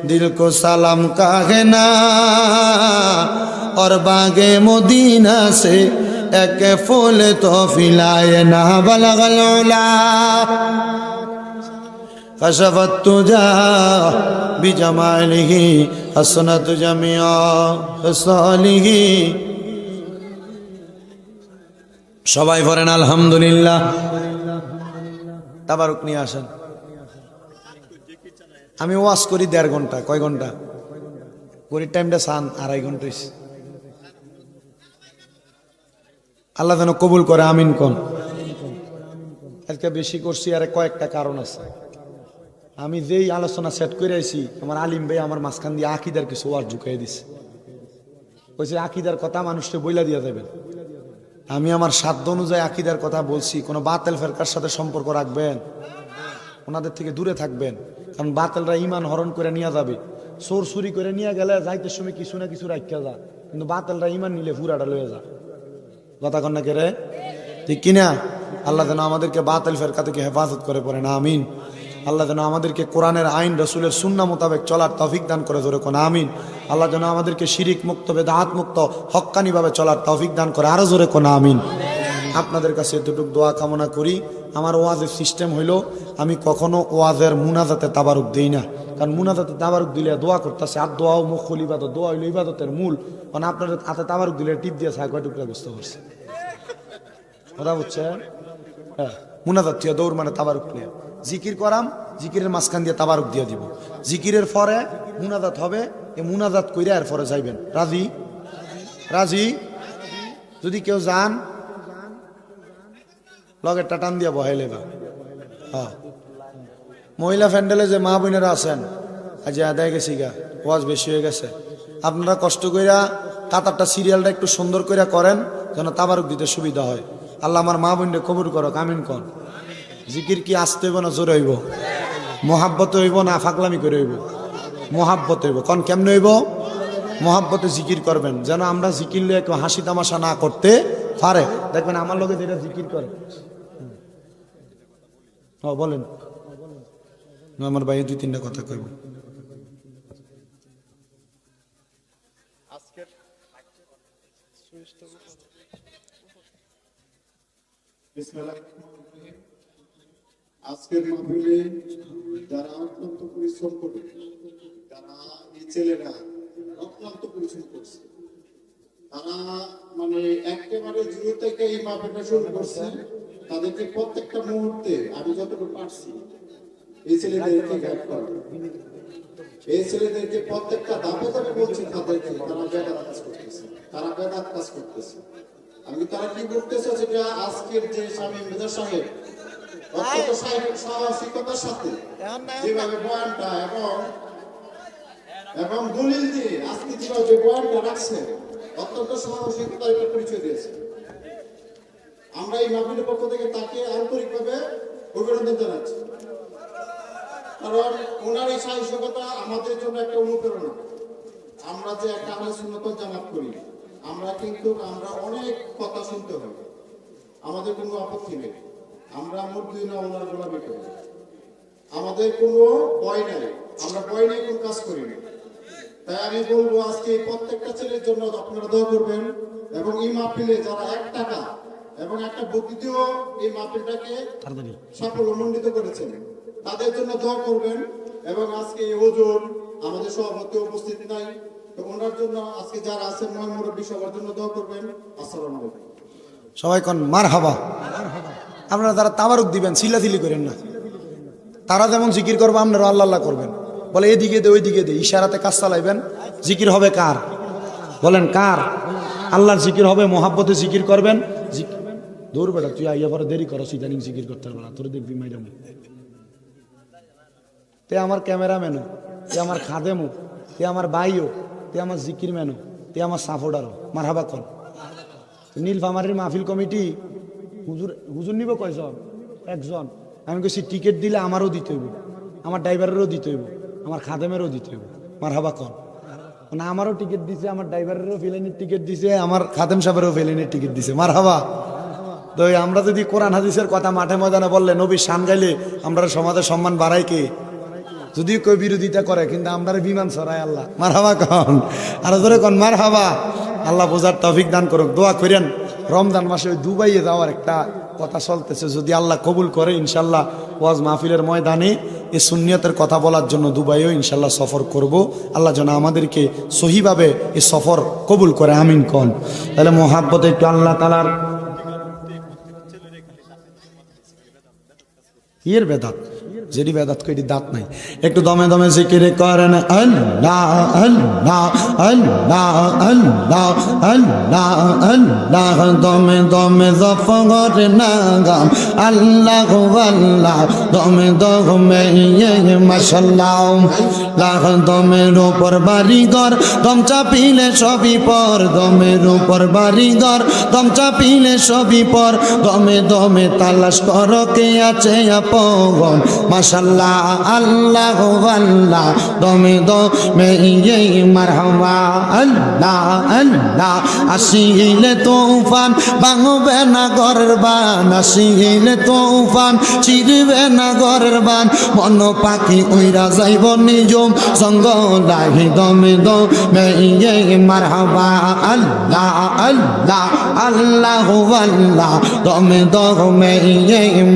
दिल को सलाम कहना, और बागे मदीना से एक फूल तो फिलाए ना। बलगल उला कशफत तुजा बिजमालिही हसनत जमिया सालिही। সবাই পড়েন আলহামদুলিল্লাহ। তাবারুক নিয়ে আসেন। আমি ওয়াজ করি 1.5 ঘন্টা। কয় ঘন্টা? গরিব টাইমটা 2.5 ঘন্টা। আল্লাহ যেন কবুল করে, আমিন কোন। আজকে বেশি করছি, আর কয়েকটা কারণ আছে। আমি যেই আলোচনা সেট করে আইছি, আমার আলিম ভাই আমার মাঝখান দিয়ে আকিদার কিছু ওয়াজ ঢুকাই দিছে। বলছে আকিদার কথা মানুষকে বইলা দিয়ে যাবেন। আমি আমার সাধ্য অনুযায়ী আকিদার কথা বলছি। কোনো বাতেল ফেরকার সাথে সম্পর্ক রাখবেন, ওনাদের থেকে দূরে থাকবেন। কারণ বাতেলরা ইমান হরণ করে নিয়ে যাবে। চোর চুরি করে নিয়ে গেলে যাইতে সময় কিছু না কিছু রাখিয়া যা, কিন্তু বাতেলরা ইমান নিলে পুরাটা লয়ে যা। কথা কন্যা কে রে, ঠিক কিনা? আল্লাহ যেন আমাদেরকে বাতেল ফেরকা থেকে হেফাজত করে পড়ে না, আমিন। আল্লাহ যেন আমাদেরকে কোরআনের আইন রসুলের সুন্নাহ মোতাবেক চলার তৌফিক দান করে, ধরে কোন আমিন। আল্লাহ যেন আমাদেরকে শিরিক মুক্ত, বেদাত মুক্ত, হক্কানিভাবে চলার তৌফিক দান করে, আরো জোরে কোন আমিন। আপনাদের কাছে এতটুকু দোয়া কামনা করি। আমার ওয়াজের সিস্টেম হইল, আমি কখনো ওয়াজের মুনাজাতে তাবারুক দেই না। কারণ মুনাজাতে তাবারুক দিলে দোয়া করতেছে, আর দোয়াও মুখল ইবাদত, দোয়া হইল ইবাদতের মূল। কারণ আপনার হাতে তাবারুক দিলে টিপ দিয়ে ছায় কয় টুকরা বুঝতে পারছে। কথা বুঝছেন? হ্যাঁ, মুনাজাত দিয়ে দৌড় মানে তাবারুক নিয়ে জিকির করাম, জিকিরের মাঝখান দিয়ে তাবারুক দিয়ে দিব। জিকিরের পরে মুনাজাত হবে, এ মুনাজাত কইরা এর পরে যাইবেন। রাজি? রাজি? যদি কেউ যান লগের টাটান দিয়া বহাইলে বা। হ্যাঁ, মহিলা প্যান্ডেলে যে মা বোনেরা আছেন, আজ আদায় গেছি গা, ওয়াজ বেশি হয়ে গেছে। আপনারা কষ্ট কইরা কাতারটা সিরিয়ালটা একটু সুন্দর করে করেন, যেন তাবারুক দিতে সুবিধা হয়। আল্লাহ আমার মা বোনরে কবুল করো, আমিন কোন। জিকির কি আসতে হইব না জোরে হইব? মহাব্বত হইব না ফাগলামি করে হইব? মহাব্বত হইব। কোন কেমনে হইব? মহাব্বতে জিকির করবেন, যেন আমরা জিকির লইয়া কেউ হাসি তামাশা না করতে পারে। দেখবেন আমার লোকে যেটা জিকির করে। বলেন, আমার ভাই 2-3টা কথা কইব। আজকের মাহফিলে যারা অত্যন্ত পরিশ্রম করে, যারা এই ছেলেরা অত্যন্ত পরিশ্রম করছে, তারা মানে একেবারে জিরো থেকে এই মাহফিলটা শুরু করছে। তাদেরকে প্রত্যেকটা মুহূর্তে আমি যতটুকু পারছি এই ছেলেদেরকে গাইড করা, এই ছেলেদেরকে প্রত্যেকটা ধাপে ধাপে বলছি তাদেরকে তারা বেদাত কাজ করতেছে, তারা বেদাত কাজ করতেছে। আমি তারা কি করতেছে, যেটা আজকের যে স্বামী মেজর সাহেব অত্যন্ত সাহসিকতার সাথে যেভাবে বয়ানটা এবং দলিল দিয়ে আজকে যেভাবে বয়ানটা রাখছে, অত্যন্ত সাহসিকতার একটা পরিচয় দিয়েছে। আমরা এই মাহফিলের পক্ষ থেকে তাকে আন্তরিকভাবে অভিনন্দন জানাচ্ছি। কারণ ওনার এই সাহসিকতা আমাদের জন্য একটা অনুপ্রেরণা। আমরা যে একটা আহলে সুন্নাত ওয়াল জামাত করি, আমরা অনেক কথা শুনতে হয়, আমাদের কোনো আপত্তি নেই। আমরা মুরগি না ওনার গোলামি করি। আমাদের কোনো ভয় নাই, আমরা ভয় নেই কোন কাজ করি না। তাই আমি বলবো আজকে প্রত্যেকটা ছেলের জন্য আপনারা দোয়া করবেন এবং এই মাহফিলে যারা 1 টাকা এবং একটা বুদ্ধি দিয়েও এই মাহফিলটাকে সাফল্যমণ্ডিত করেছেন তাদের জন্য দোয়া করবেন। এবং আজকে এই ওজন আমাদের সভাপতি উপস্থিত নাই, তো ওনার জন্য আজকে যারা আছেন ময় মুরব্বী সবার জন্য দোয়া করবেন। আসসালামু আলাইকুম। সবাই কোন মারহাবা। আপনারা যারা তাবারুক দিবেন চিল্লাচিল্লি করেন না। তারা যেমন জিকির করবো আপনারা আল্লাহ আল্লাহ করবেন। বলে এদিকে দে ওইদিকে দে, ইশারাতে কাজ চালাইবেন। জিকির হবে কার? বলেন কার? আল্লাহর জিকির হবে, মহাব্বতে জিকির করবেন। দূর বেটা, তুই আইয়া পরে দেরি করো, ইদানিং জিকির করতে পারবে না, তোর দেখবি মাইরাম। তে আমার ক্যামেরাম্যানও, তে আমার খাদেমও, তে আমার ভাইও, তে আমার জিকির ম্যানও, তে আমার সাপোর্টারও। মারহাবা কর। নীলফামারীর মাহফিল কমিটি হুজুর নিব কয়জন? একজন। আমি কইছি টিকিট দিলে আমারও দিতে হইব, আমার ড্রাইভারেরও দিতে হইব, আমার খাদেমেরও দিতে হইব। মারহাবা কর। মানে আমারও টিকিট দিছে, আমার ড্রাইভারেরও ফেলেনির টিকিট দিছে, আমার খাদেম সাহেবেরও ফেলেনির টিকিট দিছে। মারহাবা। তো আমরা যদি কোরআন হাদিসের কথা মাঠে ময়দানে বললে, নবীর শান গাইলে আমরা সমাজের সম্মান বাড়াই কে? যদি কেউ বিরোধিতা করে, কিন্তু আমরা বিমান ছড়ায় আল্লাহ। মারহাবা কন, আর ধরে কন মারহাবা। আল্লাহ বোঝার তৌফিক দান করুক। দোয়া করেন রমজান মাসে ওই দুবাইয়ে যাওয়ার একটা কথা চলতেছে, যদি আল্লাহ কবুল করে ইনশাল্লাহ ওয়াজ মাহফিলের ময়দানে এই সুন্নিয়তের কথা বলার জন্য দুবাইও ইনশাল্লাহ সফর করব। আল্লাহ যেন আমাদেরকে সহিভাবে এই সফর কবুল করে, আমিন কন। তাহলে মোহাব্বতে একটু আল্লাহ তাআলার ইয়ের বেদাত, যেটি বেদাত কইটি দাঁত নাই। একটু দমে দমে জিকির করেন আল্লাহ আল্লাহ আল্লাহ আল্লাহ আল্লাহ আল্লাহ। দমে দমে জফর নাগাম আল্লাহ আল্লাহ। দমে দমে মাশাআল্লাহ। লাখ দমের উপর বাড়িঘর, দম চাপিলে সবই পর। দমের উপর বাড়িঘর, দম চাপিলে সবই পর। দমে দমে তালাশ করো কে আছে আপন। মাশাআল্লাহ আল্লাহ আল্লাহ। দমে দমে মারহাবা আল্লাহ আল্লাহ। আসিলে তুফান ভাঙবে না ঘরের বান। আসিলে তুফান ছিড়বে না ঘরের বান। মন পাখি উইরা যাইব নিজম জঙ্গলাহি। দমে দমে মারহাবা আল্লাহ আল্লাহ আল্লাহ আল্লাহ। দমে দমে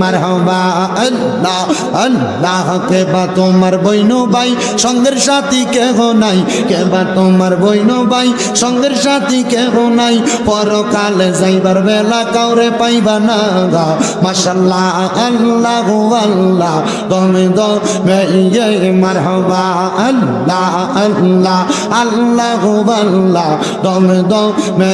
মারহাবা আল্লাহ আল্লাহ। কেবা তোমার বইন ভাই সঙ্গের সাথী কেহ নাই। কেবা তোমার বইন ভাই সঙ্গের সাথী কেহ নাই। পরকালে যাইবার বেলা কাউরে পাইবা না গা। মাশাআল্লাহ আল্লাহ আল্লাহ। দমে দমে মারহাবা আল্লাহ আল্লাহ আল্লাহ আল্লাহ। দমে দমে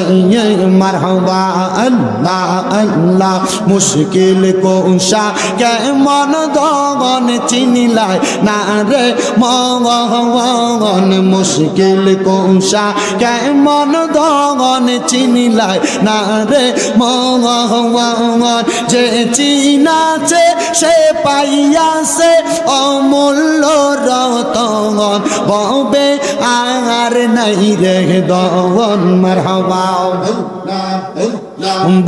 মারহাবা আল্লাহ আল্লাহ। মুশকিল কোশা কেমন দগন চিনিলাই না রে মগন। মুশকিল কোশা কেমন দগন চিনিলাই না রে মগন। যে চিনাছে সে পাইয়াছে অমূল্য রতন। ববে আর নাই রে দগন। মারহাবা।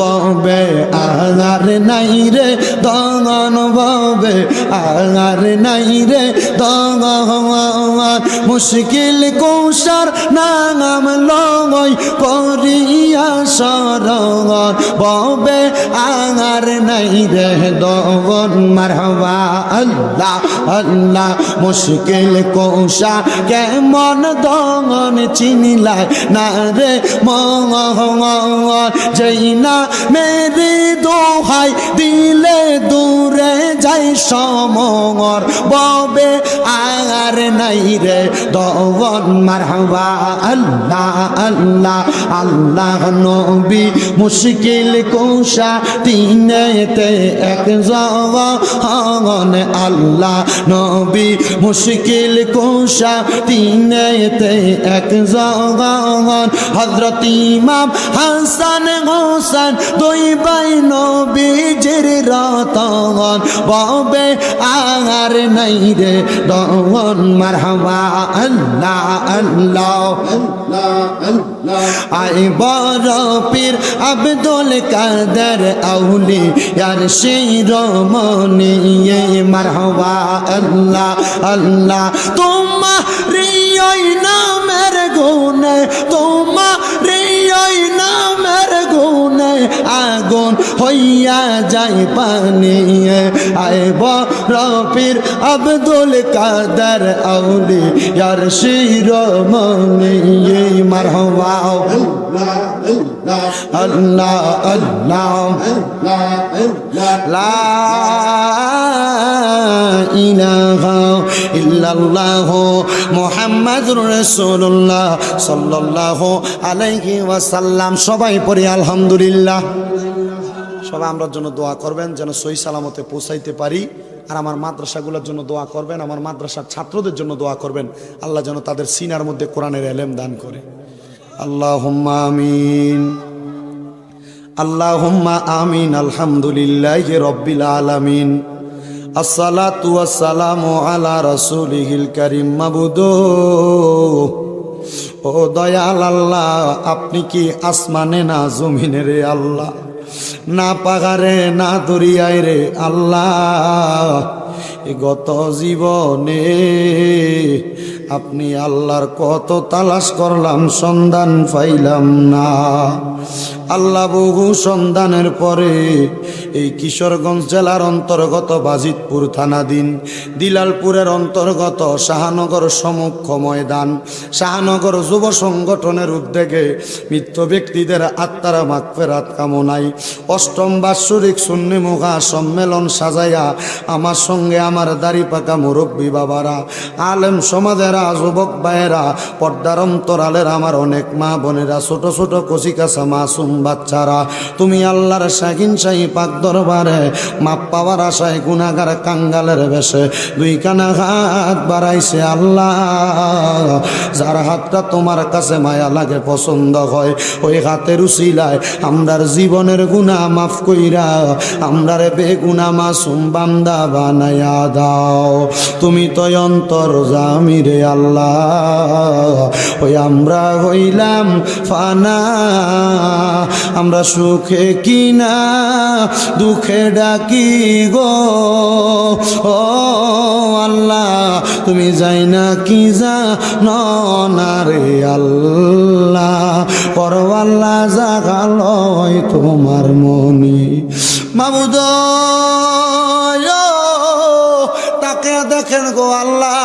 ববে আর নাই রে দগন। ববে আর নাই রে দগন। মুশকিল কৌশার নাম লই করিয়া শরণ। ববে আর নাই রে দগন। মারহাবা আল্লাহ আল্লাহ। মুশকিল কৌশা কেমন দগন চিনিলাই না রে মগন। যেই না মেরি দোহাই দিলে দূরে যাই সমর। ববে আর নাই রে দগন। মারহাবা আল্লাহ আল্লাহ আল্লাহ। নবী মুশকিল কোশা তিনেতে এক জওয়ান। আল্লাহ নবী মুশকিল কোশা তিনেতে এক জওয়ান। হযরত ইমাম হাসান হোসেন দুই ভাই নবীজির রতন। হবে আর নাই রে দন মারহাবা আল্লাহ আল্লাহ আই বড় পীর আব্দুল কাদের আউলিয়ার শিরোমণি মারহাবা আল্লাহ আল্লাহ তোমারি ওই নামের গুণে তোমারি ওই নামের গুণে আগুন হইয়া যায় পানি আয় বড় পীর আব্দুল কাদের আউলিয়ার শিরোমণি মারহাবা আল্লাহ আল্লাহ লা ইলাহা ইল্লাল্লাহ মুহাম্মাদুর রাসূলুল্লাহ সাল্লাল্লাহু আলাইহি ওয়াসাল্লাম। সবাই পড়ি আলহামদুলিল্লাহ। সবাই আমরার জন্য দোয়া করবেন যেন সহি সালামতে পৌঁছাইতে পারি। আর আমার মাদ্রাসাগুলোর জন্য দোয়া করবেন, আমার মাদ্রাসার ছাত্রদের জন্য দোয়া করবেন, আল্লাহ যেন তাদের সিনার মধ্যে কোরআনের ইলম দান করে। আল্লাহুম্মা আমিন আল্লাহুম্মা আমিন। আলহামদুলিল্লাহি রাব্বিল আলামিন। আসসালাতু ওয়াসসালামু আলা রাসূলিহিল কারীম। মাবুদু ও দয়াল আল্লাহ, আপনি কি আসমানে না জমিনে রে আল্লাহ, না পাহাড়ে না দরিয়ায় রে আল্লাহ। গত জীবনে আপনি আল্লাহর কত তালাশ করলাম, সন্ধান পাইলাম না আল্লাহ। বহু সন্ধানের পরে এই কিশোরগঞ্জ জেলার অন্তর্গত বাজিতপুর থানাধীন দিলালপুরের অন্তর্গত শাহনগর সমুখ ময়দান শাহনগর যুব সংগঠনের উদ্যোগে মৃত ব্যক্তিদের আত্মার মাগফিরাত কামনায় অষ্টম বাৎসরিক সুন্নি মুগা সম্মেলন সাজাইয়া আমার সঙ্গে আমার দাড়ি পাকা মুরব্বী বাবারা, আলেম সমাজেরা, যুবক ভাইয়েরা, পর্দার অন্তরালের আমার অনেক মা বোনেরা, ছোট ছোট কচিকাছা মাসুম বাচ্চারা, তুমি আল্লাহর শাহিন শাহী পাক দরবারে মাপ পাওয়ার আশায় গুনাহগার কাঙ্গালের বেশে দুই কানা হাত বাড়াইছে আল্লাহ। যার হাতটা তোমার কাছে মায়া লাগে, পছন্দ হয়, ওই হাতের উসিলায় আমরার জীবনের গুনাহ মাফ কইরা আমরারে বেগুনা মাসুম বান্দা বানায়া দাও। তুমি তো অন্তর্যামী রে আল্লাহ, ওই আমরা হইলাম ফানা, আমরা সুখে কিনা দুঃখে ডাকি গো ও আল্লাহ। তুমি যাই না কি জানো না রে আল্লাহ, করো আল্লাহ জাগালয় তোমার মনি মাবুদ। তাকে দেখেন গো আল্লাহ,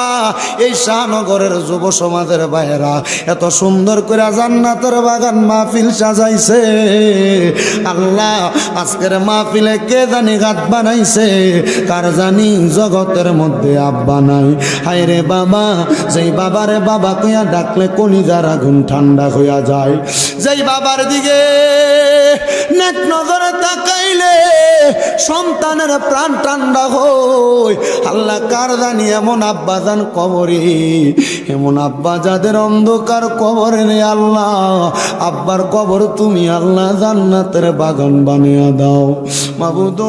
এই শাহনগরের যুব সমাজের বাইরা এত সুন্দর করে জান্নাতের বাগান মাহফিল সাজাইছে আল্লাহ। আজকের মাহফিলে কে জানি গাত বানাইছে, কার জানি জগতের মধ্যে আব্বা নাই। হায় রে বাবা, যেই বাবারে বাবা কইয়া ডাকলে কলিজার আগুন ঠান্ডা হইয়া যায়, যেই বাবার দিকে নেক নজরে তাকাইলে সন্তানের প্রাণ ঠান্ডা হয় আল্লাহ। কার জানি এমন আব্বা জান কবরে, এমন আব্বা যাদের অন্ধকার কবরে রে আল্লাহ, আব্বার কবর তুমি আল্লাহ জান্নাতের বাগান বানিয়ে দাও মাবুদ।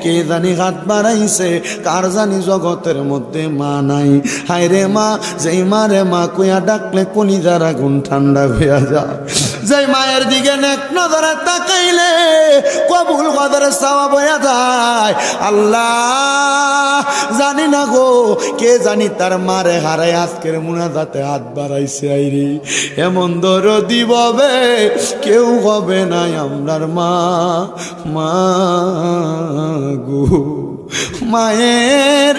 কে জানি হাত বাড়াইছে, কার জানি জগতের মধ্যে মা নাই। হায় রে মা, যেই মা রে মা কইয়া ডাকলে কলিজার আগুন ঠান্ডা হইয়া যায়, যেই মায়ের দিকে নেক নজরে তাকাইলে কবুল কদর সওয়াব হইয়া যায় আল্লাহ। জানি না গো, কে জানি তার মারে হারায় আজকের মুনাজাতে হাত বাড়াইছে। আইরি এমন দরদি ববে কেউ হবে না আমরার মা, মা গো। মায়ের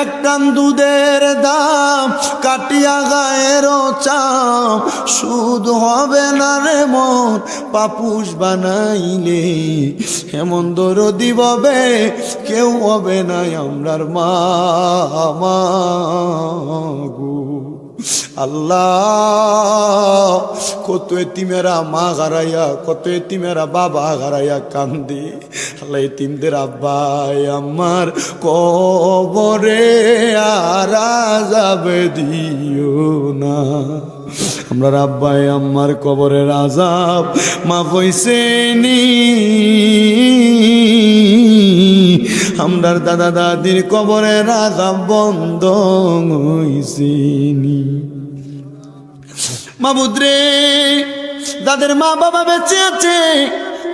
এক টান দুধের দাম কাটিয়া গায়ের চাম, সুদ হবে না রে মন পাপুষ বানাইলে। এমন দরদি ববে কেউ হবে না আমরার মা, মা গো আল্লাহ। কত এতিমেরা মা হারাইয়া, কত এতিমেরা বাবা হারাইয়া কান্দি আল্লাহ। এতিমদের আব্বাই আমার কবরে আর আযাবে দিও না, আমরা আব্বাই আমার কবরের আযাব মাফ হইছে নি। আমরার দাদা দাদির কবরের আযাব বন্ধ হইছিনি। মাবুদ রে, যাদের মা বাবা বেঁচে আছে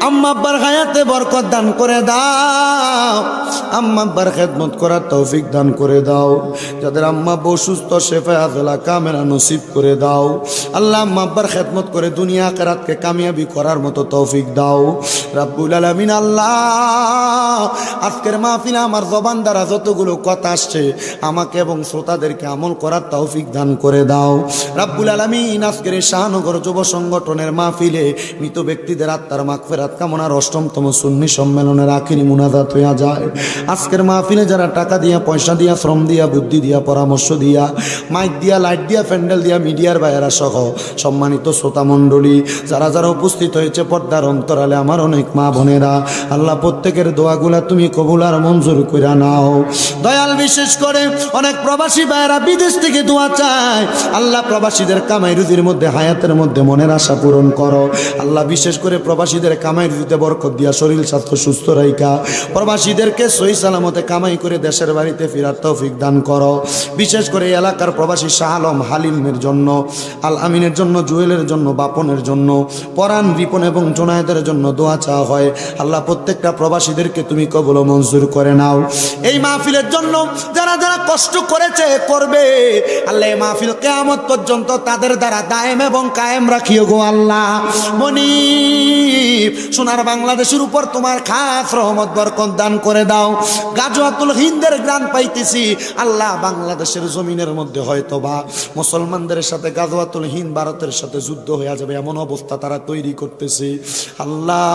আম্মা আব্বার হায়াতে বরকত দান করে দাও, আম্মা আব্বার খেদমত করার তৌফিক দান করে দাও। যাদের আম্মা আব্বা অসুস্থ শেফা আজলা কামেরা নসিব করে দাও। আল্লাহ আম্মা আব্বার খেদমত করে দুনিয়া আখিরাতকে কামিয়াবি করার মতো তৌফিক দাও রাব্বুল আলামিন। আল্লাহ আজকের মাহফিলে আমার জবান দ্বারা যতগুলো কথা আসছে আমাকে এবং শ্রোতাদেরকে আমল করার তৌফিক দান করে দাও রাব্বুল আলামিন। আজকের এই শাহনগর যুব সংগঠনের মাহফিলে মৃত ব্যক্তিদের আত্মার মাগফিরাত কামনার ৮ম সুন্নি সম্মেলনের আখিরি মুনাজাত হইয়া যায়। আজকের মাহফিলে যারা টাকা দিয়া, পয়সা দিয়া, শ্রম দিয়া, বুদ্ধি দিয়া, পরামর্শ দিয়া, মাইক দিয়া, লাইট দিয়া, প্যান্ডেল দিয়া, মিডিয়ার বাইরা সহ সম্মানিত শ্রোতা মণ্ডলী যারা যারা উপস্থিত হয়েছে পর্দার অন্তরালে আমার অনেক মা বোনেরা, আল্লাহ প্রত্যেকের দোয়াগুলা তুমি কবুল আর মঞ্জুর কইরা নাও দয়াল। বিশেষ করে অনেক প্রবাসী ভাইয়েরা বিদেশ থেকে দোয়া চায়, আল্লাহ প্রবাসীদের কামাই রুজির মধ্যে, হায়াতের মধ্যে মনের আশা পূরণ করো আল্লাহ। বিশেষ করে প্রবাসীদের কামাই রুজিতে বরকত দিয়া শরীর স্বাস্থ্য সুস্থ রাইখা প্রবাসীদেরকে সহি সালামতে কামাই করে দেশের বাড়িতে ফেরার তৌফিক দান করো। বিশেষ করে এলাকার প্রবাসী শাহ আলম হালিমের জন্য, আল আমিনের জন্য, জুয়েলের জন্য, বাপনের জন্য, পরাণ, রিপন এবং জোনায়েদের জন্য দোয়া চাওয়া হয়। আল্লাহ প্রত্যেকটা প্রবাসীদেরকে তুমি কবুল ও মঞ্জুর করে নাও। এই মাহফিলের জন্য যারা যারা কষ্ট করেছে, করবে, আল্লাহ এই মাহফিল কিয়ামত পর্যন্ত তাদের দ্বারা দায়েম এবং কায়েম রাখিও গো আল্লাহ। মনিব সোনার বাংলাদেশের উপর তোমার খাস রহমত বরকত দান করে দাও। গাজওয়াতুল হিন্দের গ্রান পাইতেছি আল্লাহ। বাংলাদেশের জমিনের মধ্যে হয়তোবা মুসলমানদের সাথে গাজওয়াতুল হিন্দ ভারতের সাথে যুদ্ধ হয়ে যাবে এমন অবস্থা তারা তৈরি করতেছে। আল্লাহ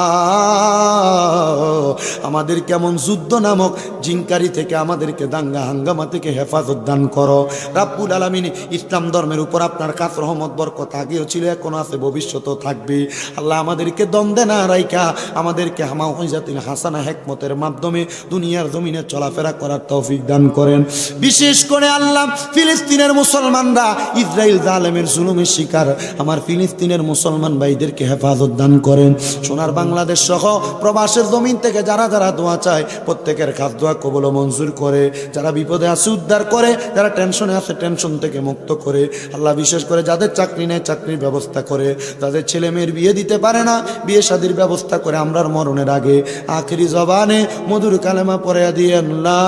আমাদের কেমন যুদ্ধ নামক জিনকারি থেকে, আমাদেরকে দাঙ্গা হাঙ্গামা থেকে হেফাজত দান করো রাব্বুল আলামিন। ইসলাম ধর্মের উপর আপনার কাছ রহমত বরকত আগেও ছিল, এখনো আছে, ভবিষ্যতেও থাকবে। আল্লাহ আমাদেরকে দ্বন্দ্বে না রাইখা আমাদেরকে হামাউজাতিল হাসানা হিকমতের মাধ্যমে দুনিয়ার জমিনে চলাফেরা করার তৌফিক দান করেন। বিশেষ করে আল্লাহ ফিলিস্তিনের মুসলমানরা ইসরায়েল জালেমের জুলুমের শিকার আমার ফিলিস্তিনের মুসলমান ভাইদেরকে হেফাজত দান করেন। সোনার বাংলাদেশ সহ প্রবাসের জমিন থেকে যারা যারা দোয়া চায় প্রত্যেকের খাস দোয়া কবুল ও মঞ্জুর করে। যারা বিপদে আছে উদ্ধার করে, যারা টেনশনে আছে টেনশন থেকে মুক্ত করে। আল্লাহ বিশেষ করে যাদের চাকরি নেই চাকরির ব্যবস্থা করে, যাদের ছেলে মেয়ের বিয়ে দিতে পারে না বিয়ে শাদীর ব্যবস্থা করে। আমরার মরণের আগে আখিরি জবানে মধুর কালেমা পড়ে দিয়েন লা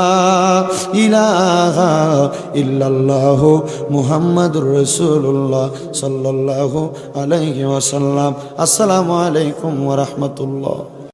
ইলাহা ইল্লাল্লাহু মুহাম্মাদুর রাসূলুল্লাহ সাল্লাল্লাহু আলাইহি ওয়াসাল্লাম। আসসালামু আলাইকুম ওয়া রাহমাতুল্লাহ।